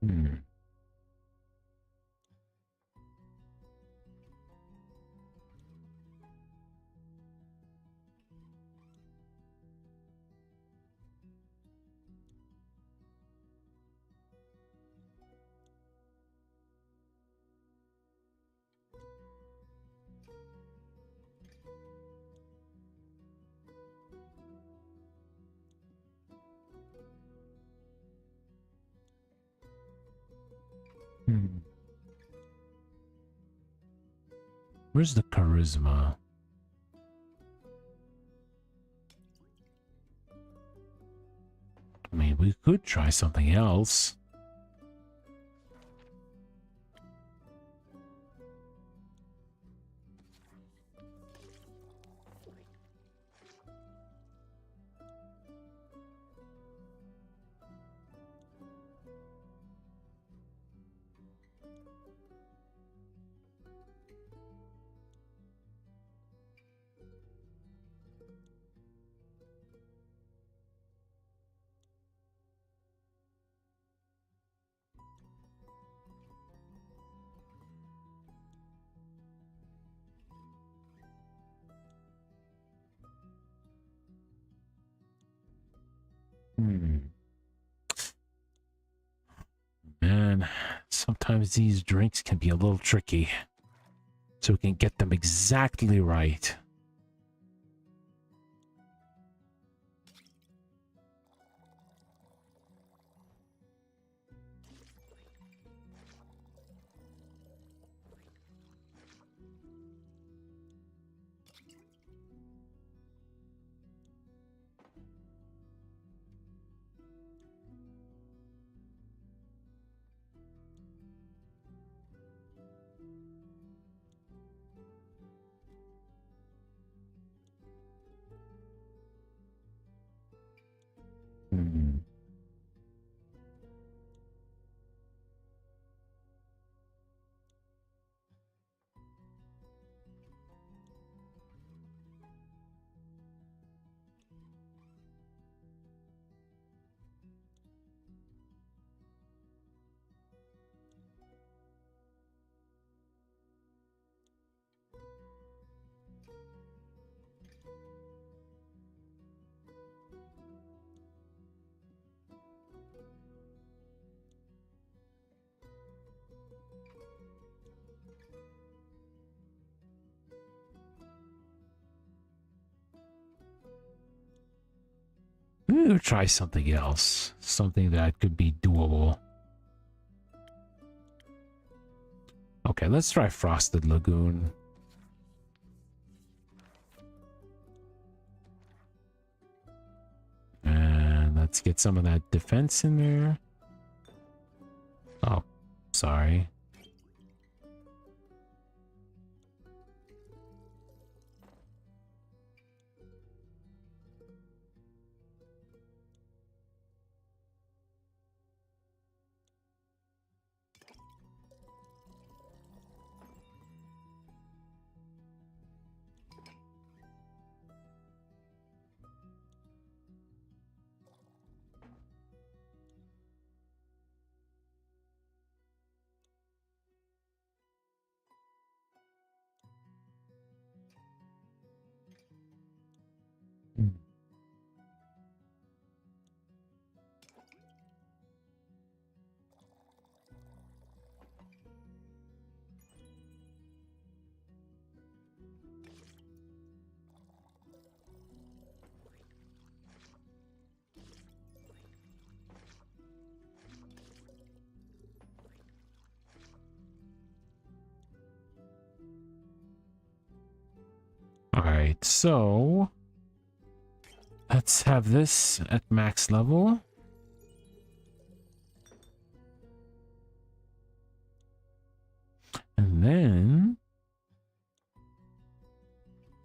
Hmm. Hmm. Where's the charisma? I mean, we could try something else. Hmm. Man, sometimes these drinks can be a little tricky. So we can get them exactly right. Hmm. We'll try something else. Something that could be doable. Okay, let's try Frosted Lagoon. And let's get some of that defense in there. Oh, sorry. Alright, so let's have this at max level. And then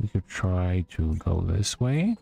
we could try to go this way.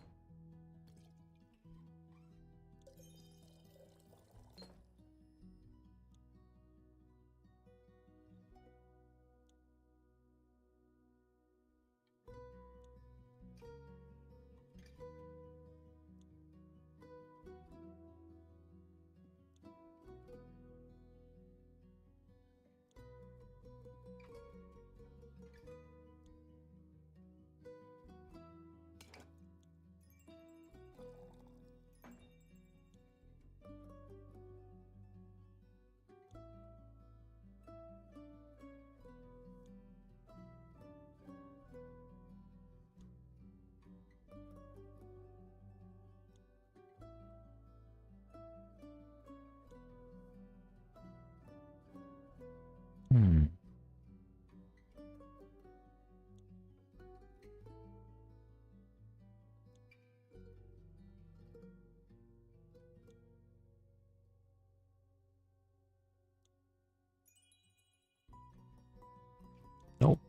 Nope.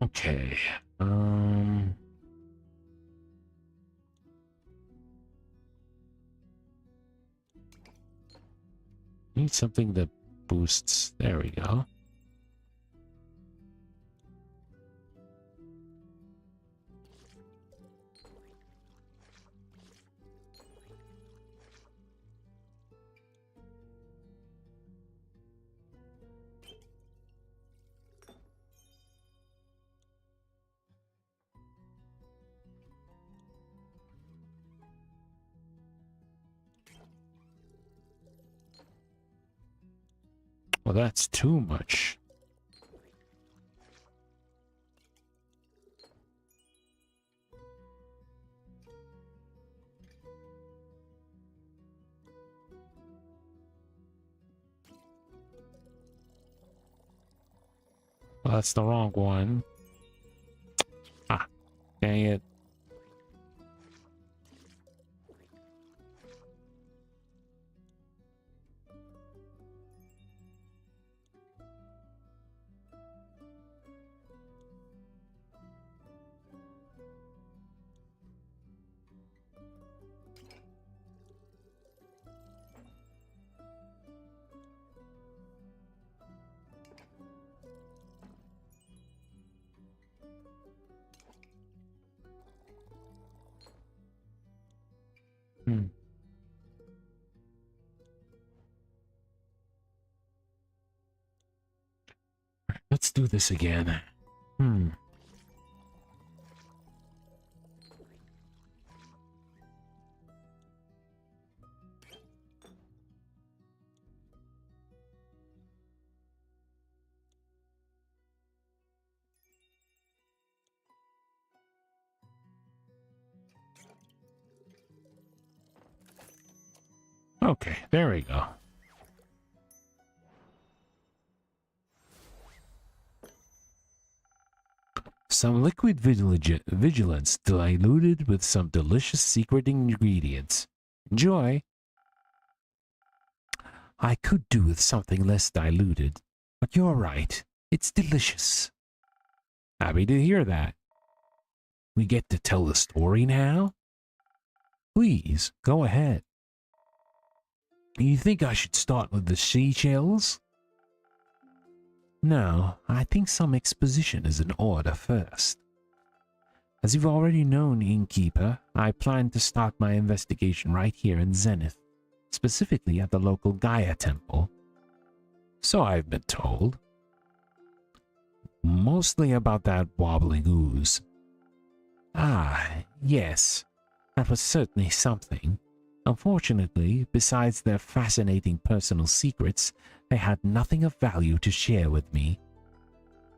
Okay. Need something that boosts. There we go. Well, that's too much. Well, that's the wrong one. Ah, dang it. Let's do this again. Okay, there we go. Some liquid vigilance diluted with some delicious secret ingredients. Enjoy. I could do with something less diluted, but you're right. It's delicious. Happy to hear that. We get to tell the story now? Please, go ahead. You think I should start with the seashells? No, I think some exposition is in order first. As you've already known, Innkeeper, I plan to start my investigation right here in Zenith, specifically at the local Gaia Temple. So I've been told. Mostly about that wobbling ooze. Ah, yes, that was certainly something. Unfortunately, besides their fascinating personal secrets, they had nothing of value to share with me.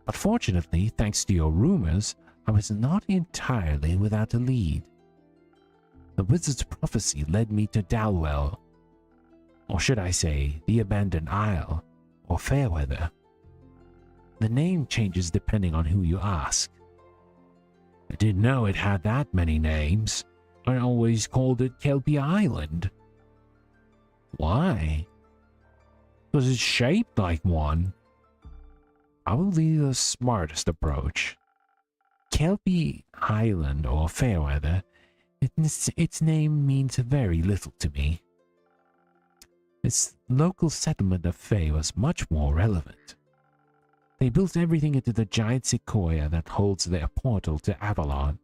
But fortunately, thanks to your rumors, I was not entirely without a lead. The wizard's prophecy led me to Dalwell, or should I say, the Abandoned Isle, or Fairweather. The name changes depending on who you ask. I didn't know it had that many names. I always called it Kelpie Island. Why? Because it's shaped like one. Probably the smartest approach. Kelpie Island or Fairweather, its name means very little to me. Its local settlement of Fae was much more relevant. They built everything into the giant sequoia that holds their portal to Avalon.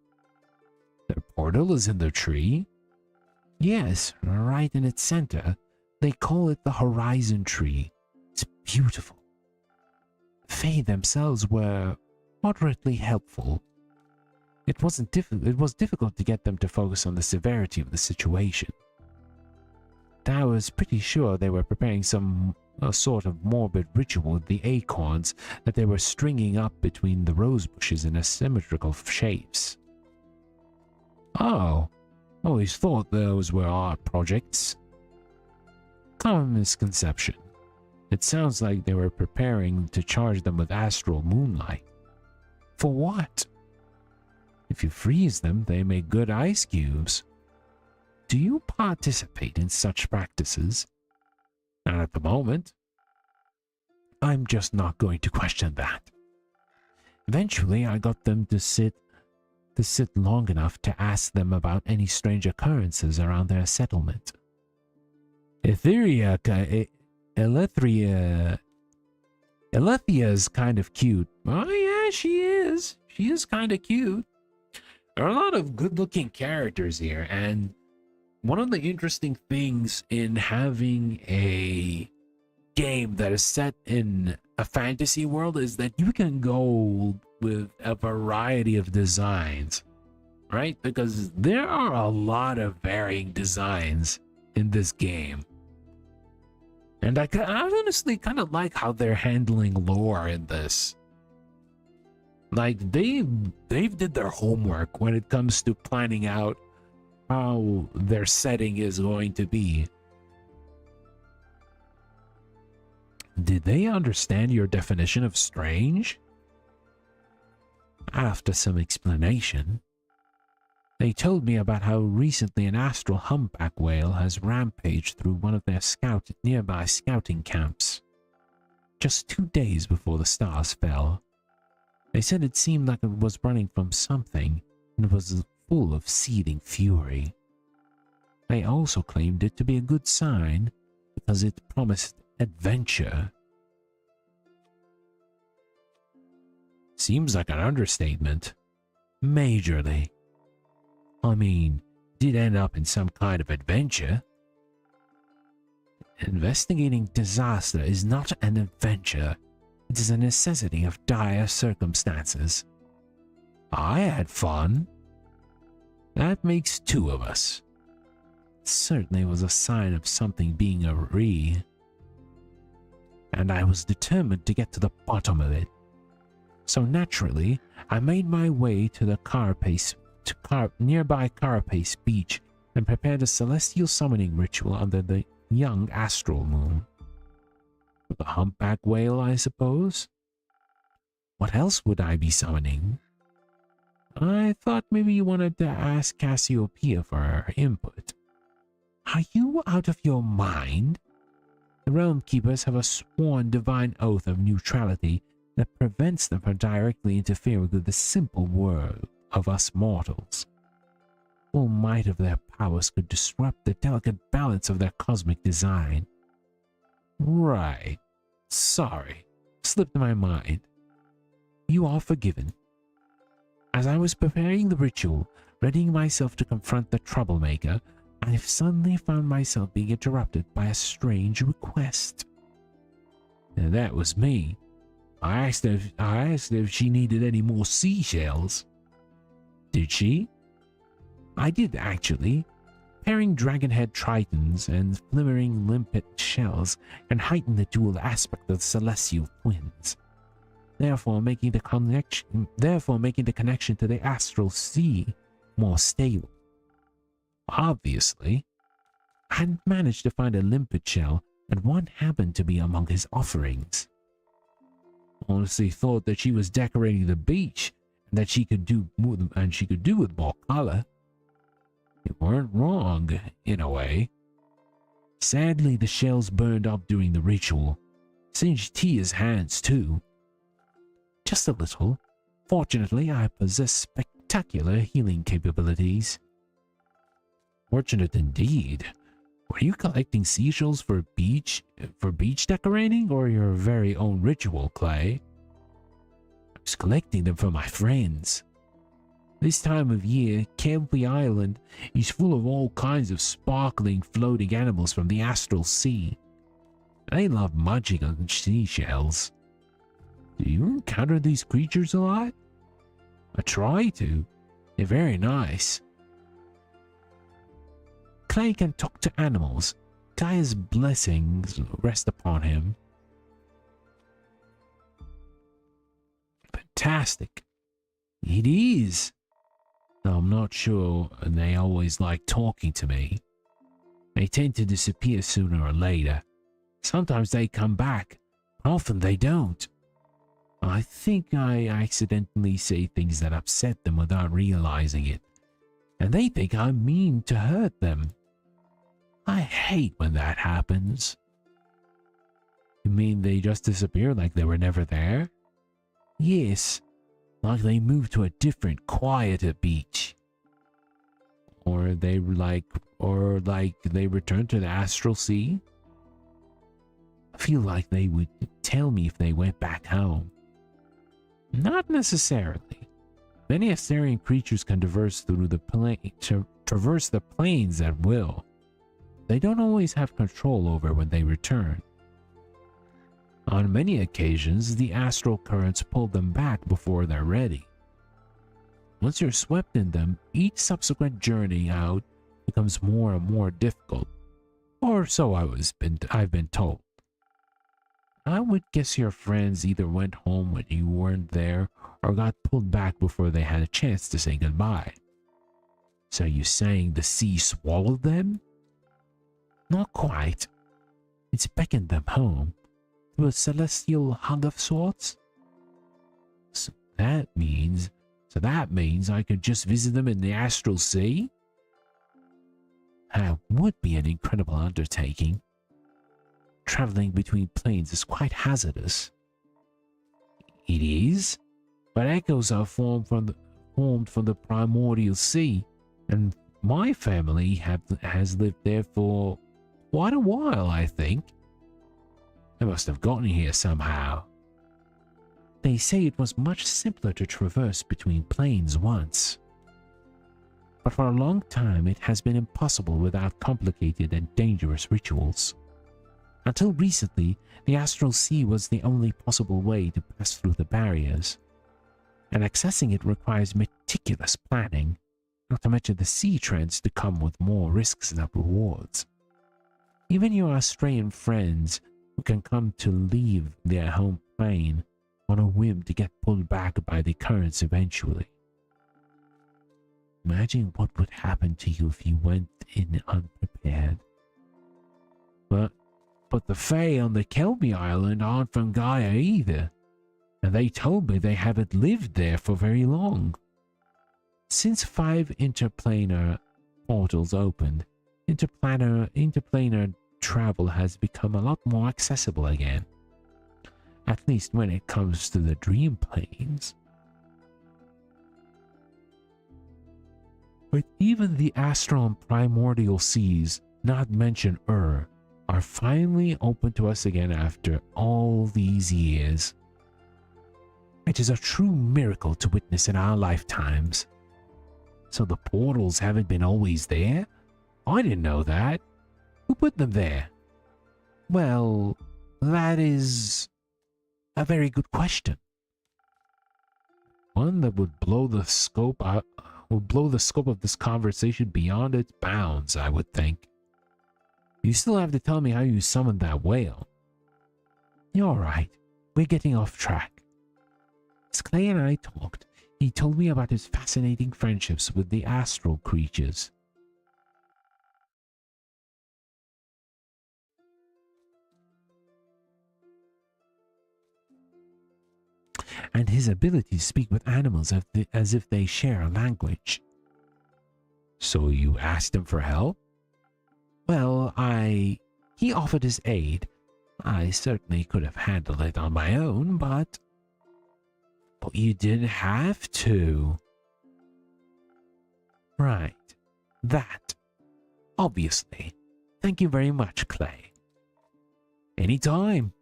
Their portal is in the tree? Yes, right in its center. They call it the Horizon Tree. It's beautiful. Fae themselves were moderately helpful. It was difficult to get them to focus on the severity of the situation. I was pretty sure they were preparing a sort of morbid ritual with the acorns that they were stringing up between the rose bushes in asymmetrical shapes. Oh, always thought those were art projects. Common misconception. It sounds like they were preparing to charge them with astral moonlight. For what? If you freeze them, they make good ice cubes. Do you participate in such practices? Not at the moment. I'm just not going to question that. Eventually, I got them to sit long enough to ask them about any strange occurrences around their settlement. Elethia's kind of cute. Oh yeah, she is. She is kind of cute. There are a lot of good-looking characters here, and one of the interesting things in having a game that is set in a fantasy world is that you can go with a variety of designs, right? Because there are a lot of varying designs in this game. And I honestly kind of like how they're handling lore in this. Like, they've did their homework when it comes to planning out how their setting is going to be. Did they understand your definition of strange? After some explanation, they told me about how recently an astral humpback whale has rampaged through one of their nearby scouting camps. Just 2 days before the stars fell. They said it seemed like it was running from something and was full of seething fury. They also claimed it to be a good sign because it promised adventure. Seems like an understatement. Majorly. I mean, did end up in some kind of adventure. Investigating disaster is not an adventure. It is a necessity of dire circumstances. I had fun. That makes 2 of us. It certainly was a sign of something being awry. And I was determined to get to the bottom of it. So naturally, I made my way to the nearby Carapace Beach and prepared a celestial summoning ritual under the young astral moon. The humpback whale, I suppose? What else would I be summoning? I thought maybe you wanted to ask Cassiopeia for her input. Are you out of your mind? The Realm Keepers have a sworn divine oath of neutrality that prevents them from directly interfering with the simple world of us mortals. Full might of their powers could disrupt the delicate balance of their cosmic design. Right. Sorry. Slipped my mind. You are forgiven. As I was preparing the ritual, readying myself to confront the troublemaker, I suddenly found myself being interrupted by a strange request. And that was me. I asked if she needed any more seashells. Did she? I did actually. Pairing dragonhead tritons and flimmering limpet shells can heighten the dual aspect of celestial twins, therefore making the connection to the astral sea more stable. Obviously, I hadn't managed to find a limpet shell, and one happened to be among his offerings. Honestly thought that she was decorating the beach and that she could do with more color. You weren't wrong, in a way. Sadly, the shells burned up during the ritual. Singed Tia's hands, too. Just a little. Fortunately, I possess spectacular healing capabilities. Fortunate indeed. Were you collecting seashells for beach decorating, or your very own ritual, Clay? I was collecting them for my friends. This time of year, Kelpie Island is full of all kinds of sparkling, floating animals from the astral sea. They love munching on seashells. Do you encounter these creatures a lot? I try to. They're very nice. Clay can talk to animals. Gaia's blessings rest upon him. Fantastic. It is. Though I'm not sure they always like talking to me. They tend to disappear sooner or later. Sometimes they come back, often they don't. I think I accidentally say things that upset them without realizing it, and they think I mean to hurt them. I hate when that happens. You mean they just disappear like they were never there? Yes, like they moved to a different, quieter beach. Or they returned to the astral sea? I feel like they would tell me if they went back home. Not necessarily. Many Astarian creatures can traverse the plains at will. They don't always have control over when they return. On many occasions, the astral currents pull them back before they're ready. Once you're swept in them, each subsequent journey out becomes more and more difficult, or so I've been told. I would guess your friends either went home when you weren't there or got pulled back before they had a chance to say goodbye. So you're saying the sea swallowed them? Not quite. It's beckoned them home, to a celestial hug of sorts. So that means I could just visit them in the astral sea? That would be an incredible undertaking. Traveling between planes is quite hazardous. It is, but echoes are formed from the primordial sea, and my family has lived there for quite a while, I think. They must have gotten here somehow. They say it was much simpler to traverse between planes once. But for a long time it has been impossible without complicated and dangerous rituals. Until recently, the astral sea was the only possible way to pass through the barriers, and accessing it requires meticulous planning, not to mention the sea trends to come with more risks than rewards. Even your Australian friends who can come to leave their home plane on a whim to get pulled back by the currents eventually. Imagine what would happen to you if you went in unprepared. But the Fae on the Kelpie Island aren't from Gaia either, and they told me they haven't lived there for very long. Since 5 interplanar portals opened, interplanar travel has become a lot more accessible again. At least when it comes to the dream planes. But even the astral and primordial seas, not mention are finally open to us again after all these years. It is a true miracle to witness in our lifetimes. So the portals haven't been always there? I didn't know that. Who put them there? Well, that is a very good question. One that would blow the scope out will blow the scope of this conversation beyond its bounds, I would think. You still have to tell me how you summoned that whale. You're right. We're getting off track. As Clay and I talked, he told me about his fascinating friendships with the astral creatures. And his ability to speak with animals as if they share a language. So you asked him for help? Well, he offered his aid. I certainly could have handled it on my own, but you didn't have to. Right. That. Obviously. Thank you very much, Clay. Anytime.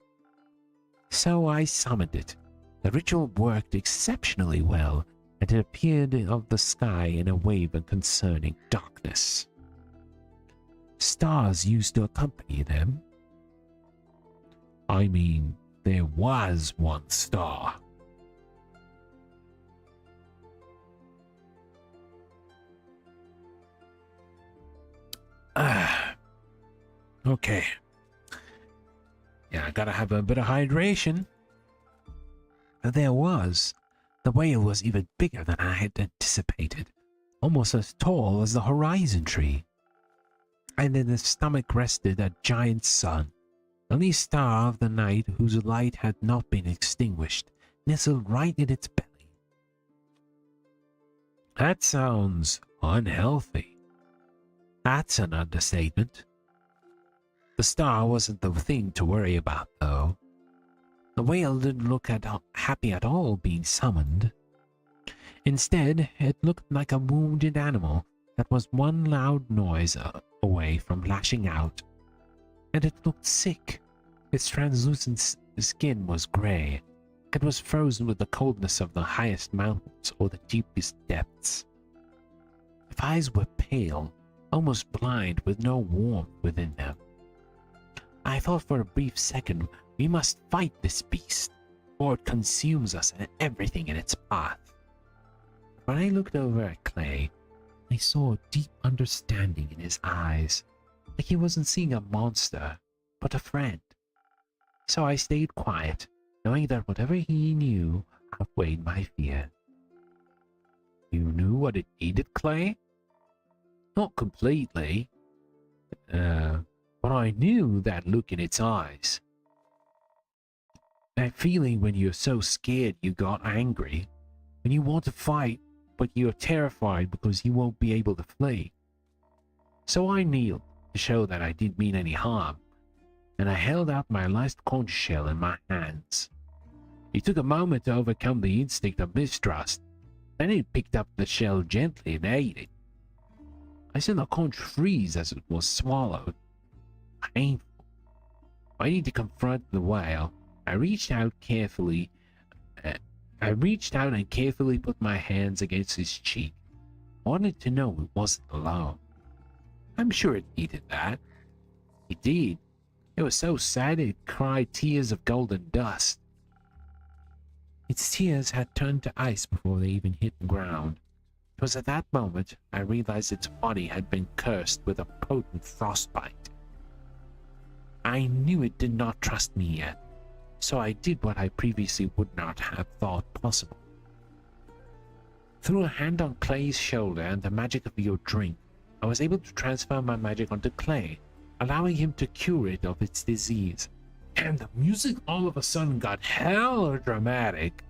So I summoned it. The ritual worked exceptionally well, and it appeared of the sky in a wave of concerning darkness. Stars used to accompany them. I mean, there was one star. Okay. Yeah, I gotta have a bit of hydration. There was. The whale was even bigger than I had anticipated, almost as tall as the horizon tree. And in his stomach rested a giant sun, the only star of the night whose light had not been extinguished, nestled right in its belly. That sounds unhealthy. That's an understatement. The star wasn't the thing to worry about, though. The whale didn't look happy at all being summoned. Instead, it looked like a wounded animal that was one loud noise away from lashing out. And it looked sick. Its translucent skin was grey. It was frozen with the coldness of the highest mountains or the deepest depths. Its eyes were pale, almost blind, with no warmth within them. I thought for a brief second, we must fight this beast, or it consumes us and everything in its path. When I looked over at Clay, I saw a deep understanding in his eyes, like he wasn't seeing a monster, but a friend. So I stayed quiet, knowing that whatever he knew outweighed my fear. You knew what it needed, Clay? Not completely. But I knew that look in its eyes. That feeling when you're so scared you got angry, when you want to fight, but you're terrified because you won't be able to flee. So I kneeled to show that I didn't mean any harm, and I held out my last conch shell in my hands. It took a moment to overcome the instinct of mistrust. Then it picked up the shell gently and ate it. I saw the conch freeze as it was swallowed. Painful. Waiting to confront the whale, I reached out and carefully put my hands against his cheek. I wanted to know it wasn't alone. I'm sure it needed that. It did. It was so sad it cried tears of golden dust. Its tears had turned to ice before they even hit the ground. It was at that moment I realized its body had been cursed with a potent frostbite. I knew it did not trust me yet, so I did what I previously would not have thought possible. Through a hand on Clay's shoulder and the magic of your drink, I was able to transfer my magic onto Clay, allowing him to cure it of its disease. And the music all of a sudden got hella dramatic.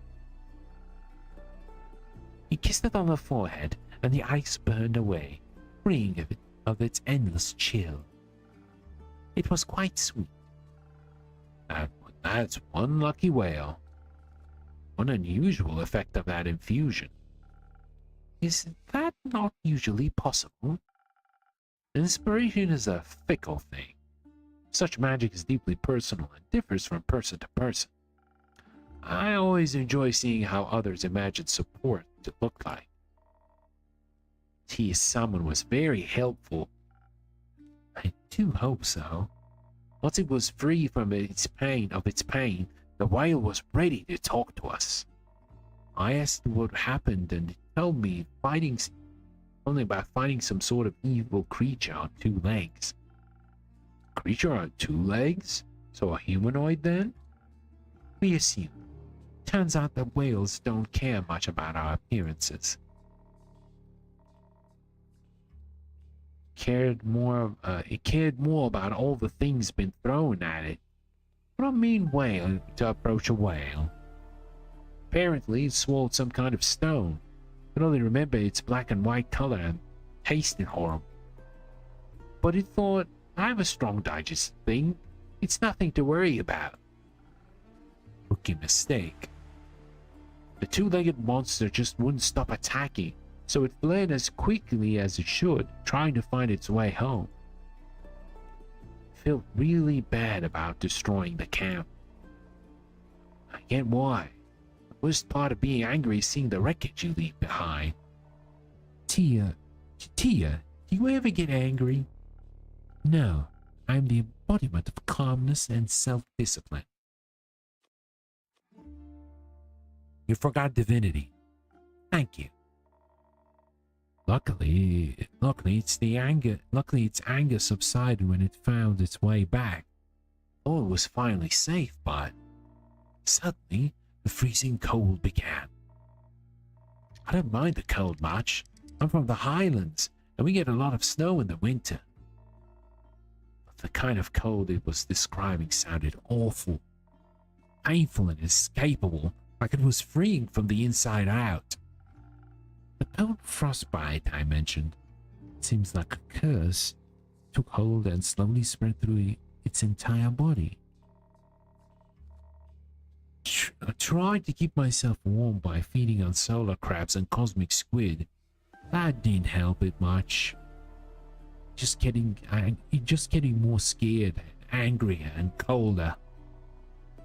He kissed it on the forehead, and the ice burned away, freeing it of its endless chill. It was quite sweet. That's one lucky whale. One unusual effect of that infusion. Is that not usually possible? Inspiration is a fickle thing. Such magic is deeply personal and differs from person to person. I always enjoy seeing how others imagine support to look like. His summon was very helpful. I do hope so. Once it was free from its pain, the whale was ready to talk to us. I asked what happened and it told me fighting only by finding some sort of evil creature on two legs. Creature on two legs? So a humanoid then? We assume. Turns out that whales don't care much about our appearances. It cared more about all the things been thrown at it. What a mean whale to approach a whale. Apparently it swallowed some kind of stone. I can only remember its black and white color and tasted horrible. But it thought, I have a strong digestive thing. It's nothing to worry about. Rookie mistake. The two-legged monster just wouldn't stop attacking, so it fled as quickly as it should, trying to find its way home. I felt really bad about destroying the camp. I get why. The worst part of being angry is seeing the wreckage you leave behind. Tia, do you ever get angry? No, I'm the embodiment of calmness and self-discipline. You forgot divinity. Thank you. Luckily its anger subsided when it found its way back. Oh, it was finally safe, but suddenly the freezing cold began. I don't mind the cold much. I'm from the highlands, and we get a lot of snow in the winter. But the kind of cold it was describing sounded awful, painful and inescapable, like it was freeing from the inside out. The cold frostbite I mentioned seems like a curse. Took hold and slowly spread through its entire body. I tried to keep myself warm by feeding on solar crabs and cosmic squid. That didn't help it much. Just getting more scared, angrier, and colder.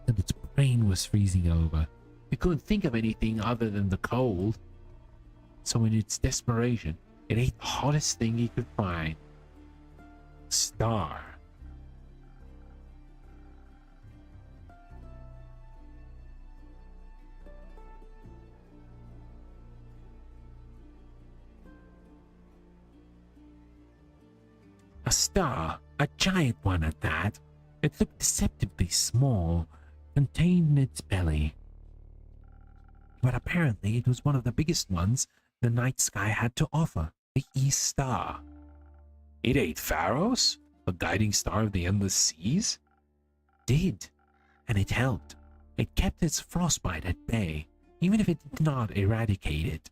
And its brain was freezing over. It couldn't think of anything other than the cold. So in its desperation, it ate the hottest thing it could find. Star. A star, a giant one at that. It looked deceptively small, contained in its belly. But apparently it was one of the biggest ones the night sky had to offer, the East Star. It ate Pharos, the guiding star of the endless seas? Did, and it helped. It kept its frostbite at bay, even if it did not eradicate it.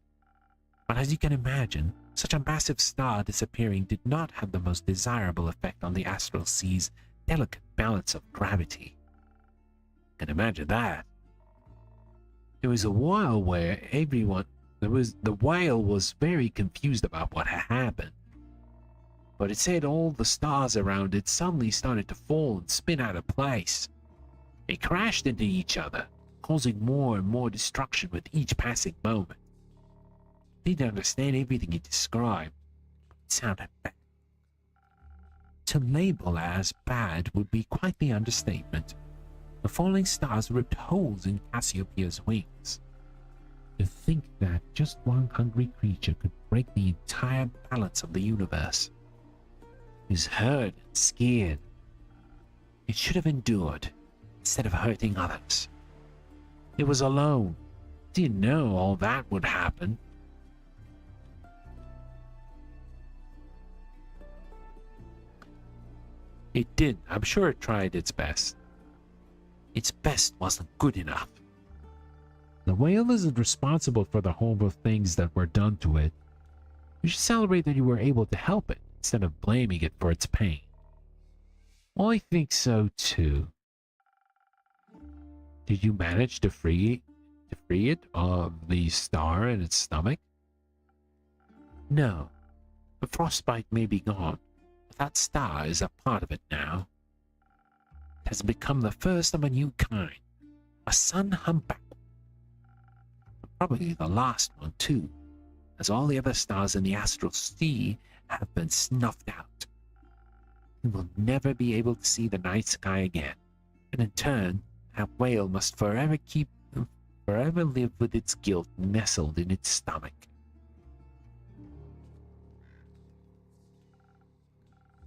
But as you can imagine, such a massive star disappearing did not have the most desirable effect on the astral sea's delicate balance of gravity. Can imagine that. There was a while where the whale was very confused about what had happened. But it said all the stars around it suddenly started to fall and spin out of place. They crashed into each other, causing more and more destruction with each passing moment. Didn't understand everything it described. It sounded bad. To label as bad would be quite the understatement. The falling stars ripped holes in Cassiopeia's wings. To think that just one hungry creature could break the entire balance of the universe. It was hurt and scared. It should have endured instead of hurting others. It was alone. Didn't know all that would happen. It did. I'm sure it tried its best. Its best wasn't good enough. The whale isn't responsible for the horrible things that were done to it. You should celebrate that you were able to help it instead of blaming it for its pain. Well, I think so too. Did you manage to free it of the star in its stomach? No. The frostbite may be gone, but that star is a part of it now. It has become the first of a new kind, a sun humpback. Probably the last one too, as all the other stars in the astral sea have been snuffed out. We will never be able to see the night sky again, and in turn, that whale must forever live with its guilt nestled in its stomach.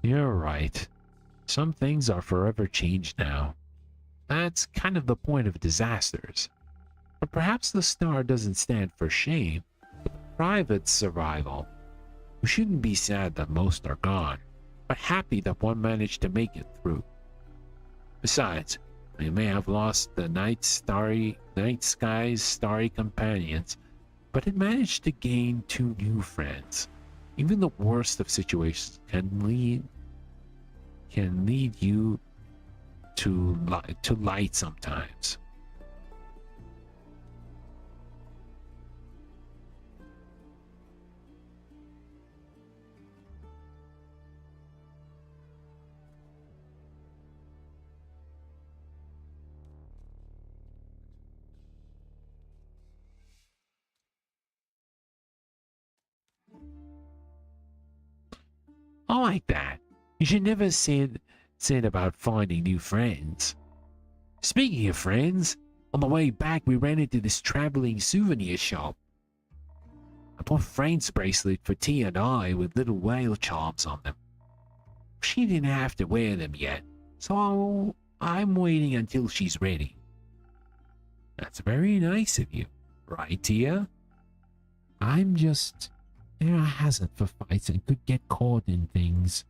You're right. Some things are forever changed now. That's kind of the point of disasters. But perhaps the star doesn't stand for shame, but private survival. We shouldn't be sad that most are gone, but happy that one managed to make it through. Besides, we may have lost the night sky's starry companions, but it managed to gain 2 new friends. Even the worst of situations can lead you to light sometimes. I like that. You should never say it about finding new friends. Speaking of friends, on the way back we ran into this traveling souvenir shop. I bought a friend's bracelet for Tia and I with little whale charms on them. She didn't have to wear them yet, so I'm waiting until she's ready. That's very nice of you, right, Tia? I'm just a hazard for fights and could get caught in things.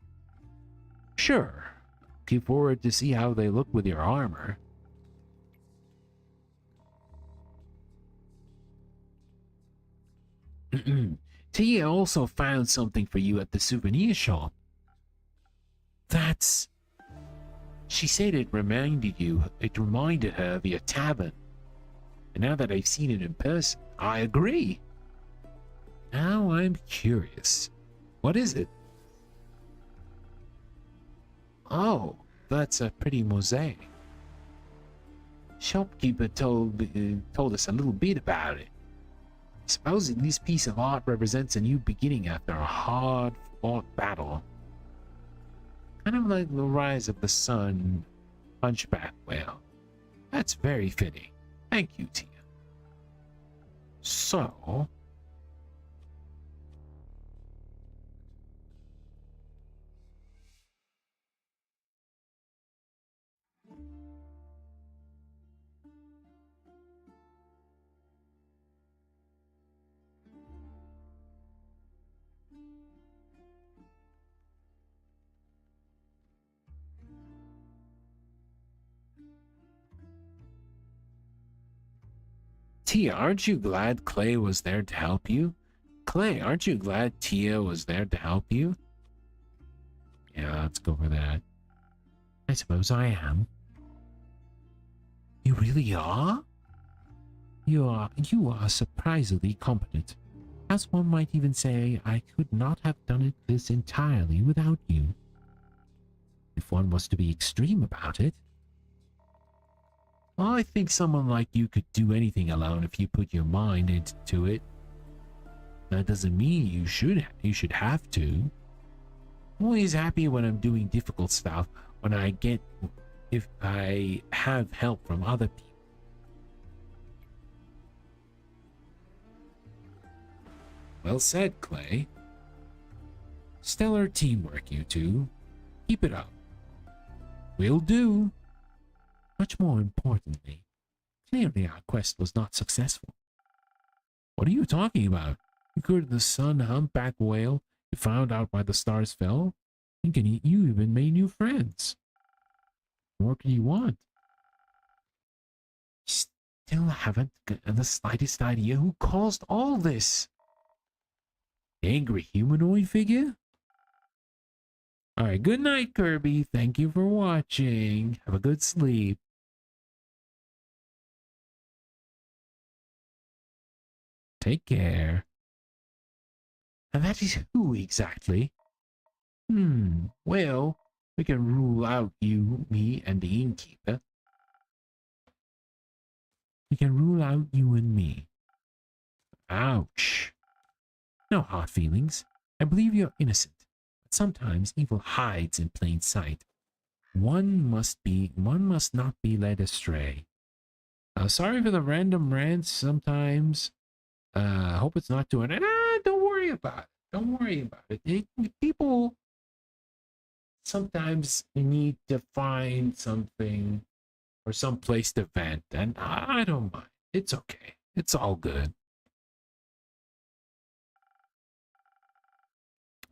Sure. Looking forward to see how they look with your armor. Tia also found something for you at the souvenir shop. That's... She said it reminded her of your tavern. And now that I've seen it in person, I agree. Now I'm curious. What is it? Oh, that's a pretty mosaic. Shopkeeper told us a little bit about it. Supposedly this piece of art represents a new beginning after a hard-fought battle. Kind of like the rise of the sun, hunchback whale. That's very fitting. Thank you, Tia. So... Tia, aren't you glad Clay was there to help you? Clay, aren't you glad Tia was there to help you? Yeah, let's go for that. I suppose I am. You really are? You are surprisingly competent. As one might even say, I could not have done this entirely without you. If one was to be extreme about it. Well, I think someone like you could do anything alone if you put your mind into it. That doesn't mean you should have to. I'm always happy when I'm doing difficult stuff if I have help from other people. Well said, Clay. Stellar teamwork, you two. Keep it up. Will do. Much more importantly, clearly our quest was not successful. What are you talking about? You cured the sun humpback whale, you found out why the stars fell, and you even made new friends. What more can you want? Still haven't got the slightest idea who caused all this. The angry humanoid figure? Alright, good night, Kirby. Thank you for watching. Have a good sleep. Take care. And that is who exactly? Well, we can rule out you, me, and the innkeeper. We can rule out you and me. Ouch. No hard feelings. I believe you're innocent. But sometimes evil hides in plain sight. One must not be led astray. Sorry for the random rants sometimes. Hope it's not too... Don't worry about it. Don't worry about it. People sometimes you need to find something or some place to vent, and I don't mind. It's okay. It's all good.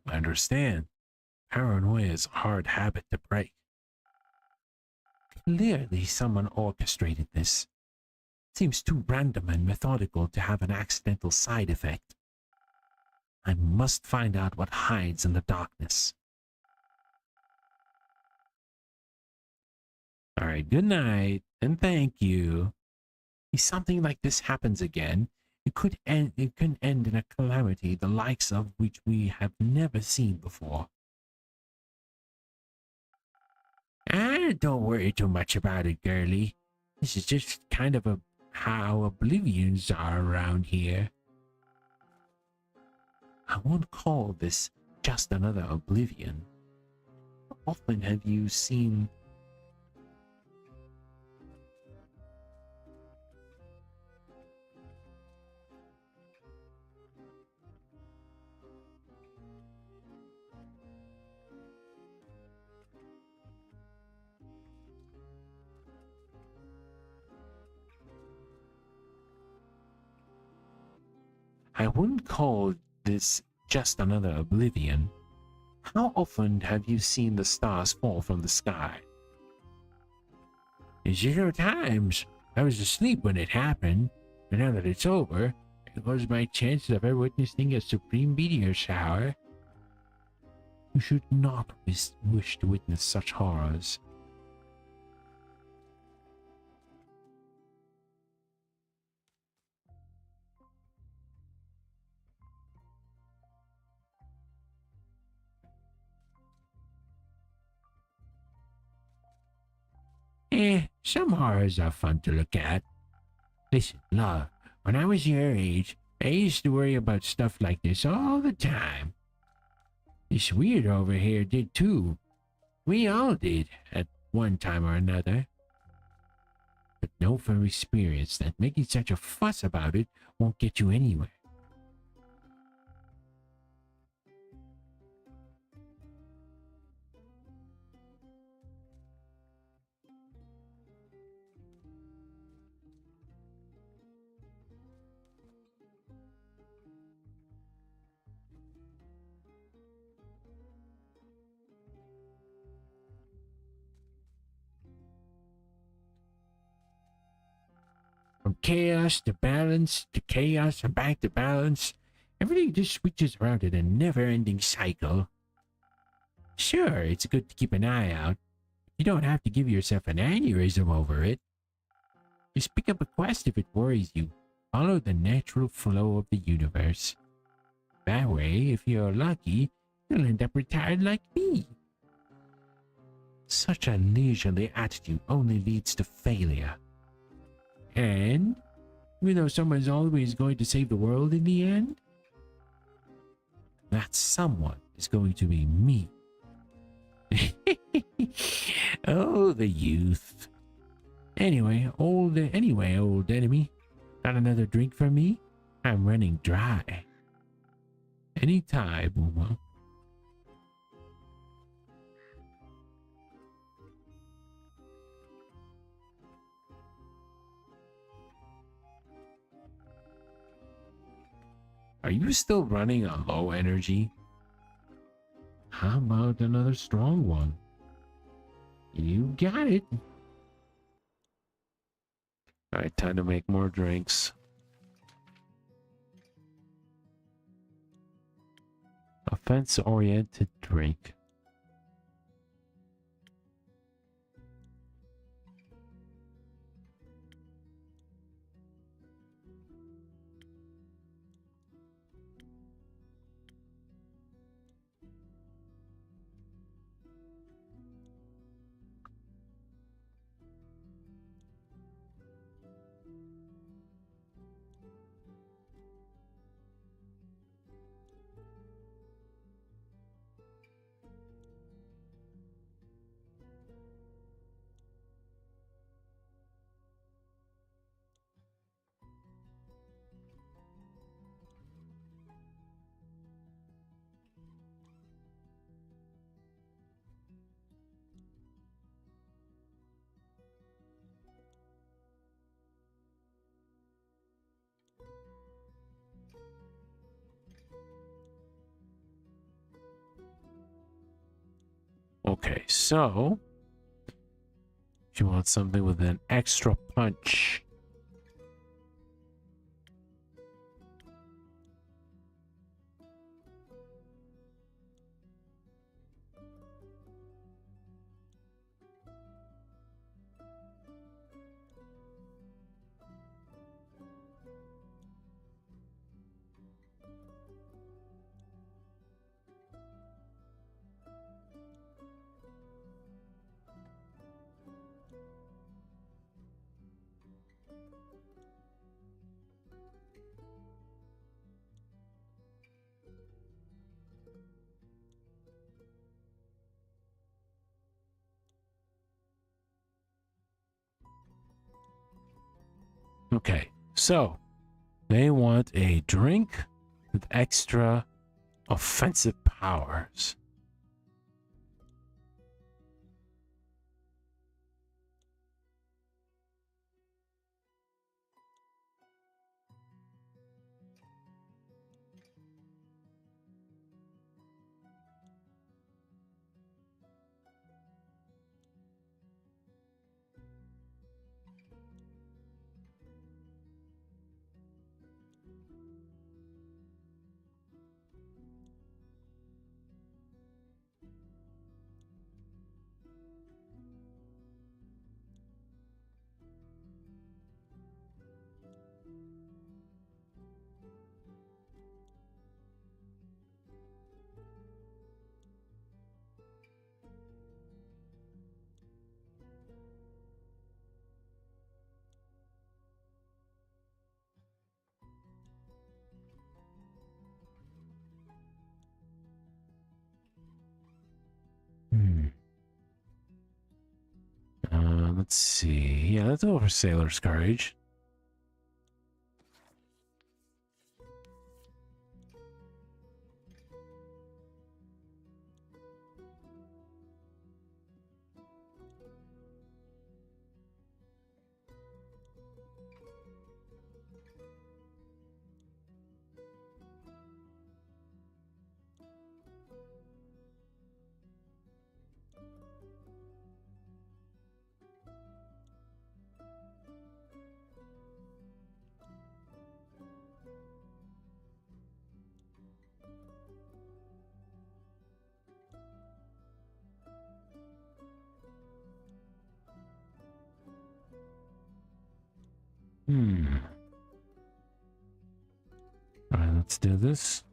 I understand. Paranoia is a hard habit to break. Clearly, someone orchestrated this. Seems too random and methodical to have an accidental side effect. I must find out what hides in the darkness. All right, good night, and thank you. If something like this happens again, it could end in a calamity the likes of which we have never seen before. Ah, don't worry too much about it, girlie. This is just kind of how oblivions are around here. I won't call this just another oblivion. How often have you seen... I wouldn't call this just another oblivion. How often have you seen the stars fall from the sky? 0 times. I was asleep when it happened, but now that it's over, it goes my chances of ever witnessing a supreme meteor shower. You should not wish to witness such horrors. Some horrors are fun to look at. Listen, love, when I was your age, I used to worry about stuff like this all the time. This weird over here did too. We all did, at one time or another. But know from experience that making such a fuss about it won't get you anywhere. From chaos to balance to chaos and back to balance, everything just switches around in a never-ending cycle. Sure, it's good to keep an eye out. You don't have to give yourself an aneurysm over it. Just pick up a quest if it worries you. Follow the natural flow of the universe. That way, if you're lucky, you'll end up retired like me. Such a leisurely attitude only leads to failure. And, even though someone's always going to save the world in the end, that someone is going to be me. Oh, the youth. Anyway, old enemy. Got another drink for me? I'm running dry. Anytime, Uma. Are you still running on low energy? How about another strong one? You got it. Alright, time to make more drinks. Offense-oriented drink. Okay, so you want something with an extra punch. Okay, so they want a drink with extra offensive powers. Hmm. Let's see. Yeah, that's over Sailor's Courage. Hmm. All right, let's do this.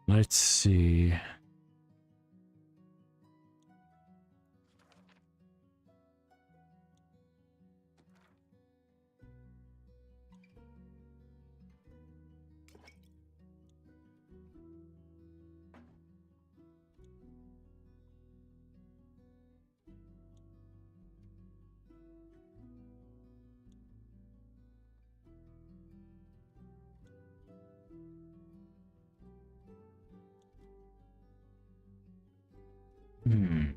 Let's see. Hmm.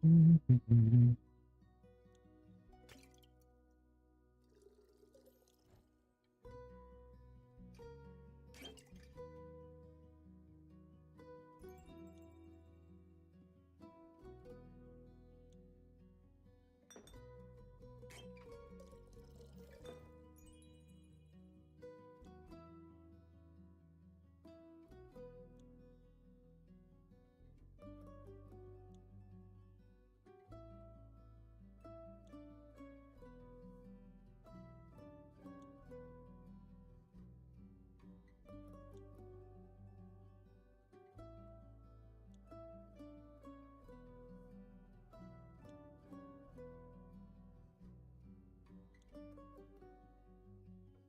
Hmm.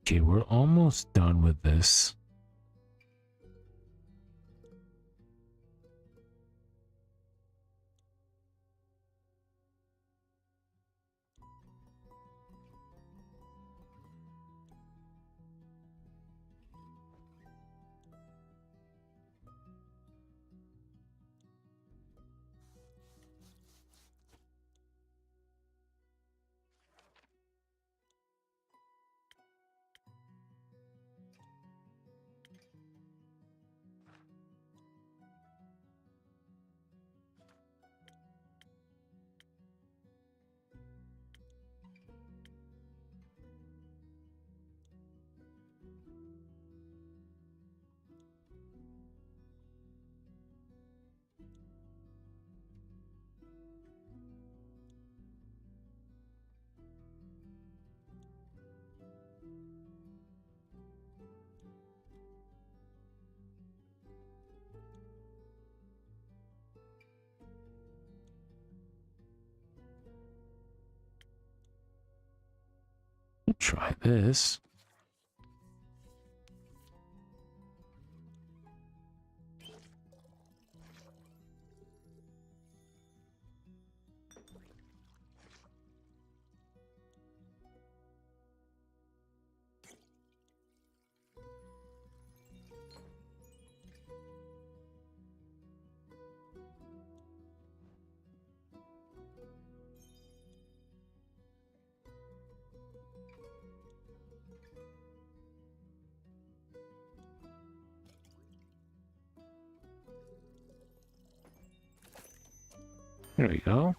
Okay, we're almost done with this. try this. There we go.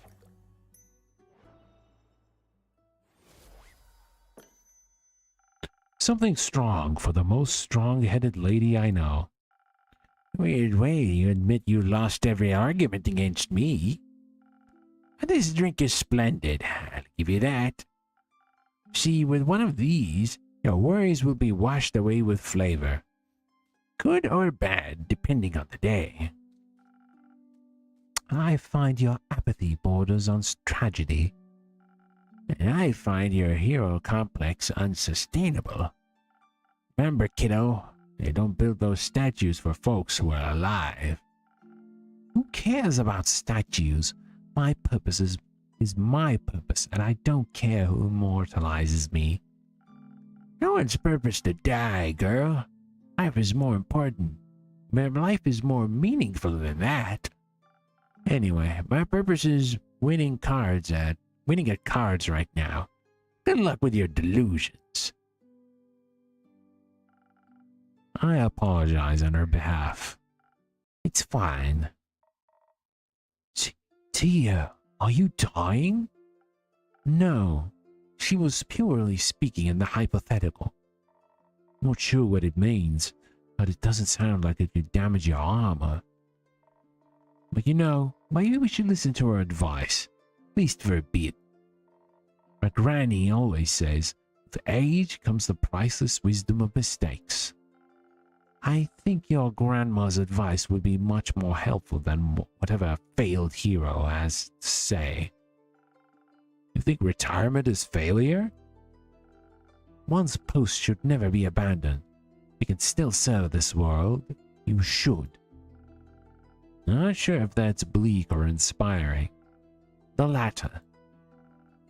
Something strong for the most strong-headed lady I know. Weird way you admit you lost every argument against me. This drink is splendid, I'll give you that. See, with one of these, your worries will be washed away with flavor. Good or bad, depending on the day. I find your apathy borders on tragedy. And I find your hero complex unsustainable. Remember, kiddo, they don't build those statues for folks who are alive. Who cares about statues? My purpose is my purpose, and I don't care who immortalizes me. No one's purpose to die, girl. Life is more important. Life is more meaningful than that. Anyway, my purpose is winning at cards right now. Good luck with your delusions. I apologize on her behalf. It's fine. Tia, are you dying? No, she was purely speaking in the hypothetical. Not sure what it means, but it doesn't sound like it could damage your armor. But you know, maybe we should listen to her advice, at least for a bit. My granny always says, with age comes the priceless wisdom of mistakes. I think your grandma's advice would be much more helpful than whatever a failed hero has to say. You think retirement is failure? One's post should never be abandoned. You can still serve this world. You should. Not sure if that's bleak or inspiring. The latter.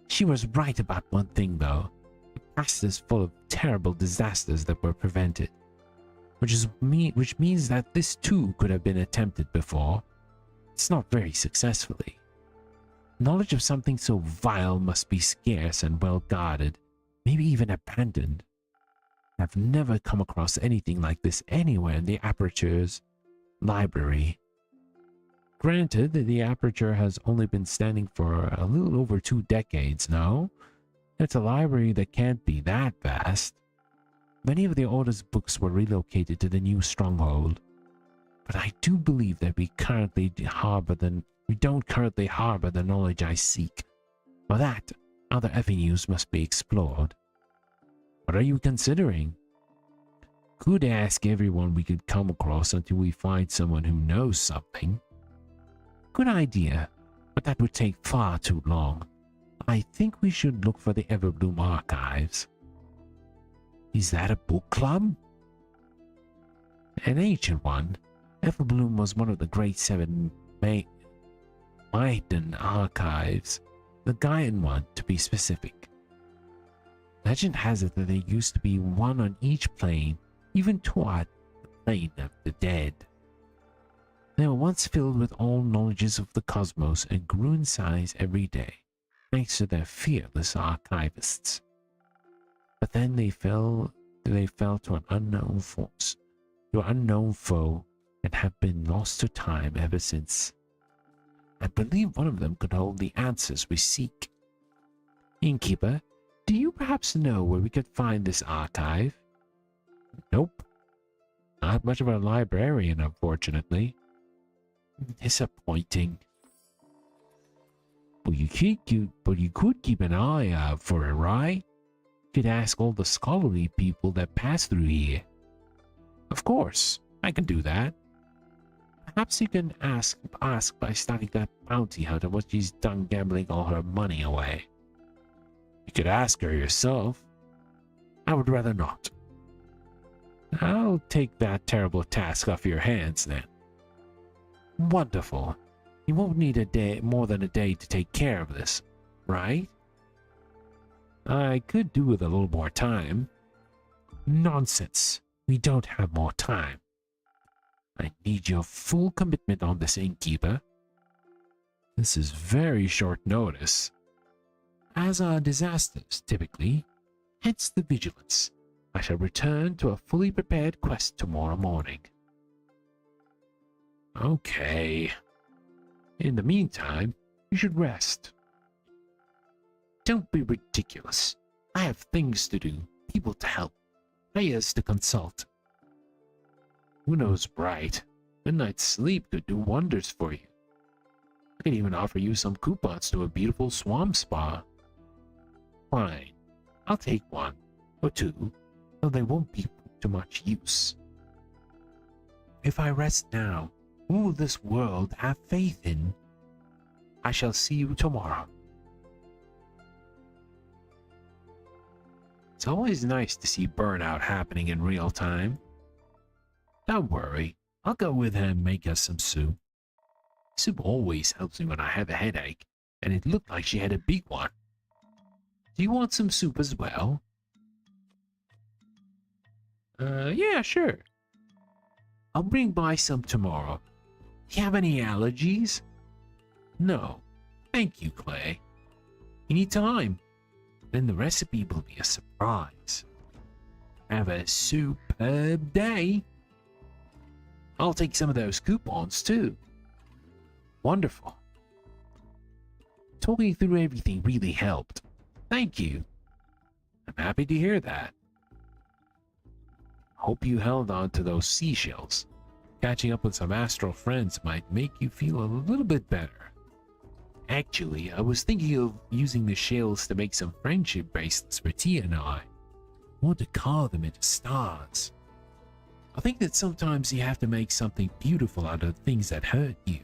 She was right about one thing, though. The past is full of terrible disasters that were prevented. Which means that this too could have been attempted before. It's not very successfully. Knowledge of something so vile must be scarce and well guarded, maybe even abandoned. I've never come across anything like this anywhere in the Aperture's library. Granted, the Aperture has only been standing for a little over 2 decades now. It's a library that can't be that vast. Many of the oldest books were relocated to the new stronghold, but I do believe that we don't currently harbor the knowledge I seek. For that, other avenues must be explored. What are you considering? Could ask everyone we could come across until we find someone who knows something. Good idea, but that would take far too long. I think we should look for the Everbloom archives. Is that a book club? An ancient one. Everbloom was one of the great 7 Maiden archives, the Gaian one to be specific. Legend has it that there used to be one on each plane, even toward the plane of the dead. They were once filled with all knowledges of the cosmos and grew in size every day, thanks to their fearless archivists. But then they fell to an unknown force, to an unknown foe, and have been lost to time ever since. I believe one of them could hold the answers we seek. Innkeeper, do you perhaps know where we could find this archive? Nope. Not much of a librarian, unfortunately. Disappointing. But you could keep an eye out for it, right? You could ask all the scholarly people that pass through here. Of course, I can do that. Perhaps you can ask by starting that bounty hunter what she's done gambling all her money away. You could ask her yourself. I would rather not. I'll take that terrible task off your hands then. Wonderful. You won't need a day, more than a day to take care of this, right? I could do with a little more time. Nonsense. We don't have more time. I need your full commitment on this, innkeeper. This is very short notice, as are disasters typically, hence the vigilance. I shall return to a fully prepared quest tomorrow morning. Okay. In the meantime, you should rest. Don't be ridiculous. I have things to do, people to help, players to consult. Uno's right. A night's sleep could do wonders for you. I could even offer you some coupons to a beautiful swamp spa. Fine. I'll take one, or two, though they won't be to much use. If I rest now, who will this world have faith in? I shall see you tomorrow. It's always nice to see burnout happening in real time. Don't worry, I'll go with her and make us some soup. Soup always helps me when I have a headache, and it looked like she had a big one. Do you want some soup as well? Yeah, sure. I'll bring by some tomorrow. Do you have any allergies? No. Thank you, Clay. Anytime. Then the recipe will be a surprise. Have a superb day. I'll take some of those coupons too. Wonderful. Talking through everything really helped. Thank you. I'm happy to hear that. Hope you held on to those seashells. Catching up with some astral friends might make you feel a little bit better. Actually, I was thinking of using the shells to make some friendship bracelets for Tia and I. Want to carve them into stars. I think that sometimes you have to make something beautiful out of things that hurt you.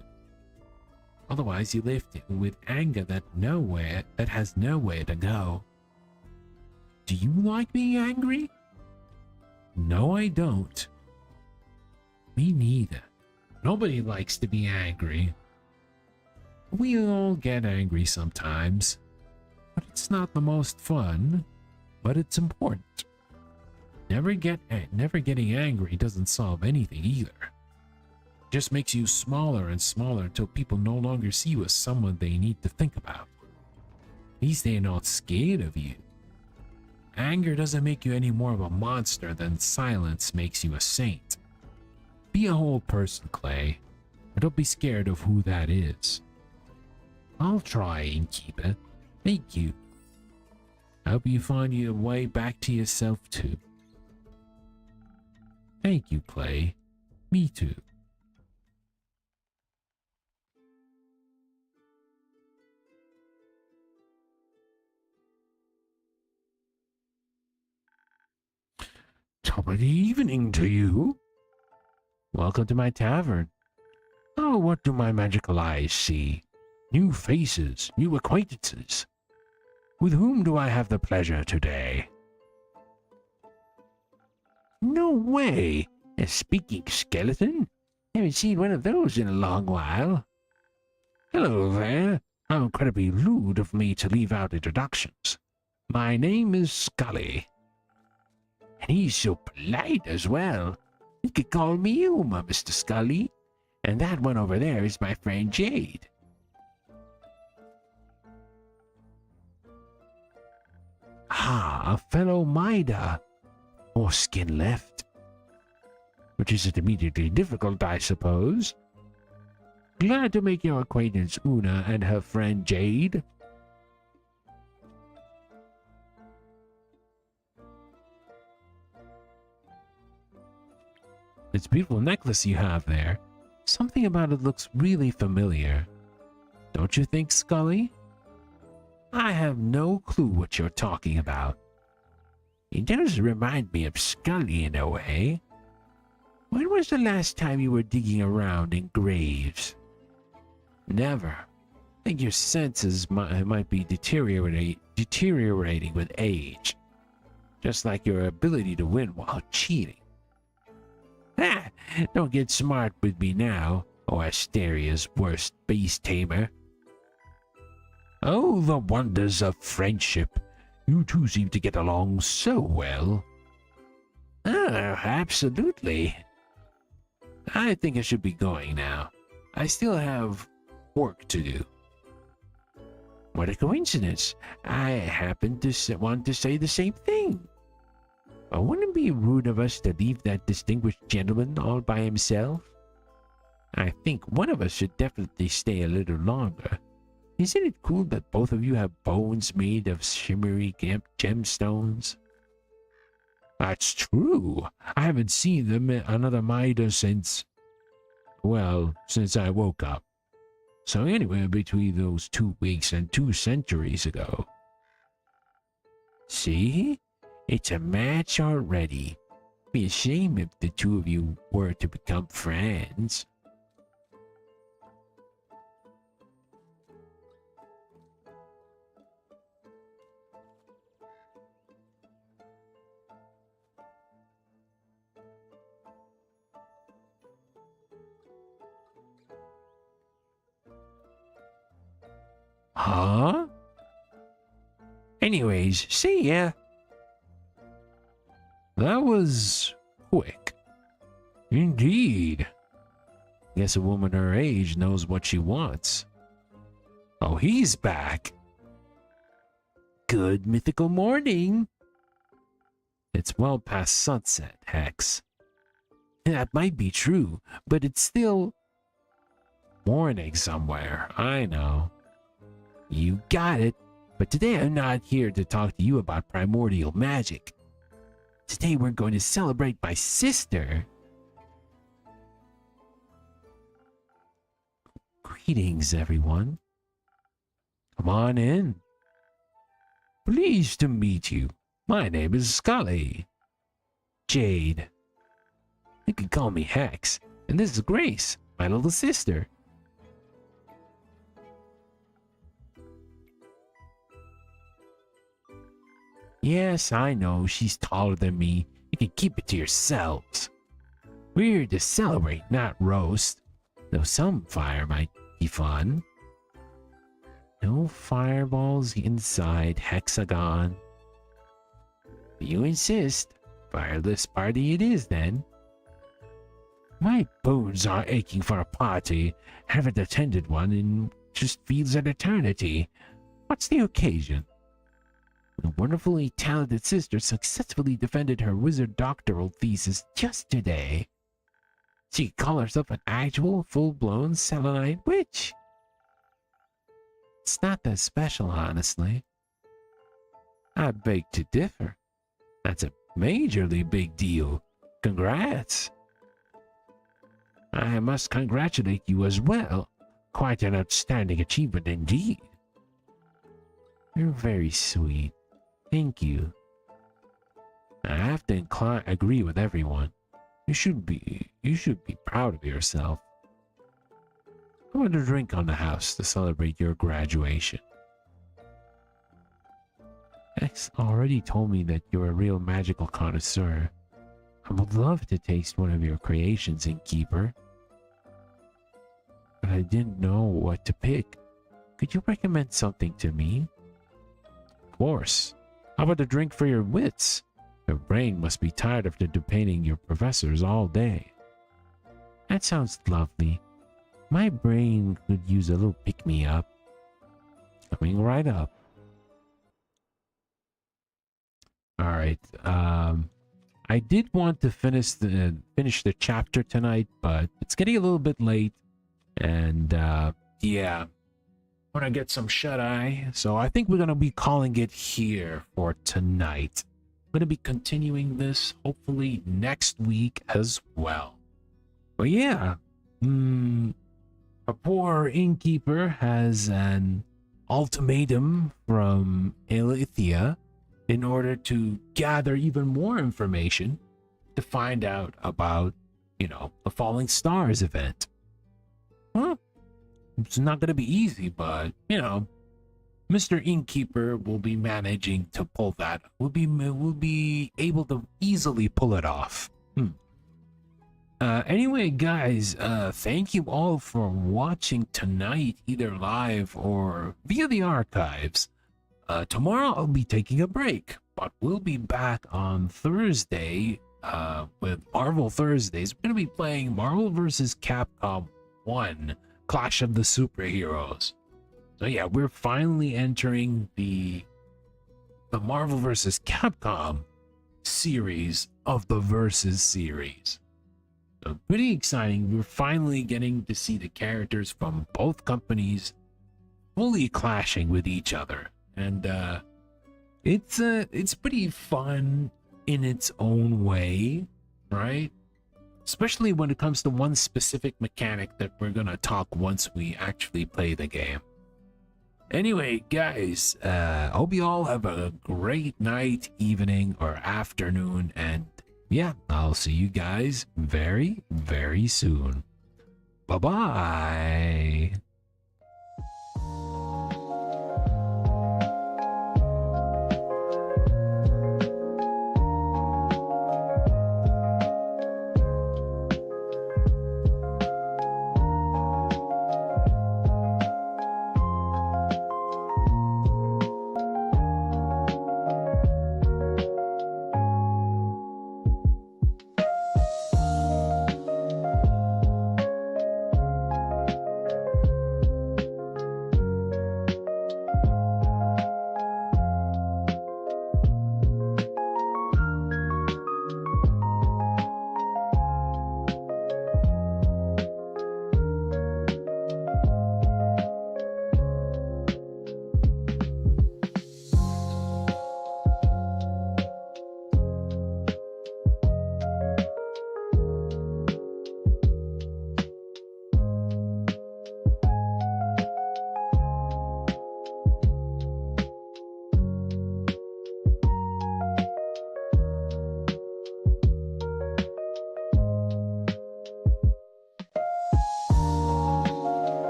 Otherwise, you live with anger that has nowhere to go. Do you like being angry? No, I don't. Me neither. Nobody likes to be angry. We all get angry sometimes, but it's not the most fun, but it's important. Never getting angry doesn't solve anything either. It just makes you smaller and smaller until people no longer see you as someone they need to think about. At least they're not scared of you. Anger doesn't make you any more of a monster than silence makes you a saint. Be a whole person, Clay, but don't be scared of who that is. I'll try and keep it. Thank you. I hope you find your way back to yourself too. Thank you, Clay. Me too. Top of the evening to you. Welcome to my tavern. Oh, what do my magical eyes see? New faces, new acquaintances. With whom do I have the pleasure today? No way! A speaking skeleton? Haven't seen one of those in a long while. Hello there. How incredibly rude of me to leave out introductions. My name is Scully. And he's so polite as well. You could call me Uma, Mr. Scully. And that one over there is my friend Jade. Ah, a fellow Maida. More skin left. Which isn't immediately difficult, I suppose. Glad to make your acquaintance, Una and her friend Jade. It's a beautiful necklace you have there. Something about it looks really familiar. Don't you think, Scully? I have no clue what you're talking about. It does remind me of Scully in a way. When was the last time you were digging around in graves? Never. I think your senses might be deteriorating with age. just like your ability to win while cheating. Ha! Don't get smart with me now, or Asteria's worst beast tamer. Oh, the wonders of friendship. You two seem to get along so well. Ah, absolutely. I think I should be going now. I still have work to do. What a coincidence. I happen to want to say the same thing. Wouldn't it be rude of us to leave that distinguished gentleman all by himself? I think one of us should definitely stay a little longer. Isn't it cool that both of you have bones made of shimmery gemstones? That's true. I haven't seen another Maida since I woke up. So anywhere between those 2 weeks and 2 centuries ago. See? It's a match already. Be a shame if the two of you were to become friends. Huh? Anyways, see ya. That was quick. Indeed. Guess a woman her age knows what she wants. Oh, he's back. Good mythical morning. It's well past sunset, Hex. That might be true, but it's still morning somewhere. I know. You got it. But today I'm not here to talk to you about primordial magic. Today we're going to celebrate my sister. Greetings, everyone. Come on in. Pleased to meet you. My name is Scully. Jade. You can call me Hex. And this is Grace, my little sister. Yes, I know, she's taller than me. You can keep it to yourselves. We're here to celebrate, not roast. Though some fire might be fun. No fireballs inside Hexagon. If you insist, fireless party it is then. My bones are aching for a party. Haven't attended one in just feels an eternity. What's the occasion? The wonderfully talented sister successfully defended her wizard doctoral thesis just today. She could call herself an actual, full-blown selenite witch. It's not that special, honestly. I beg to differ. That's a majorly big deal. Congrats. I must congratulate you as well. Quite an outstanding achievement indeed. You're very sweet. Thank you. I have to agree with everyone. You should be proud of yourself. I want a drink on the house to celebrate your graduation. X already told me that you're a real magical connoisseur. I would love to taste one of your creations, Innkeeper. But I didn't know what to pick. Could you recommend something to me? Of course. How about a drink for your wits? Your brain must be tired after debating your professors all day. That sounds lovely. My brain could use a little pick-me-up. Coming right up. Alright, I did want to finish the chapter tonight, but it's getting a little bit late. And, yeah. I want to get some shut-eye, so I think we're going to be calling it here for tonight. I'm going to be continuing this hopefully next week as well. But yeah, a poor innkeeper has an ultimatum from Alethea in order to gather even more information to find out about, the Falling Stars event. Well, it's not going to be easy, but, Mr. Innkeeper will be managing to pull that. Will be able to easily pull it off. Anyway, guys, thank you all for watching tonight, either live or via the archives. Tomorrow I'll be taking a break, but we'll be back on Thursday with Marvel Thursdays. We're going to be playing Marvel vs. Capcom 1, Clash of the Superheroes. So yeah, we're finally entering the Marvel vs. Capcom series of the Versus series. So pretty exciting. We're finally getting to see the characters from both companies fully clashing with each other. And it's pretty fun in its own way, right? Especially when it comes to one specific mechanic that we're gonna talk once we actually play the game. Anyway, guys, hope you all have a great night, evening, or afternoon, and yeah, I'll see you guys very, very soon. Bye-bye.